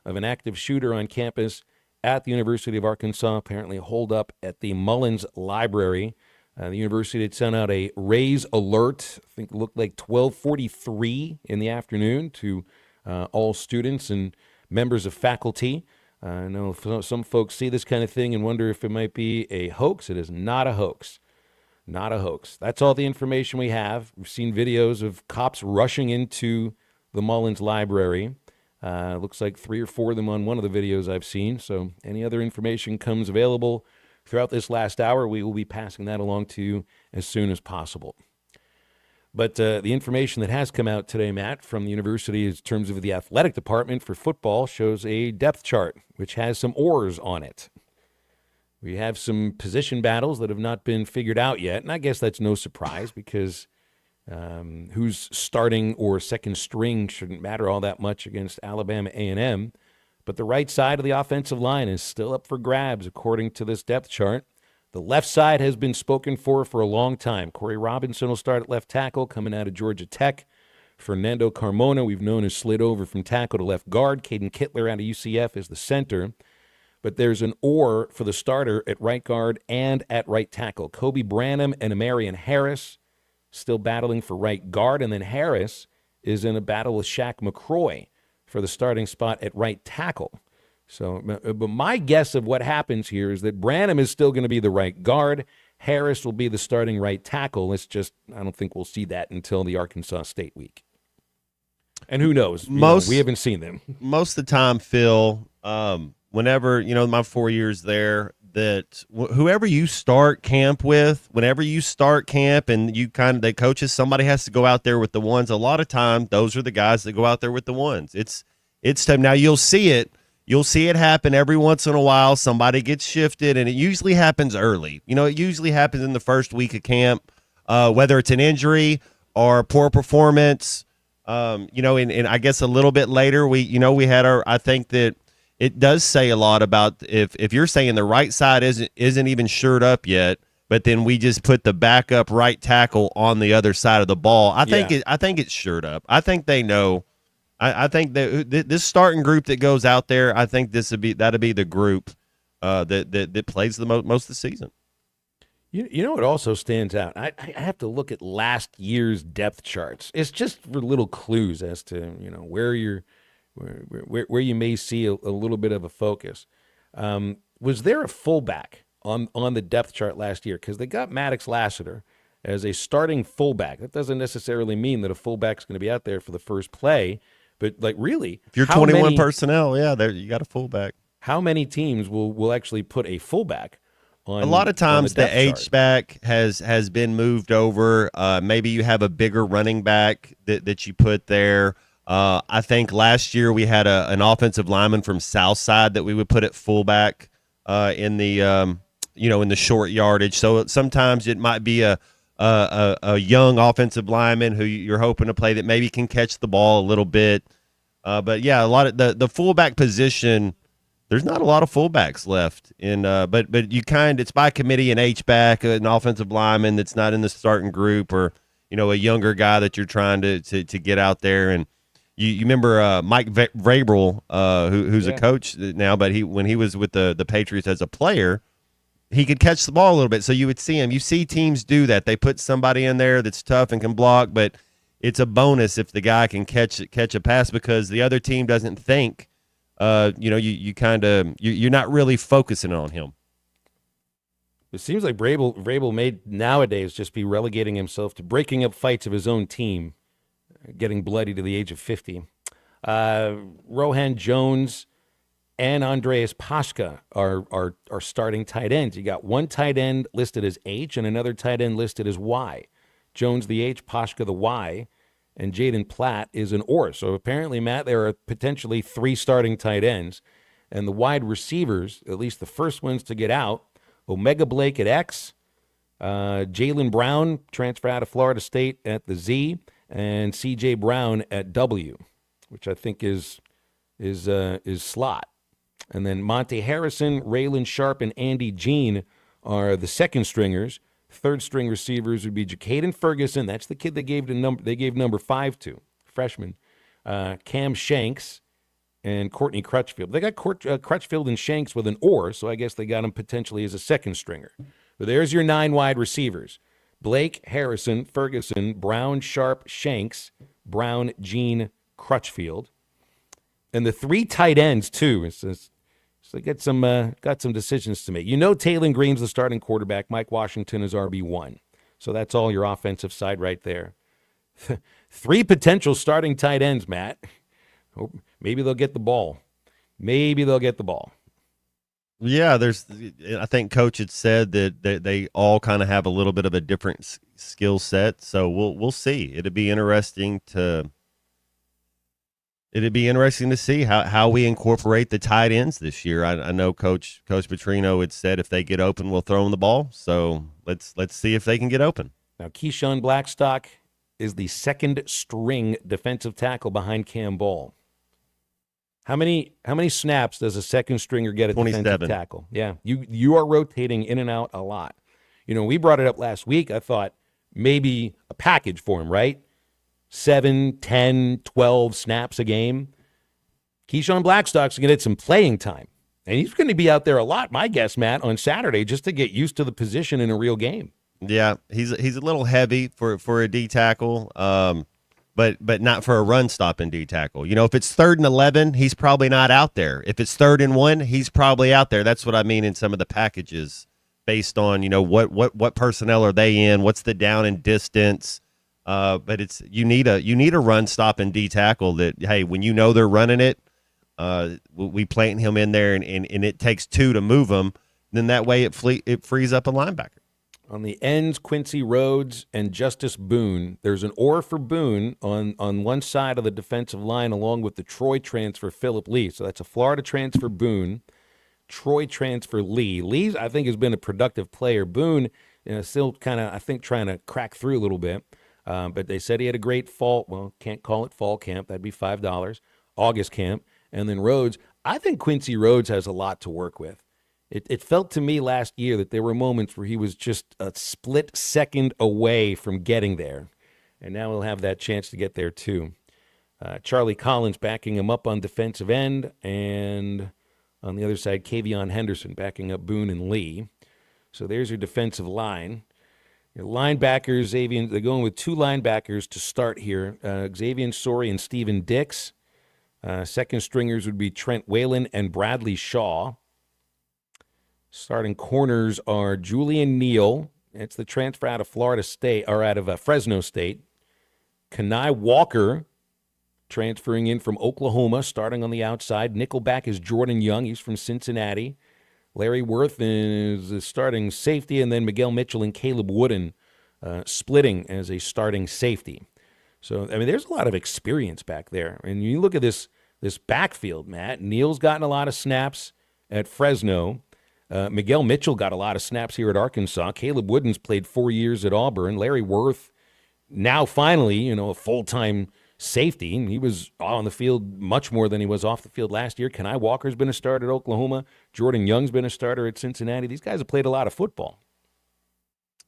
of an active shooter on campus at the University of Arkansas, apparently holed up at the Mullins Library. The university had sent out a raise alert, I think it looked like 12:43 in the afternoon to all students and members of faculty. I know some folks see this kind of thing and wonder if it might be a hoax. It is not a hoax. Not a hoax. That's all the information we have. We've seen videos of cops rushing into the Mullins Library. Looks like 3 or 4 of them on one of the videos I've seen. So any other information comes available throughout this last hour, we will be passing that along to you as soon as possible. But the information that has come out today, Matt, from the university in terms of the athletic department for football shows a depth chart, which has some oars on it. We have some position battles that have not been figured out yet, and I guess that's no surprise because who's starting or second string shouldn't matter all that much against Alabama A&M. But the right side of the offensive line is still up for grabs, according to this depth chart. The left side has been spoken for a long time. Corey Robinson will start at left tackle, coming out of Georgia Tech. Fernando Carmona, we've known, has slid over from tackle to left guard. Caden Kittler out of UCF is the center. But there's an or for the starter at right guard and at right tackle. Kobe Branham and Amarian Harris still battling for right guard. And then Harris is in a battle with Shaq McCroy for the starting spot at right tackle. So, but my guess of what happens here is that Branham is still going to be the right guard. Harris will be the starting right tackle. It's just, I don't think we'll see that until the Arkansas State week. And who knows? We haven't seen them. Most of the time, Phil, whenever, my 4 years there, that whoever you start camp with, whenever you start camp and the coaches, somebody has to go out there with the ones. A lot of time, those are the guys that go out there with the ones. It's time. Now you'll see it happen every once in a while. Somebody gets shifted, and it usually happens early. It usually happens in the first week of camp, whether it's an injury or poor performance. And I guess a little bit later, we had I think that it does say a lot about if you're saying the right side isn't even shored up yet, but then we just put the backup right tackle on the other side of the ball. I think it's shored up. I think they know. I think that this starting group that goes out there, I think that'll be the group that plays the most of the season. You know what also stands out? I have to look at last year's depth charts. It's just for little clues as to where you may see a little bit of a focus. Was there a fullback on the depth chart last year? Because they got Maddox Lassiter as a starting fullback. That doesn't necessarily mean that a fullback's going to be out there for the first play. But, really, if you're 21 personnel, you got a fullback. How many teams will actually put a fullback on? A lot of times the H-back chart? has been moved over. Maybe you have a bigger running back that you put there. I think last year we had an offensive lineman from Southside that we would put at fullback in the in the short yardage. So sometimes it might be a young offensive lineman who you're hoping to play that maybe can catch the ball a little bit. But yeah, a lot of the fullback position, there's not a lot of fullbacks left in. But it's by committee, an H-back, an offensive lineman that's not in the starting group, or a younger guy that you're trying to get out there. And you remember Mike Vrabel, who's a coach now, but when he was with the Patriots as a player, he could catch the ball a little bit. So you would see him. You see teams do that. They put somebody in there that's tough and can block, but it's a bonus if the guy can catch a pass, because the other team doesn't think, you're not really focusing on him. It seems like Vrabel may nowadays just be relegating himself to breaking up fights of his own team, getting bloody to the age of 50. Rohan Jones and Andreas Paschke are starting tight ends. You got one tight end listed as H and another tight end listed as Y. Jones the H, Paschke the Y, and Jaden Platt is an or. So apparently, Matt, there are potentially 3 starting tight ends. And the wide receivers, at least the first ones to get out, Omega Blake at X, Jaylen Brown, transfer out of Florida State at the Z, and C.J. Brown at W, which I think is slot. And then Monte Harrison, Raylan Sharp, and Andy Jean are the second stringers. Third string receivers would be Jakaden Ferguson. That's the kid they gave number 5 to, freshman. Cam Shanks and Courtney Crutchfield. They got Crutchfield and Shanks with an or, so I guess they got him potentially as a second stringer. So there's your 9 wide receivers. Blake, Harrison, Ferguson, Brown, Sharp, Shanks, Brown, Gene, Crutchfield. And the 3 tight ends, too. So they got some decisions to make. Taylon Green's the starting quarterback. Mike Washington is RB1. So that's all your offensive side right there. 3 potential starting tight ends, Matt. Maybe they'll get the ball. Yeah, I think Coach had said that they all kind of have a little bit of a different skill set, so we'll see. It'd be interesting to see how we incorporate the tight ends this year. I know Coach Petrino had said if they get open, we'll throw them the ball. So let's see if they can get open. Now, Keyshawn Blackstock is the second string defensive tackle behind Cam Ball. How many snaps does a second stringer get at 27. defensive tackle? Yeah, you are rotating in and out a lot. We brought it up last week. I thought maybe a package for him, right? 7, 10, 12 snaps a game. Keyshawn Blackstock's going to get some playing time. And he's going to be out there a lot, my guess, Matt, on Saturday just to get used to the position in a real game. Yeah, he's a little heavy for a D tackle, but not for a run stopping D tackle. If it's 3rd and 11, he's probably not out there. If it's 3rd and 1, he's probably out there. That's what I mean in some of the packages, based on what personnel are they in, what's the down and distance. But you need a run stopping D tackle that, hey, when they're running it, we plant him in there and it takes 2 to move him. Then that way it frees up a linebacker. On the ends, Quincy Rhodes and Justice Boone. There's an or for Boone on one side of the defensive line, along with the Troy transfer, Phillip Lee. So that's a Florida transfer, Boone. Troy transfer, Lee. Lee, I think, has been a productive player. Boone, still kind of, I think, trying to crack through a little bit. But they said he had a great fall. Well, can't call it fall camp. That'd be $5. August camp. And then Rhodes. I think Quincy Rhodes has a lot to work with. It felt to me last year that there were moments where he was just a split second away from getting there. And now he'll have that chance to get there too. Charlie Collins backing him up on defensive end. And on the other side, Kavion Henderson backing up Boone and Lee. So there's your defensive line. Your linebackers, Xavier, they're going with 2 linebackers to start here. Xavier Sori and Steven Dix. Second stringers would be Trent Whalen and Bradley Shaw. Starting corners are Julian Neal. It's the transfer out of Florida State, or out of Fresno State. Kenai Walker transferring in from Oklahoma, starting on the outside. Nickelback is Jordan Young. He's from Cincinnati. Larry Worth is the starting safety, and then Miguel Mitchell and Caleb Wooden splitting as a starting safety. So, there's a lot of experience back there. And you look at this backfield, Matt. Neal's gotten a lot of snaps at Fresno. Miguel Mitchell got a lot of snaps here at Arkansas. Caleb Wooden's played 4 years at Auburn. Larry Worth, now finally, a full-time safety. He was on the field much more than he was off the field last year. Kenai Walker's been a starter at Oklahoma. Jordan Young's been a starter at Cincinnati. These guys have played a lot of football.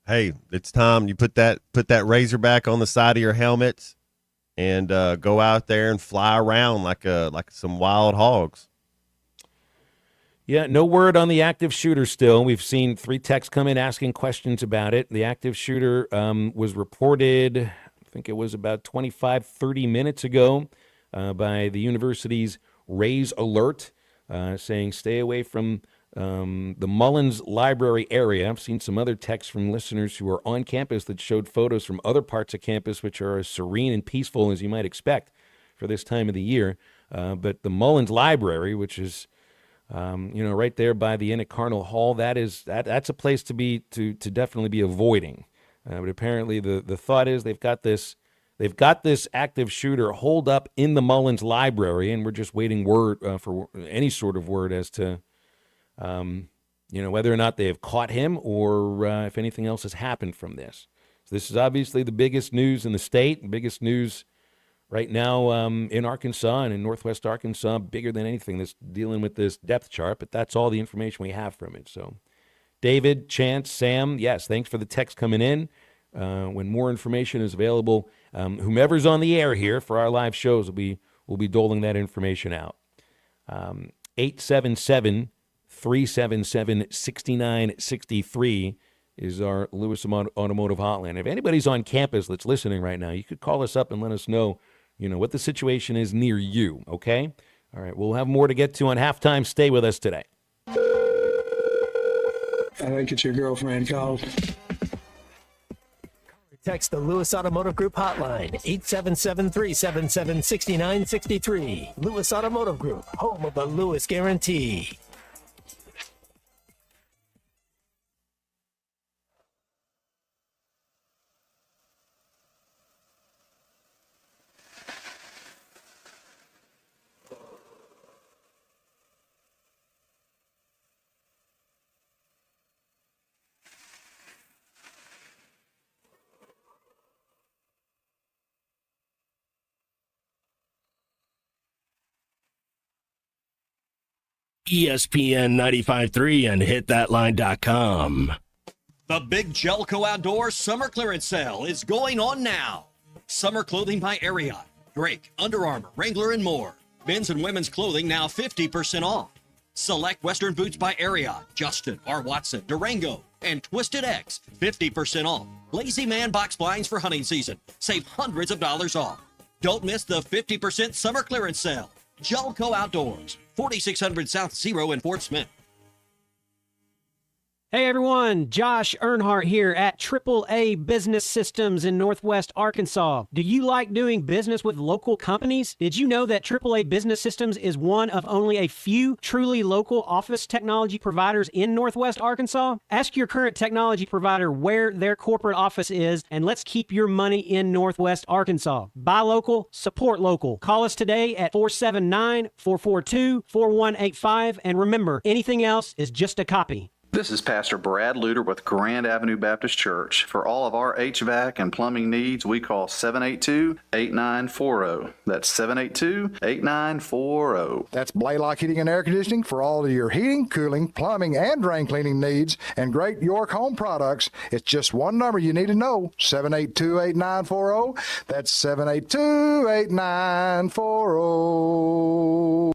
Hey, it's time you put that Razorback on the side of your helmet and go out there and fly around like some wild hogs. Yeah, no word on the active shooter still. We've seen 3 texts come in asking questions about it. The active shooter was reported, I think it was about 25, 30 minutes ago by the university's Raise Alert, saying stay away from the Mullins Library area. I've seen some other texts from listeners who are on campus that showed photos from other parts of campus, which are as serene and peaceful as you might expect for this time of the year. But the Mullins Library, which is right there by the Inn at Carnal Hall, that's a place to definitely be avoiding. But apparently the thought is they've got this active shooter holed up in the Mullins Library, and we're just waiting word for any sort of word as to whether or not they have caught him or if anything else has happened from this. So this is obviously the biggest news in the state, biggest news right now in Arkansas and in Northwest Arkansas, bigger than anything that's dealing with this depth chart, but that's all the information we have from it. So David, Chance, Sam, yes, thanks for the text coming in. When more information is available, whomever's on the air here for our live shows will be doling that information out. 877-377-6963 is our Lewis Automotive Hotline. If anybody's on campus that's listening right now, you could call us up and let us know, what the situation is near you, okay? All right, we'll have more to get to on halftime. Stay with us today. I think it's your girlfriend called. Text the Lewis Automotive Group hotline, 877-377-6963. Lewis Automotive Group, home of the Lewis Guarantee. ESPN 95.3 and hitthatline.com. The big Gelco Outdoor Summer Clearance Sale is going on now. Summer clothing by Ariat, Drake, Under Armour, Wrangler, and more. Men's and women's clothing now 50% off. Select Western boots by Ariat, Justin, R. Watson, Durango, and Twisted X, 50% off. Lazy Man box blinds for hunting season. Save hundreds of dollars off. Don't miss the 50% summer clearance sale. Gelco Outdoors, 4600 South Zero in Fort Smith. Hey everyone, Josh Earnhardt here at AAA Business Systems in Northwest Arkansas. Do you like doing business with local companies? Did you know that AAA Business Systems is one of only a few truly local office technology providers in Northwest Arkansas? Ask your current technology provider where their corporate office is, and let's keep your money in Northwest Arkansas. Buy local, support local. Call us today at 479-442-4185, and remember, anything else is just a copy. This is Pastor Brad Luter with Grand Avenue Baptist Church. For all of our HVAC and plumbing needs, we call 782-8940. That's 782-8940. That's Blaylock Heating and Air Conditioning for all of your heating, cooling, plumbing, and drain cleaning needs. And great York Home products. It's just one number you need to know, 782-8940. That's 782-8940.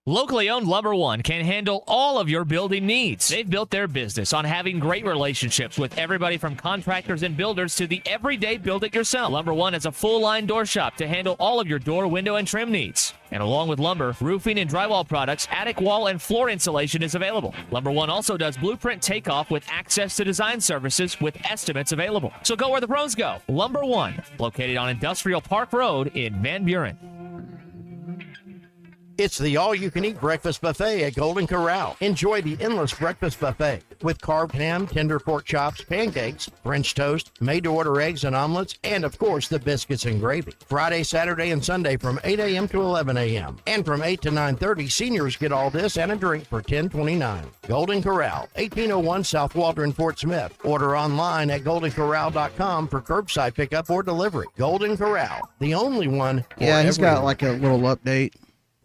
Locally owned Lumber One can handle all of your building needs. They've built their business on having great relationships with everybody from contractors and builders to the everyday build-it-yourself. Lumber One has a full-line door shop to handle all of your door, window, and trim needs. And along with lumber, roofing and drywall products, attic wall and floor insulation is available. Lumber One also does blueprint takeoff with access to design services with estimates available. So go where the pros go. Lumber One, located on Industrial Park Road in Van Buren. It's the all-you-can-eat breakfast buffet at Golden Corral. Enjoy the endless breakfast buffet with carved ham, tender pork chops, pancakes, French toast, made-to-order eggs and omelets, and, of course, the biscuits and gravy. Friday, Saturday, and Sunday from 8 a.m. to 11 a.m. And from 8 to 9:30, seniors get all this and a drink for $10.29. Golden Corral, 1801 South Waldron, Fort Smith. Order online at goldencorral.com for curbside pickup or delivery. Golden Corral, the only one. Yeah, he's got like a little update.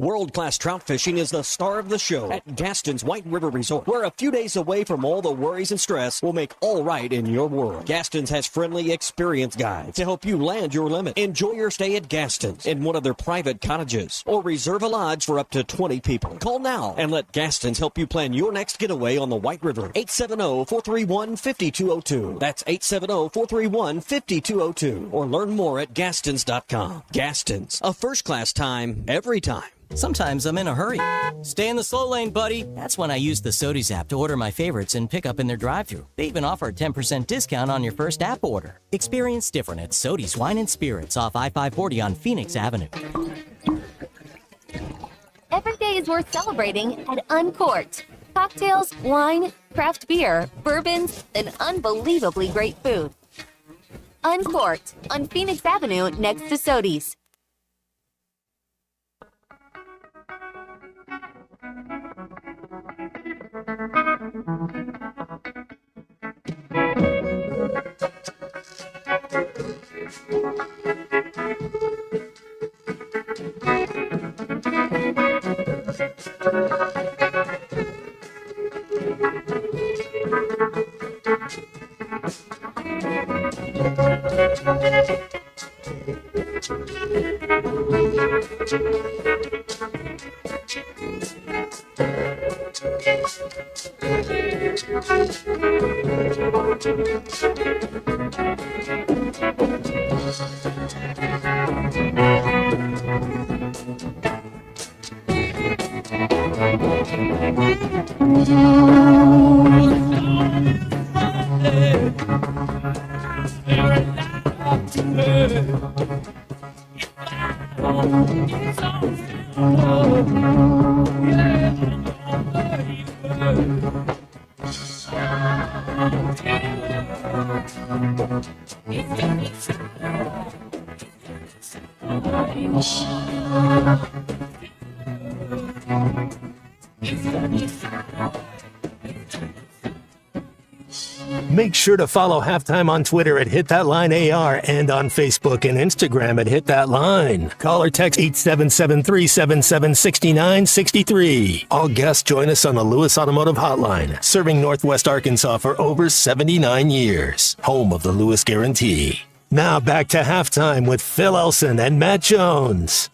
World-class trout fishing is the star of the show at Gaston's White River Resort, where a few days away from all the worries and stress will make all right in your world. Gaston's has friendly, experienced guides to help you land your limit. Enjoy your stay at Gaston's in one of their private cottages, or reserve a lodge for up to 20 people. Call now and let Gaston's help you plan your next getaway on the White River. 870-431-5202. That's 870-431-5202. Or learn more at Gastons.com. Gaston's, a first-class time, every time. Sometimes I'm in a hurry. Stay in the slow lane, buddy. That's when I use the Sodies app to order my favorites and pick up in their drive-thru. They even offer a 10% discount on your first app order. Experience different at Sodies Wine and Spirits off I-540 on Phoenix Avenue. Every day is worth celebrating at Uncorked. Cocktails, wine, craft beer, bourbons, and unbelievably great food. Uncorked on Phoenix Avenue next to Sodies. Make sure to follow Halftime on Twitter at HitThatLineAR and on Facebook and Instagram at HitThatLine. Call or text 877-377-6963. All guests join us on the Lewis Automotive Hotline, serving Northwest Arkansas for over 79 years. Home of the Lewis Guarantee. Now back to Halftime with Phil Elson and Matt Jones.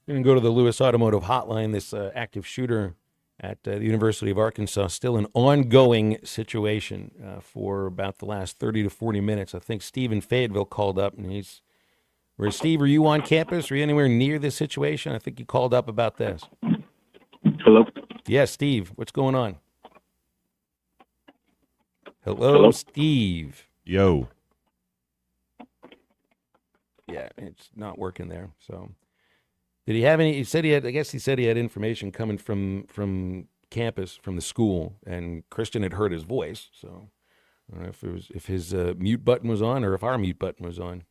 We're going to go to the Lewis Automotive Hotline. This active shooter at the University of Arkansas, still an ongoing situation for about the last 30 to 40 minutes. I think Steve in Fayetteville called up, and Steve, are you on campus? Are you anywhere near this situation? I think you called up about this. Hello? Yes, Steve, what's going on? Hello, Steve. Yo. Yeah, it's not working there, so... Did he have any? He said he had. I guess he said he had information coming from campus, from the school, and Christian had heard his voice. So I don't know if his mute button was on or if our mute button was on.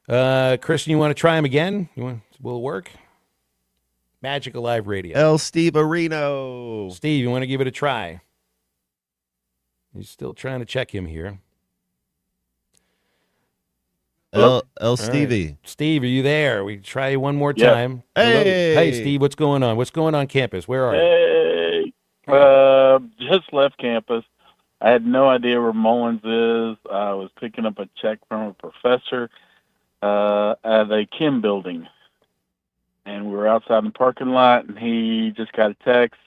Christian, you want to try him again? Will it work? Magic Alive Radio. El Steve Areno. Steve, you want to give it a try? He's still trying to check him here. El Stevie. Right. Steve, are you there? We try you one more Yeah. time. Hey. Hey, Steve, what's going on? What's going on campus? Where are you? Hey, just left campus. I had no idea where Mullins is. I was picking up a check from a professor at a Kim building. And we were outside in the parking lot, and he just got a text,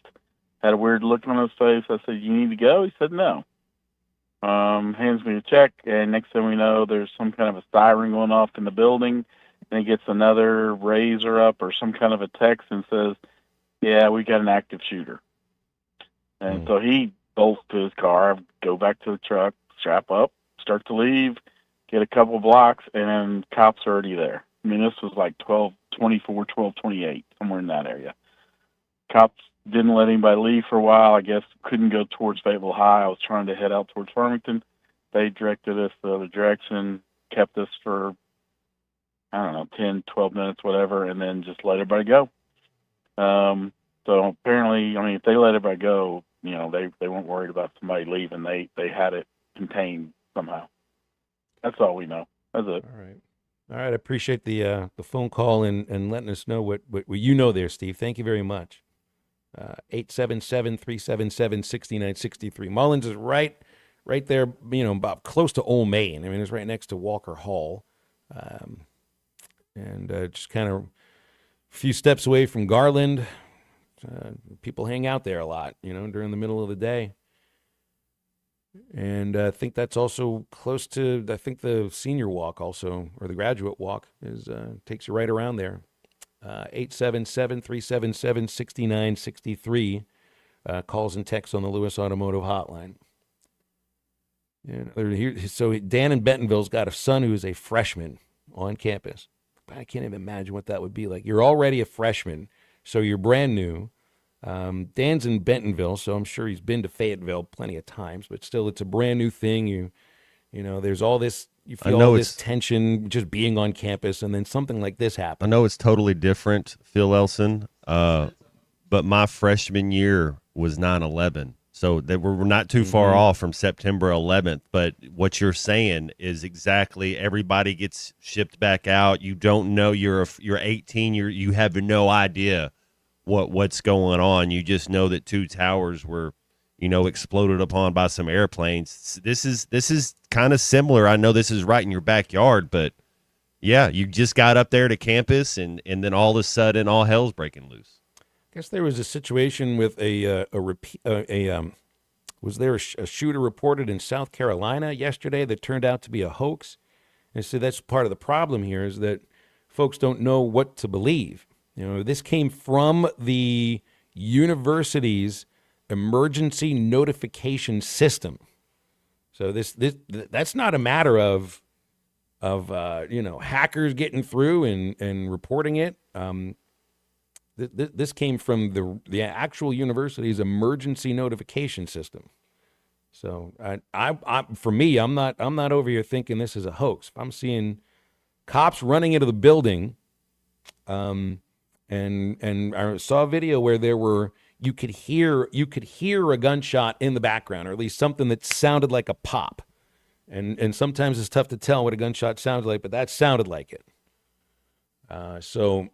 had a weird look on his face. I said, "You need to go?" He said, "No." Hands me a check, and next thing we know, there's some kind of a siren going off in the building, and he gets another razor up or some kind of a text and says, "Yeah, we got an active shooter." And so he bolts to his car, go back to the truck, strap up, start to leave, get a couple blocks, and cops are already there. I mean, this was like 12:24, 12:28, somewhere in that area. Cops didn't let anybody leave for a while. I guess couldn't go towards Fayetteville High. I was trying to head out towards Farmington. They directed us the other direction, kept us for, 10, 12 minutes, whatever, and then just let everybody go. So apparently, if they let everybody go, they weren't worried about somebody leaving. They had it contained somehow. That's all we know. That's it. All right. I appreciate the phone call and letting us know what you know there, Steve. Thank you very much. 877-377-6963. Mullins is right there, about close to Old Main. I mean, it's right next to Walker Hall. And just kind of a few steps away from Garland. People hang out there a lot, during the middle of the day. And I think that's also close to, the senior walk also, or the graduate walk, takes you right around there. 877-377-6963. Calls and texts on the Lewis Automotive Hotline. So Dan in Bentonville's got a son who is a freshman on campus. I can't even imagine what that would be like. You're already a freshman, so you're brand new. Dan's in Bentonville, so I'm sure he's been to Fayetteville plenty of times, but still, it's a brand new thing. You there's all this. You feel all this tension just being on campus, and then something like this happens. I know it's totally different, Phil Elson, but my freshman year was 9/11. So we're not too far off from September 11th. But what you're saying is exactly, everybody gets shipped back out. You don't know, you're 18. You have no idea what's going on. You just know that two towers were, exploded upon by some airplanes. This is kind of similar. I know this is right in your backyard, but Yeah, you just got up there to campus, and then all of a sudden, all hell's breaking loose. I guess there was a situation with was there a shooter reported in South Carolina yesterday that turned out to be a hoax? And so that's part of the problem here is that folks don't know what to believe. This came from the university's emergency notification system. So that's not a matter of hackers getting through and reporting it. This came from the actual university's emergency notification system. So for me, I'm not over here thinking this is a hoax. If I'm seeing cops running into the building, and I saw a video where you could hear a gunshot in the background, or at least something that sounded like a pop. And sometimes it's tough to tell what a gunshot sounds like, but that sounded like it. So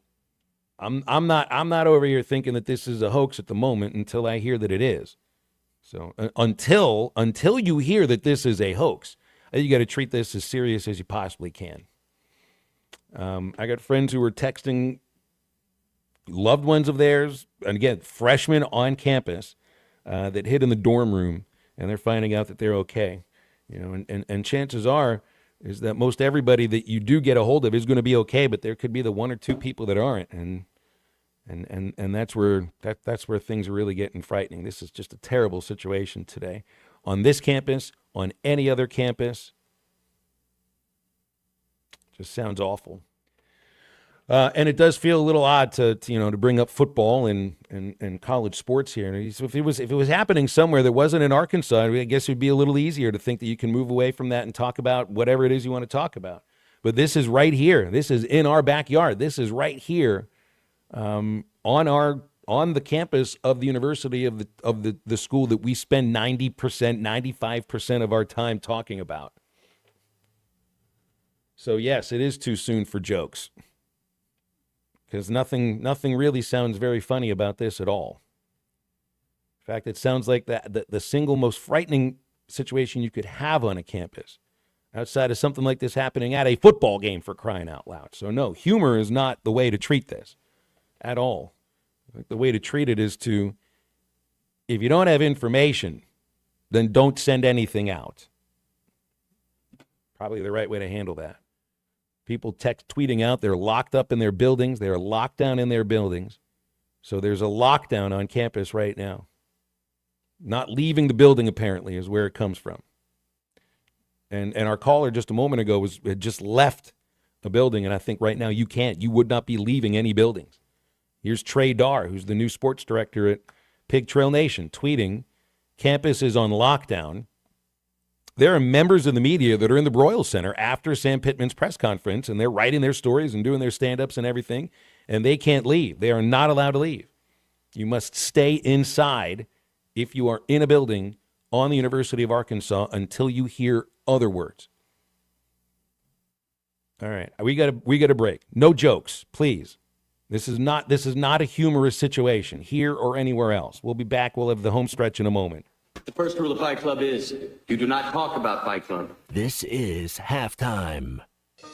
I'm not over here thinking that this is a hoax at the moment until I hear that it is. So until you hear that this is a hoax, you got to treat this as serious as you possibly can. I got friends who were texting loved ones of theirs, and again, freshmen on campus that hid in the dorm room, and they're finding out that they're okay. And chances are is that most everybody that you do get a hold of is going to be okay, but there could be the one or two people that aren't, and that's where things are really getting frightening. This is just a terrible situation today on this campus, on any other campus. Just sounds awful. And it does feel a little odd to bring up football and college sports here. So if it was happening somewhere that wasn't in Arkansas, I guess it would be a little easier to think that you can move away from that and talk about whatever it is you want to talk about. But this is right here. This is in our backyard. This is right here, on the campus of the university of the school that we spend 90%, 95% of our time talking about. So yes, it is too soon for jokes. Because nothing really sounds very funny about this at all. In fact, it sounds like the single most frightening situation you could have on a campus, outside of something like this happening at a football game, for crying out loud. So no, humor is not the way to treat this at all. The way to treat it is to, if you don't have information, then don't send anything out. Probably the right way to handle that. People tweeting out they're locked up in their buildings. They are locked down in their buildings. So there's a lockdown on campus right now. Not leaving the building, apparently, is where it comes from. And our caller just a moment ago had just left a building, and I think right now you would not be leaving any buildings. Here's Trey Dar, who's the new sports director at Pig Trail Nation, tweeting, campus is on lockdown. There are members of the media that are in the Broyles Center after Sam Pittman's press conference, and they're writing their stories and doing their stand-ups and everything, and they can't leave. They are not allowed to leave. You must stay inside if you are in a building on the University of Arkansas until you hear other words. All right, we got a break. No jokes, please. This is not a humorous situation here or anywhere else. We'll be back. We'll have the home stretch in a moment. The first rule of Fight Club is you do not talk about Fight Club. This is Halftime.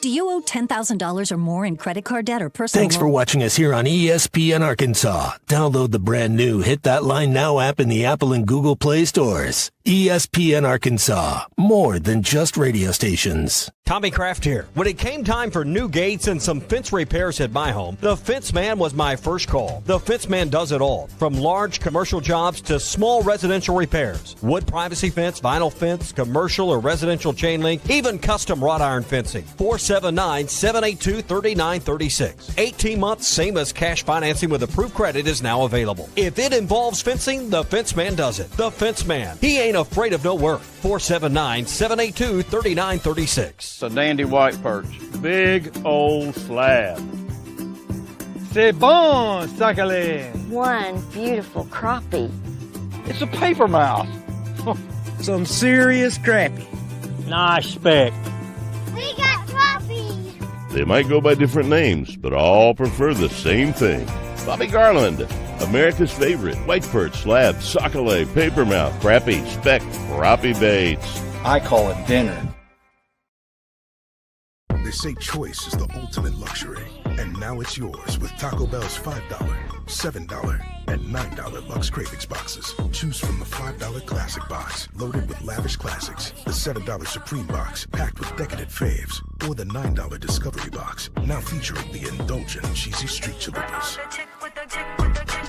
Do you owe $10,000 or more in credit card debt or personal Thanks for watching us here on ESPN Arkansas. Download the brand new Hit That Line Now app in the Apple and Google Play stores. ESPN Arkansas, more than just radio stations. Tommy Kraft here. When it came time for new gates and some fence repairs at my home, the Fence Man was my first call. The Fence Man does it all, from large commercial jobs to small residential repairs. Wood privacy fence, vinyl fence, commercial or residential chain link, even custom wrought iron fencing. 479-782-3936. 18 months, same as cash financing with approved credit is now available. If it involves fencing, the Fence Man does it. The Fence Man. He ain't afraid of no work. 479-782-3936. It's a dandy white perch. Big old slab. C'est bon, Sakale. One beautiful crappie. It's a paper mouse. Some serious crappie. Nice speck. We got crappies. They might go by different names, but all prefer the same thing. Bobby Garland, America's favorite white perch, slab, sockeye, papermouth, crappie, speck, crappie baits. I call it dinner. The say choice is the ultimate luxury. And now it's yours with Taco Bell's $5, $7, and $9 Lux Cravings boxes. Choose from the $5 Classic Box, loaded with lavish classics, the $7 Supreme Box, packed with decadent faves, or the $9 Discovery Box, now featuring the indulgent cheesy street chalupas.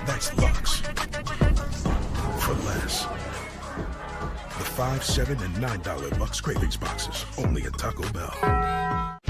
That's Lux. For less. The $5, $7, and $9 Lux Cravings boxes, only at Taco Bell.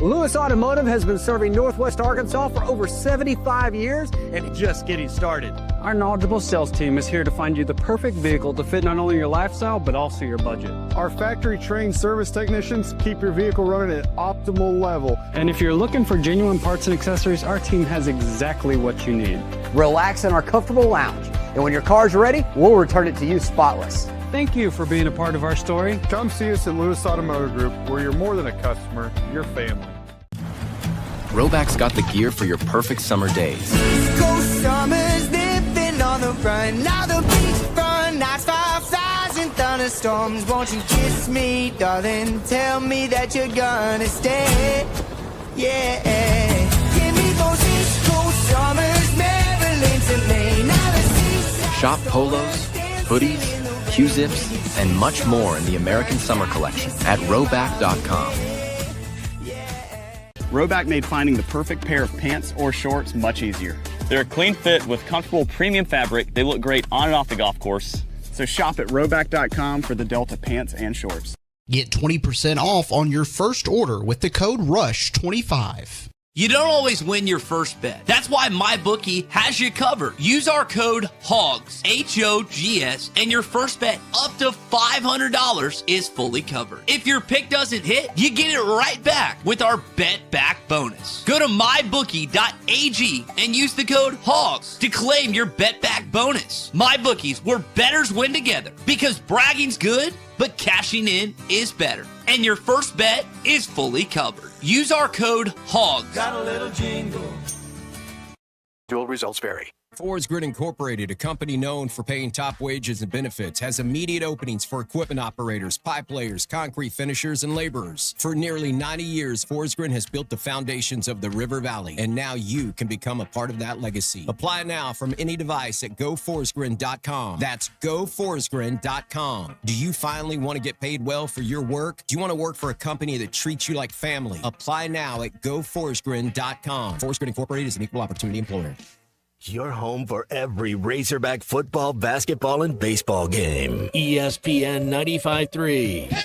Lewis Automotive has been serving Northwest Arkansas for over 75 years and just getting started. Our knowledgeable sales team is here to find you the perfect vehicle to fit not only your lifestyle, but also your budget. Our factory-trained service technicians keep your vehicle running at optimal level. And if you're looking for genuine parts and accessories, our team has exactly what you need. Relax in our comfortable lounge, and when your car's ready, we'll return it to you spotless. Thank you for being a part of our story. Come see us at Lewis Automotive Group, where you're more than a customer, you're family. Roback's got the gear for your perfect summer days. Coast summers living on the run. Now the beachfront nights, fireflies and thunderstorms. Won't you kiss me, darling? Tell me that you're gonna stay. Yeah. Give me those East Coast summers, Maryland to Maine. Now the seaside. Shop polos, hoodies, Q-zips, and much more in the American Summer Collection at Roback.com. Roback made finding the perfect pair of pants or shorts much easier. They're a clean fit with comfortable premium fabric. They look great on and off the golf course. So shop at Roback.com for the Delta pants and shorts. Get 20% off on your first order with the code RUSH25. You don't always win your first bet. That's why MyBookie has you covered. Use our code HOGS, H-O-G-S, and your first bet up to $500 is fully covered. If your pick doesn't hit, you get it right back with our Bet Back bonus. Go to mybookie.ag and use the code HOGS to claim your Bet Back bonus. MyBookie's, where bettors win together, because bragging's good, but cashing in is better. And your first bet is fully covered. Use our code HOGS. Got a little jingle. Dual results vary. Forest Grid Incorporated, a company known for paying top wages and benefits, has immediate openings for equipment operators, pipe layers, concrete finishers, and laborers. For nearly 90 years, Forest Grid has built the foundations of the River Valley, and now you can become a part of that legacy. Apply now from any device at GoForestGrid.com. That's GoForestGrid.com. Do you finally want to get paid well for your work? Do you want to work for a company that treats you like family? Apply now at GoForestGrid.com. Forest Grid Incorporated is an equal opportunity employer. Your home for every Razorback football, basketball, and baseball game. ESPN 95.3.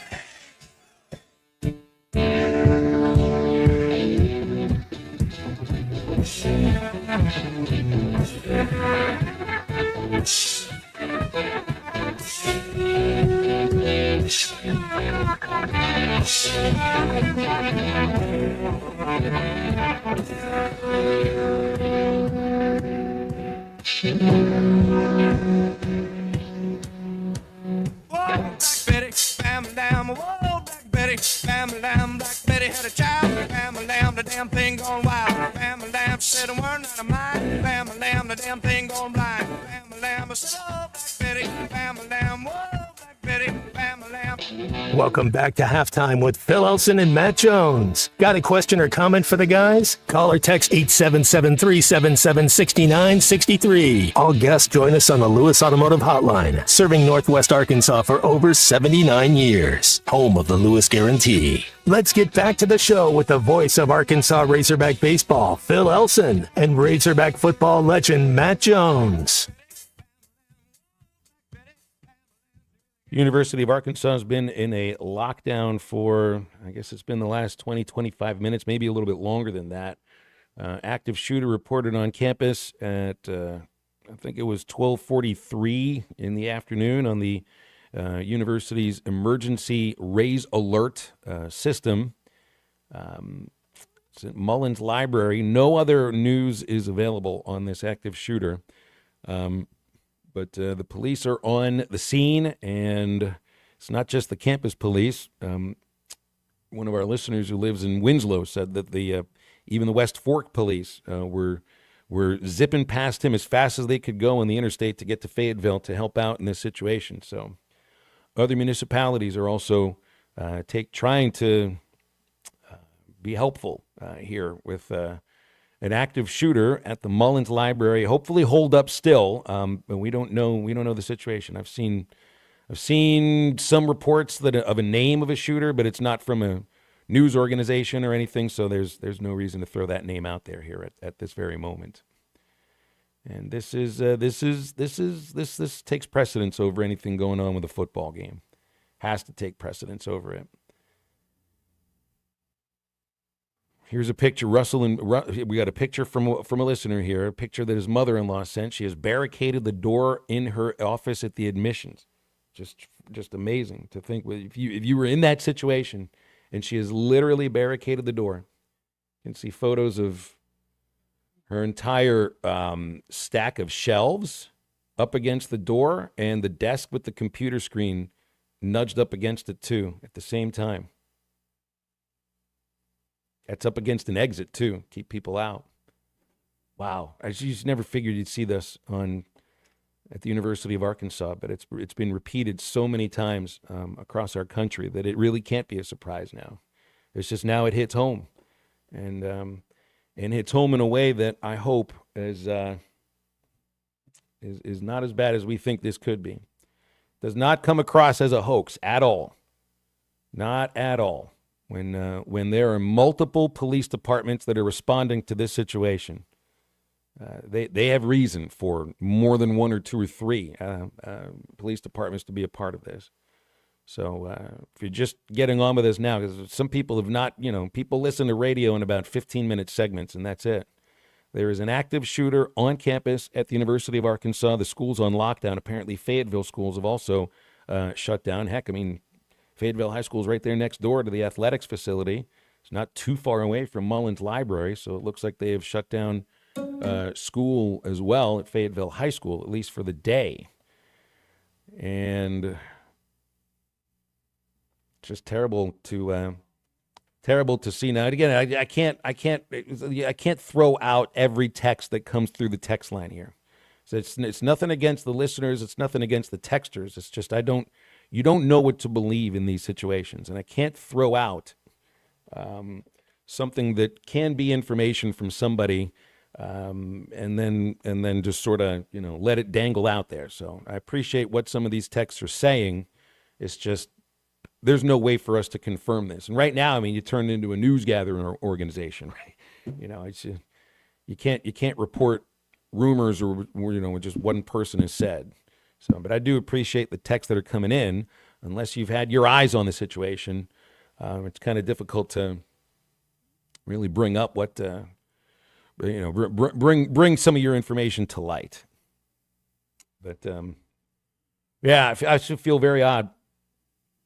Black Betty, bam lamb, whoa, Black Betty, bam lamb, Black Betty had a child, bam lamb, the damn thing gone wild, bam lamb, said a word out of mine, bam lamb, the damn thing gone blind, bam lamb, I said, oh, Black Betty, bam lamb, whoa, Black Betty, bam lamb. Welcome back to Halftime with Phil Elson and Matt Jones. Got a question or comment for the guys? Call or text 877-377-6963. All guests join us on the Lewis Automotive Hotline, serving Northwest Arkansas for over 79 years. Home of the Lewis Guarantee. Let's get back to the show with the voice of Arkansas Razorback baseball, Phil Elson, and Razorback football legend, Matt Jones. University of Arkansas has been in a lockdown for, I guess it's been the last 20, 25 minutes, maybe a little bit longer than that. Active shooter reported on campus at, I think it was 12:43 in the afternoon on the university's emergency Raise Alert system. It's at Mullins Library. No other news is available on this active shooter. But the police are on the scene, and it's not just the campus police. One of our listeners who lives in Winslow said that even the West Fork police were zipping past him as fast as they could go on the interstate to get to Fayetteville to help out in this situation. So other municipalities are also trying to be helpful here with an active shooter at the Mullins Library, hopefully holed up still, but we don't know the situation. I've seen some reports of a name of a shooter, but it's not from a news organization or anything, so there's no reason to throw that name out there here at this very moment. And this takes precedence over anything going on with a football game. Has to take precedence over it. Here's a picture. We got a picture from a listener here. A picture that his mother-in-law sent. She has barricaded the door in her office at the admissions. Just amazing to think. If you were in that situation, and she has literally barricaded the door. You can see photos of her entire stack of shelves up against the door, and the desk with the computer screen nudged up against it too at the same time. That's up against an exit too, keep people out. Wow, I just never figured you'd see this at the University of Arkansas, but it's been repeated so many times across our country that it really can't be a surprise now. It's just now it hits home, and hits home in a way that I hope is not as bad as we think this could be. Does not come across as a hoax at all, not at all. When there are multiple police departments that are responding to this situation, they have reason for more than one or two or three police departments to be a part of this. So if you're just getting on with this now, because some people have not, people listen to radio in about 15-minute segments, and that's it. There is an active shooter on campus at the University of Arkansas. The school's on lockdown. Apparently, Fayetteville schools have also shut down. Heck, Fayetteville High School is right there next door to the athletics facility. It's not too far away from Mullins Library, so it looks like they have shut down school as well at Fayetteville High School, at least for the day. And just terrible to see. Now, again, I can't throw out every text that comes through the text line here. So it's nothing against the listeners. It's nothing against the texters. It's just you don't know what to believe in these situations, and I can't throw out something that can be information from somebody, and then just sort of let it dangle out there. So I appreciate what some of these texts are saying. It's just there's no way for us to confirm this. And right now, you turn it into a news gathering organization, right? You can't report rumors or what just one person has said. So, but I do appreciate the texts that are coming in. Unless you've had your eyes on the situation, it's kind of difficult to really bring up what bring some of your information to light. But yeah, I should feel very odd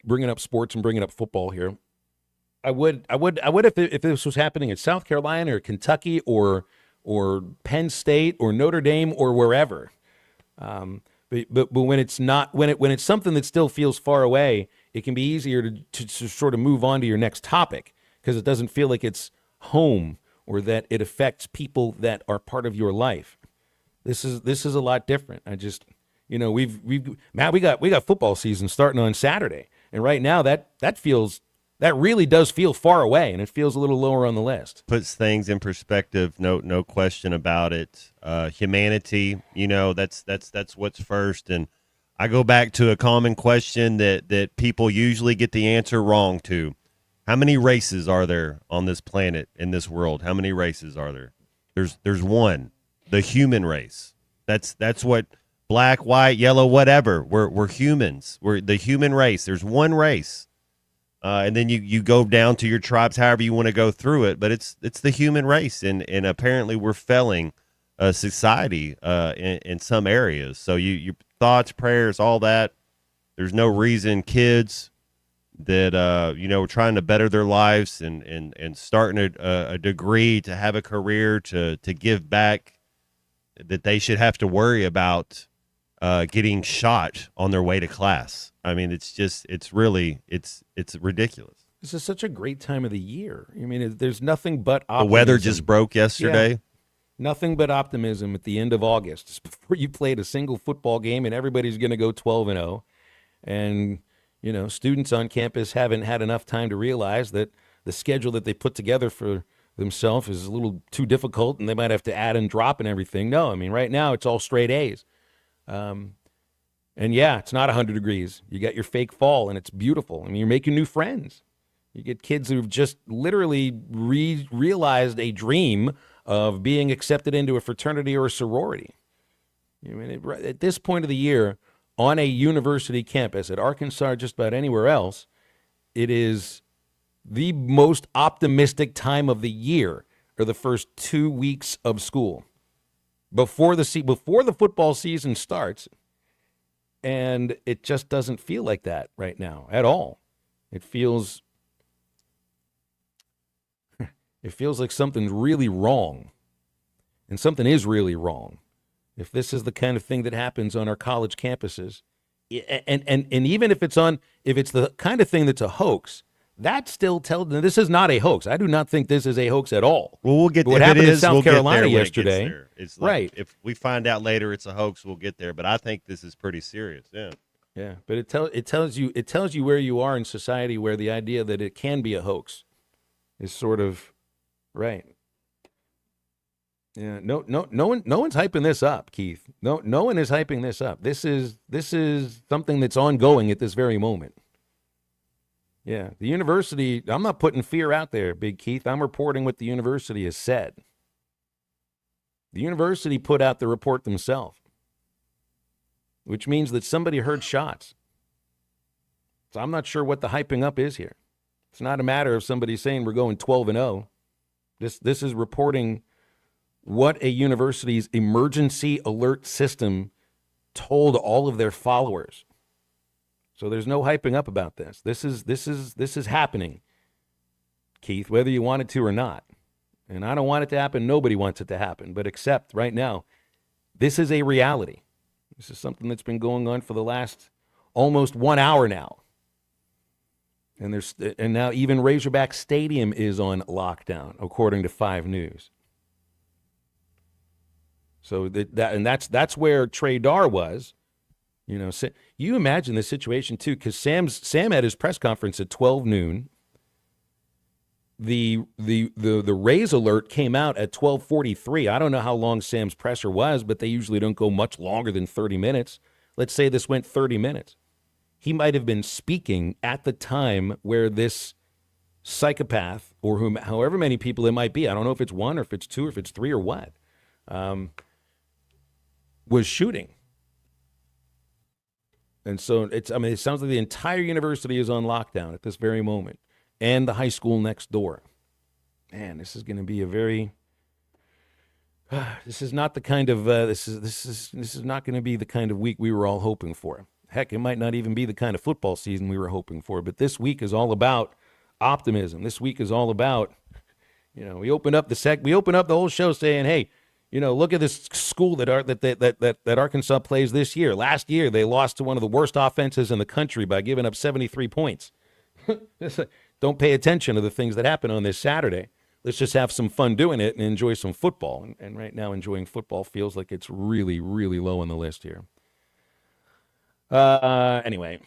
bringing up sports and bringing up football here. I would if this was happening in South Carolina or Kentucky or Penn State or Notre Dame or wherever. But when it's not, when it's something that still feels far away, it can be easier to sort of move on to your next topic because it doesn't feel like it's home or that it affects people that are part of your life. This is a lot different. I just, Matt, we got football season starting on Saturday, and right now that really does feel far away, and it feels a little lower on the list. Puts things in perspective, no question about it. Humanity, that's what's first. And I go back to a common question that people usually get the answer wrong to. How many races are there on this planet, in this world? How many races are there? There's one, the human race. That's what black, white, yellow, whatever. We're humans. We're the human race. There's one race. And then you go down to your tribes, however you want to go through it. But it's the human race, and apparently we're failing society in some areas. So your thoughts, prayers, all that. There's no reason kids that are trying to better their lives and starting a degree to have a career to give back, that they should have to worry about getting shot on their way to class. It's ridiculous. This is such a great time of the year. There's nothing but optimism. The weather just broke yesterday. Yeah. Nothing but optimism at the end of August, just before you played a single football game, and everybody's going to go 12-0. And, students on campus haven't had enough time to realize that the schedule that they put together for themselves is a little too difficult, and they might have to add and drop and everything. No, I mean, right now it's all straight A's. And yeah, it's not 100 degrees. You got your fake fall, and it's beautiful. I mean, you're making new friends. You get kids who've just literally realized a dream of being accepted into a fraternity or a sorority. I mean, at this point of the year, on a university campus at Arkansas or just about anywhere else, it is the most optimistic time of the year, or the first 2 weeks of school before the football season starts. And it just doesn't feel like that right now at all. It feels like something's really wrong, and something is really wrong. If this is the kind of thing that happens on our college campuses, and even if it's the kind of thing that's a hoax, that still tells them this is not a hoax. I do not think this is a hoax at all. Well, we'll get what if happened it in is, South we'll Carolina get there yesterday. when it gets there. It's like, right. If we find out later it's a hoax, we'll get there. But I think this is pretty serious. Yeah. Yeah, but it tells you where you are in society, where the idea that it can be a hoax is sort of right. Yeah, no one's hyping this up, Keith. No one is hyping this up. This is something that's ongoing at this very moment. Yeah, the university, I'm not putting fear out there, Big Keith. I'm reporting what the university has said. The university put out the report themselves, which means that somebody heard shots. So I'm not sure what the hyping up is here. It's not a matter of somebody saying we're going 12-0. This is reporting what a university's emergency alert system told all of their followers. So there's no hyping up about this. This is happening, Keith, whether you want it to or not. And I don't want it to happen. Nobody wants it to happen. But except right now, this is a reality. This is something that's been going on for the last almost 1 hour now. And now even Razorback Stadium is on lockdown, according to 5 News. So that's where Trey Dar was. You know, you imagine the situation too, because Sam had his press conference at 12 noon. The Rays alert came out at 12:43. I don't know how long Sam's presser was, but they usually don't go much longer than 30 minutes. Let's say this went 30 minutes. He might have been speaking at the time where this psychopath, or however many people it might be, I don't know if it's 1 or if it's 2 or if it's 3 or what, was shooting. And so it sounds like the entire university is on lockdown at this very moment, and the high school next door. Man, this is going to be a very. This is not the kind of this is not going to be the kind of week we were all hoping for. Heck, it might not even be the kind of football season we were hoping for. But this week is all about optimism. This week is all about, we opened up the whole show saying, hey, look at this school that Arkansas plays this year. Last year, they lost to one of the worst offenses in the country by giving up 73 points. Don't pay attention to the things that happen on this Saturday. Let's just have some fun doing it and enjoy some football. And right now, enjoying football feels like it's really, really low on the list here. Anyway.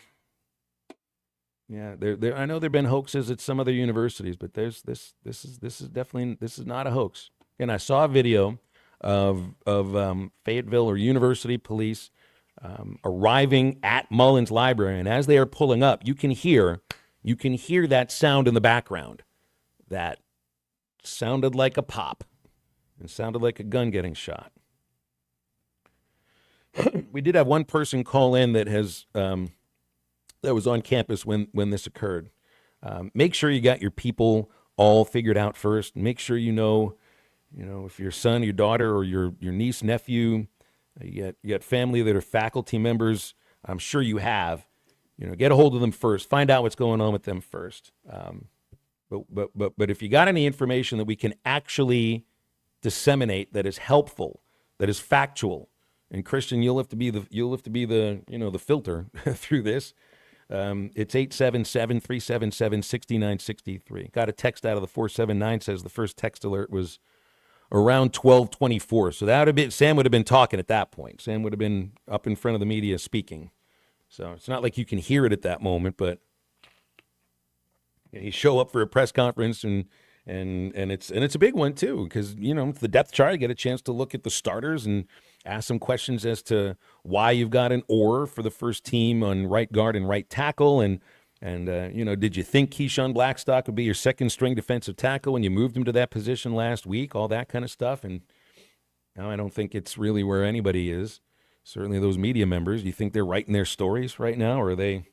Yeah, I know there've been hoaxes at some other universities, but this is not a hoax. And I saw a video of Fayetteville or University Police arriving at Mullins Library, and as they are pulling up, you can hear that sound in the background. That sounded like a pop. It sounded like a gun getting shot. We did have one person call in that was on campus when this occurred. Make sure you got your people all figured out first. Make sure you know if your son, your daughter, or your niece, nephew, you got family that are faculty members. I'm sure you have. Get a hold of them first. Find out what's going on with them first. But if you got any information that we can actually disseminate that is helpful, that is factual, and Christian, you'll have to be the the filter through this. It's 877-377-6963. Got a text out of the 479, says the first text alert was around 12:24. So Sam would have been talking at that point. Sam would have been up in front of the media speaking. So it's not like you can hear it at that moment, but you show up for a press conference and it's a big one too, because the depth chart, you get a chance to look at the starters and ask some questions as to why you've got an or for the first team on right guard and right tackle, and did you think Keyshawn Blackstock would be your second string defensive tackle when you moved him to that position last week? All that kind of stuff. And now I don't think it's really where anybody is. Certainly those media members. Do you think they're writing their stories right now, or are they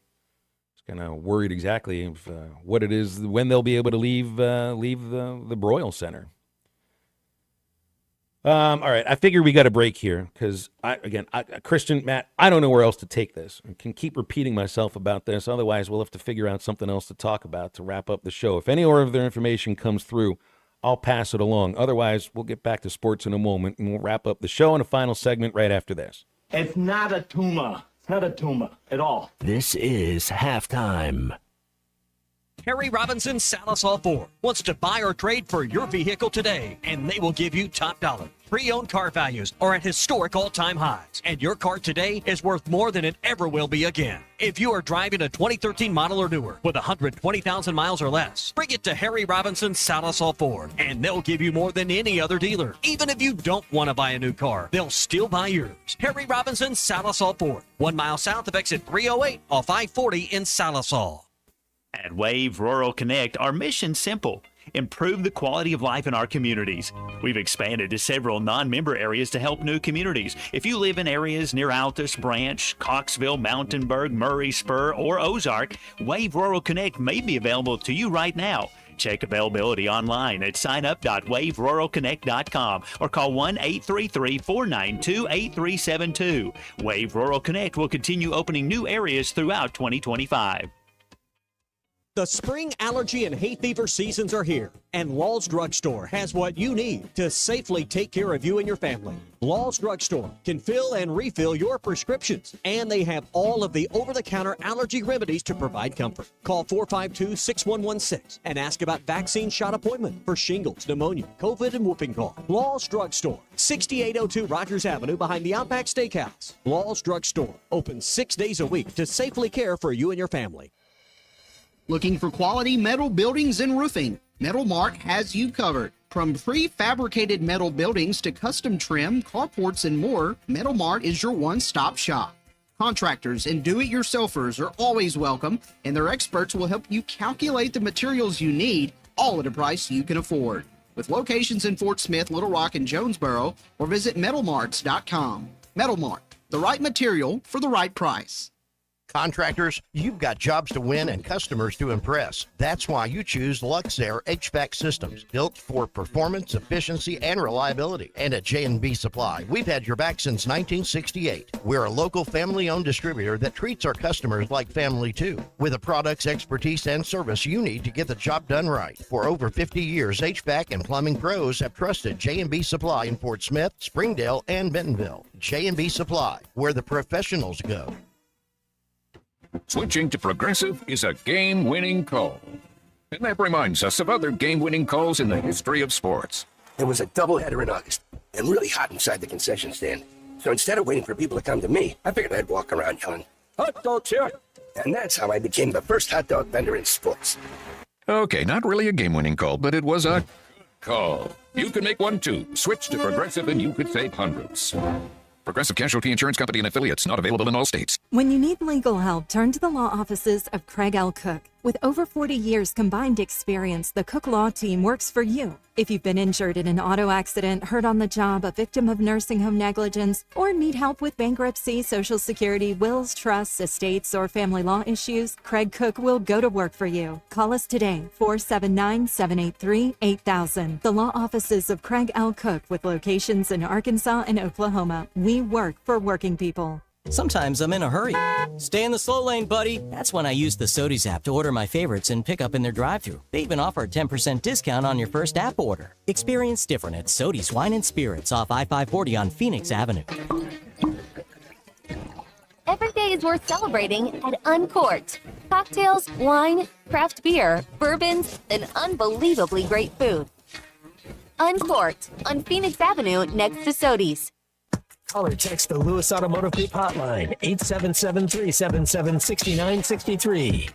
kind of worried exactly of what it is, when they'll be able to leave the Broyle Center? All right, I figure we got a break here because, Christian, Matt, I don't know where else to take this. I can keep repeating myself about this. Otherwise, we'll have to figure out something else to talk about to wrap up the show. If any more of their information comes through, I'll pass it along. Otherwise, we'll get back to sports in a moment, and we'll wrap up the show in a final segment right after this. It's not a tumor. It's not a tumor at all. This is Halftime. Harry Robinson Salisol Ford wants to buy or trade for your vehicle today, and they will give you top dollar. Pre-owned car values are at historic all-time highs, and your car today is worth more than it ever will be again. If you are driving a 2013 model or newer with 120,000 miles or less, bring it to Harry Robinson Salisol Ford, and they'll give you more than any other dealer. Even if you don't want to buy a new car, they'll still buy yours. Harry Robinson Salisol Ford, 1 mile south of exit 308 off I-40 in Salisol. At Wave Rural Connect, our mission's simple: improve the quality of life in our communities. We've expanded to several non-member areas to help new communities. If you live in areas near Altus, Branch, Coxville, Mountainburg, Murray, Spur, or Ozark, Wave Rural Connect may be available to you right now. Check availability online at signup.waveruralconnect.com or call 1-833-492-8372. Wave Rural Connect will continue opening new areas throughout 2025. The spring allergy and hay fever seasons are here, and Law's Drugstore has what you need to safely take care of you and your family. Law's Drugstore can fill and refill your prescriptions, and they have all of the over-the-counter allergy remedies to provide comfort. Call 452-6116 and ask about vaccine shot appointment for shingles, pneumonia, COVID, and whooping cough. Law's Drugstore, 6802 Rogers Avenue behind the Outback Steakhouse. Law's Drugstore, open 6 days a week to safely care for you and your family. Looking for quality metal buildings and roofing? Metal Mart has you covered. From prefabricated metal buildings to custom trim, carports, and more, Metal Mart is your one-stop shop. Contractors and do-it-yourselfers are always welcome, and their experts will help you calculate the materials you need, all at a price you can afford. With locations in Fort Smith, Little Rock, and Jonesboro, or visit metalmarts.com. Metal Mart, the right material for the right price. Contractors, you've got jobs to win and customers to impress. That's why you choose Luxair HVAC systems, built for performance, efficiency, and reliability. And at J&B Supply, we've had your back since 1968. We're a local family-owned distributor that treats our customers like family too, with the products, expertise, and service you need to get the job done right. For over 50 years, HVAC and plumbing pros have trusted J&B Supply in Fort Smith, Springdale, and Bentonville. J&B Supply, where the professionals go. Switching to Progressive is a game-winning call. And that reminds us of other game-winning calls in the history of sports. It was a doubleheader in August, and really hot inside the concession stand. So instead of waiting for people to come to me, I figured I'd walk around yelling, "Hot dogs here!" And that's how I became the first hot dog vendor in sports. Okay, not really a game-winning call, but it was a call. You can make one too. Switch to Progressive and you could save hundreds. Progressive Casualty Insurance Company and affiliates, not available in all states. When you need legal help, turn to the law offices of Craig L. Cook. With over 40 years combined experience, the Cook Law Team works for you. If you've been injured in an auto accident, hurt on the job, a victim of nursing home negligence, or need help with bankruptcy, Social Security, wills, trusts, estates, or family law issues, Craig Cook will go to work for you. Call us today, 479-783-8000. The law offices of Craig L. Cook with locations in Arkansas and Oklahoma. We work for working people. Sometimes I'm in a hurry. Stay in the slow lane, buddy. That's when I use the Sodies app to order my favorites and pick up in their drive-thru. They even offer a 10% discount on your first app order. Experience different at Sodies Wine and Spirits off I-540 on Phoenix Avenue. Every day is worth celebrating at Uncorked. Cocktails, wine, craft beer, bourbons, and unbelievably great food. Uncorked on Phoenix Avenue next to Sodies. Call or text the Lewis Automotive Group hotline, 877-377-6963.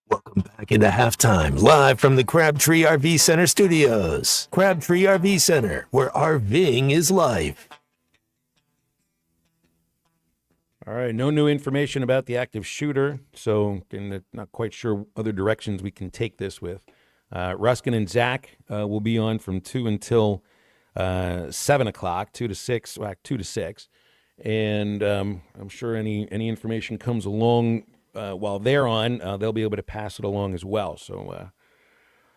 Welcome back into halftime, live from the Crabtree RV Center studios. Crabtree RV Center, where RVing is life. All right, no new information about the active shooter, so not quite sure other directions we can take this with. Ruskin and Zach will be on from 2 until 7 o'clock, 2 to 6, well, 2 to 6. And I'm sure any information comes along while they're on, they'll be able to pass it along as well. So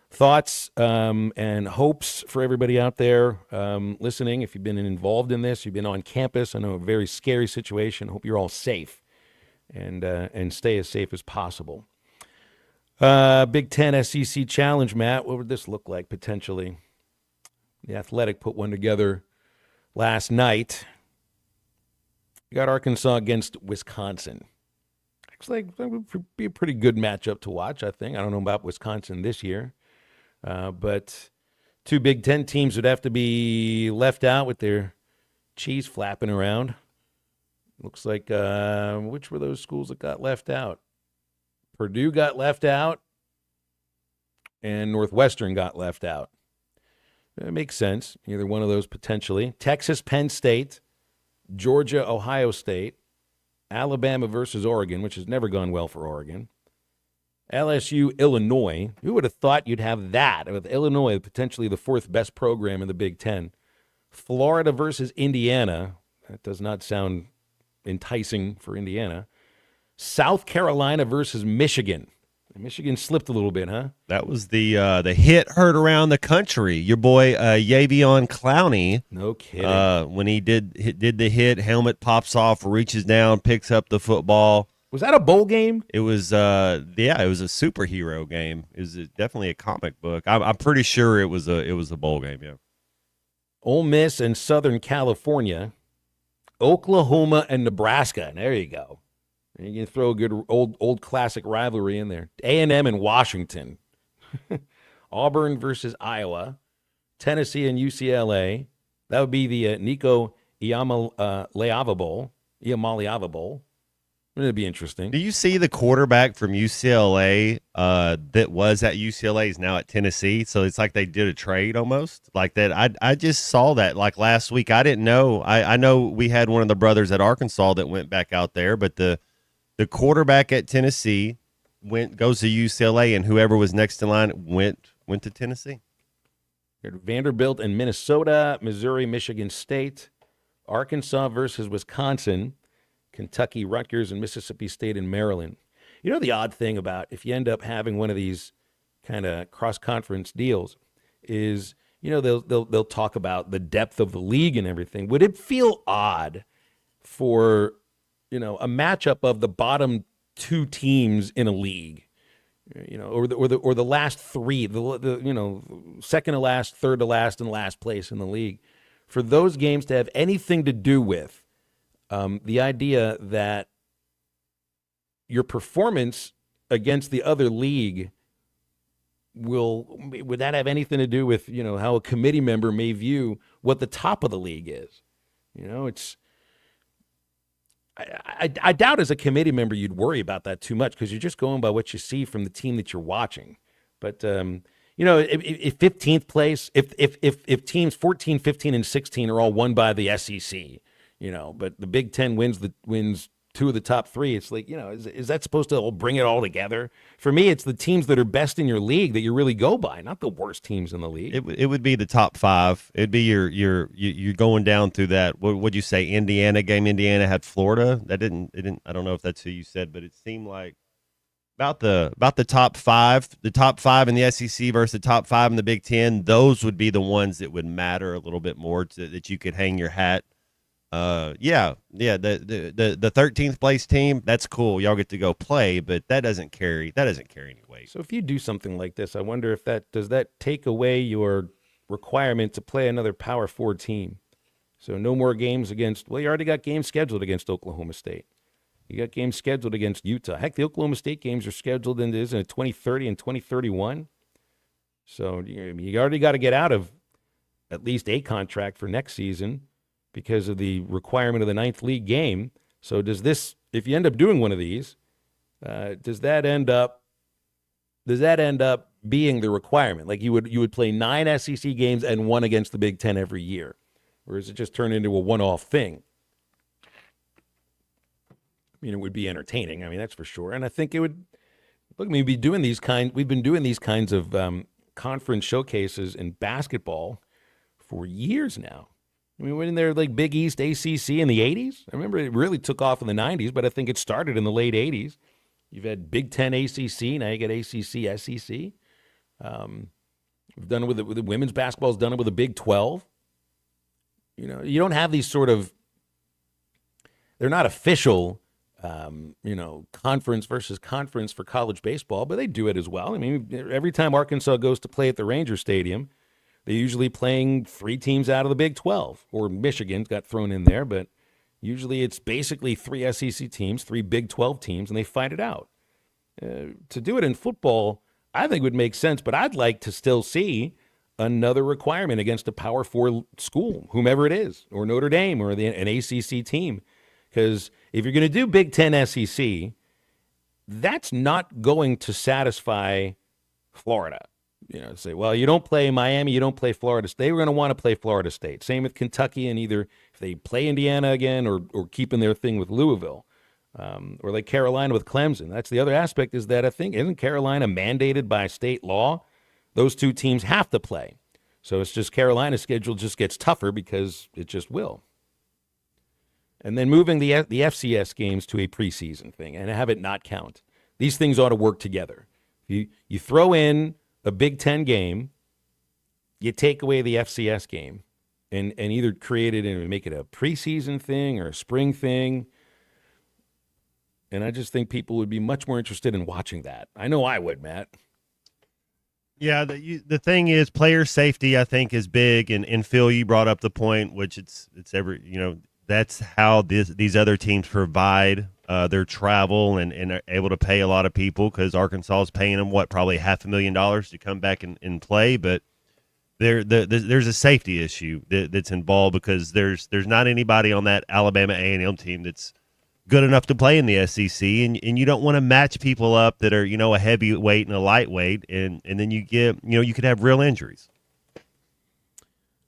thoughts and hopes for everybody out there listening. If you've been involved in this, you've been on campus, I know a very scary situation. Hope you're all safe and stay as safe as possible. Big Ten SEC Challenge, Matt. What would this look like potentially? The Athletic put one together last night. You got Arkansas against Wisconsin. Looks like that would be a pretty good matchup to watch, I think. I don't know about Wisconsin this year. But two Big Ten teams would have to be left out with their cheese flapping around. Looks like, which were those schools that got left out? Purdue got left out, and Northwestern got left out. It makes sense. Either one of those potentially. Texas, Penn State, Georgia, Ohio State, Alabama versus Oregon, which has never gone well for Oregon. LSU, Illinois. Who would have thought you'd have that with Illinois, potentially the fourth best program in the Big Ten? Florida versus Indiana. That does not sound enticing for Indiana. South Carolina versus Michigan. Michigan slipped a little bit, huh? That was the hit heard around the country. Your boy Javion Clowney. No kidding. When he did the hit, helmet pops off, reaches down, picks up the football. Was that a bowl game? It was. It was a superhero game. It was definitely a comic book. I'm pretty sure it was a bowl game. Yeah. Ole Miss and Southern California, Oklahoma and Nebraska. There you go. You can throw a good old classic rivalry in there. A&M and Washington. Auburn versus Iowa. Tennessee and UCLA. That would be the Nico Iamaleava Bowl. It'd be interesting. Do you see the quarterback from UCLA that was at UCLA is now at Tennessee? So it's like they did a trade almost like that. I just saw that like last week. I didn't know. I know we had one of the brothers at Arkansas that went back out there, but the quarterback at Tennessee goes to UCLA, and whoever was next in line went to Tennessee. Vanderbilt and Minnesota, Missouri, Michigan State, Arkansas versus Wisconsin, Kentucky, Rutgers, and Mississippi State and Maryland. You know the odd thing about if you end up having one of these kind of cross-conference deals is, you know, they'll talk about the depth of the league and everything. Would it feel odd for, you know, a matchup of the bottom two teams in a league, you know, or the last three, the you know, second to last, third to last, and last place in the league, for those games to have anything to do with the idea that your performance against the other league would that have anything to do with, you know, how a committee member may view what the top of the league is? You know, I doubt as a committee member you'd worry about that too much because you're just going by what you see from the team that you're watching. But if 15th place, if teams 14, 15, and 16 are all won by the SEC, but the Big Ten wins two of the top three, it's like, is that supposed to bring it all together? For me, it's the teams that are best in your league that you really go by, not the worst teams in the league. It would be the top five. It'd be you're going down through that. What would you say? Indiana game. Indiana had Florida. That didn't. I don't know if that's who you said, but it seemed like about the top five. The top five in the SEC versus the top five in the Big Ten. Those would be the ones that would matter a little bit more that you could hang your hat. The 13th place team, that's cool. Y'all get to go play, but that doesn't carry any weight. So if you do something like this, I wonder if does that take away your requirement to play another Power 4 team? So no more games against, you already got games scheduled against Oklahoma State. You got games scheduled against Utah. Heck, the Oklahoma State games are scheduled in 2030 and 2031. So you already got to get out of at least a contract for next season because of the requirement of the 9th league game. So does this, if you end up doing one of these, does that end up being the requirement? Like you would play 9 SEC games and 1 against the Big Ten every year, or does it just turn into a one-off thing? It would be entertaining. That's for sure. And I think it would. Look, we've been doing these kinds of conference showcases in basketball for years now. When they're like Big East ACC in the 80s, I remember it really took off in the 90s, but I think it started in the late 80s. You've had Big Ten ACC, now you get ACC SEC. We've done it with the women's basketball's done it with the Big 12. You don't have these sort of, they're not official, conference versus conference for college baseball, but they do it as well. Every time Arkansas goes to play at the Ranger Stadium, they're usually playing 3 teams out of the Big 12, or Michigan's got thrown in there, but usually it's basically 3 SEC teams, 3 Big 12 teams, and they fight it out. To do it in football, I think would make sense, but I'd like to still see another requirement against a Power 4 school, whomever it is, or Notre Dame, or an ACC team. Because if you're going to do Big Ten SEC, that's not going to satisfy Florida. Say, you don't play Miami, you don't play Florida State. They were going to want to play Florida State. Same with Kentucky, and either if they play Indiana again or keeping their thing with Louisville, or like Carolina with Clemson. That's the other aspect, is that I think, isn't Carolina mandated by state law? Those 2 teams have to play. So it's just Carolina's schedule just gets tougher because it just will. And then moving the FCS games to a preseason thing and have it not count. These things ought to work together. You throw in a Big Ten game, you take away the FCS game, and either create it and make it a preseason thing or a spring thing. And I just think people would be much more interested in watching that. I know I would, Matt. Yeah, the thing is, player safety, I think, is big. And Phil, you brought up the point, which it's that's how these other teams provide their travel and are able to pay a lot of people, because Arkansas is paying them probably $500,000 to come back and play. But there's a safety issue that's involved, because there's not anybody on that Alabama A&M team that's good enough to play in the SEC, and you don't want to match people up that are a heavyweight and a lightweight, and then you could have real injuries.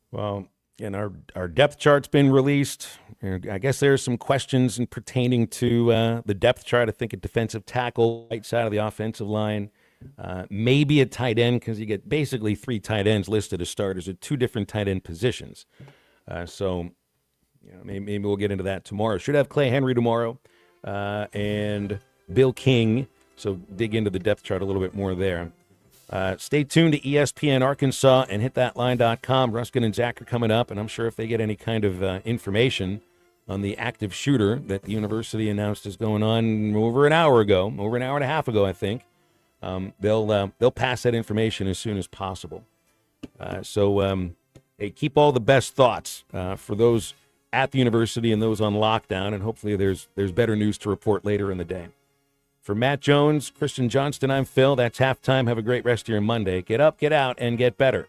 Well, and our depth chart's been released. I guess there's some questions pertaining to the depth chart. I think a defensive tackle, right side of the offensive line, maybe a tight end, because you get basically 3 tight ends listed as starters at 2 different tight end positions. So maybe we'll get into that tomorrow. Should have Clay Henry tomorrow and Bill King. So dig into the depth chart a little bit more there. Stay tuned to ESPN Arkansas and hitthatline.com. Ruskin and Zach are coming up, and I'm sure if they get any kind of information on the active shooter that the university announced is going on over an hour and a half ago, I think, they'll pass that information as soon as possible. So keep all the best thoughts for those at the university and those on lockdown, and hopefully there's better news to report later in the day. For Matt Jones, Christian Johnston, I'm Phil. That's halftime. Have a great rest of your Monday. Get up, get out, and get better.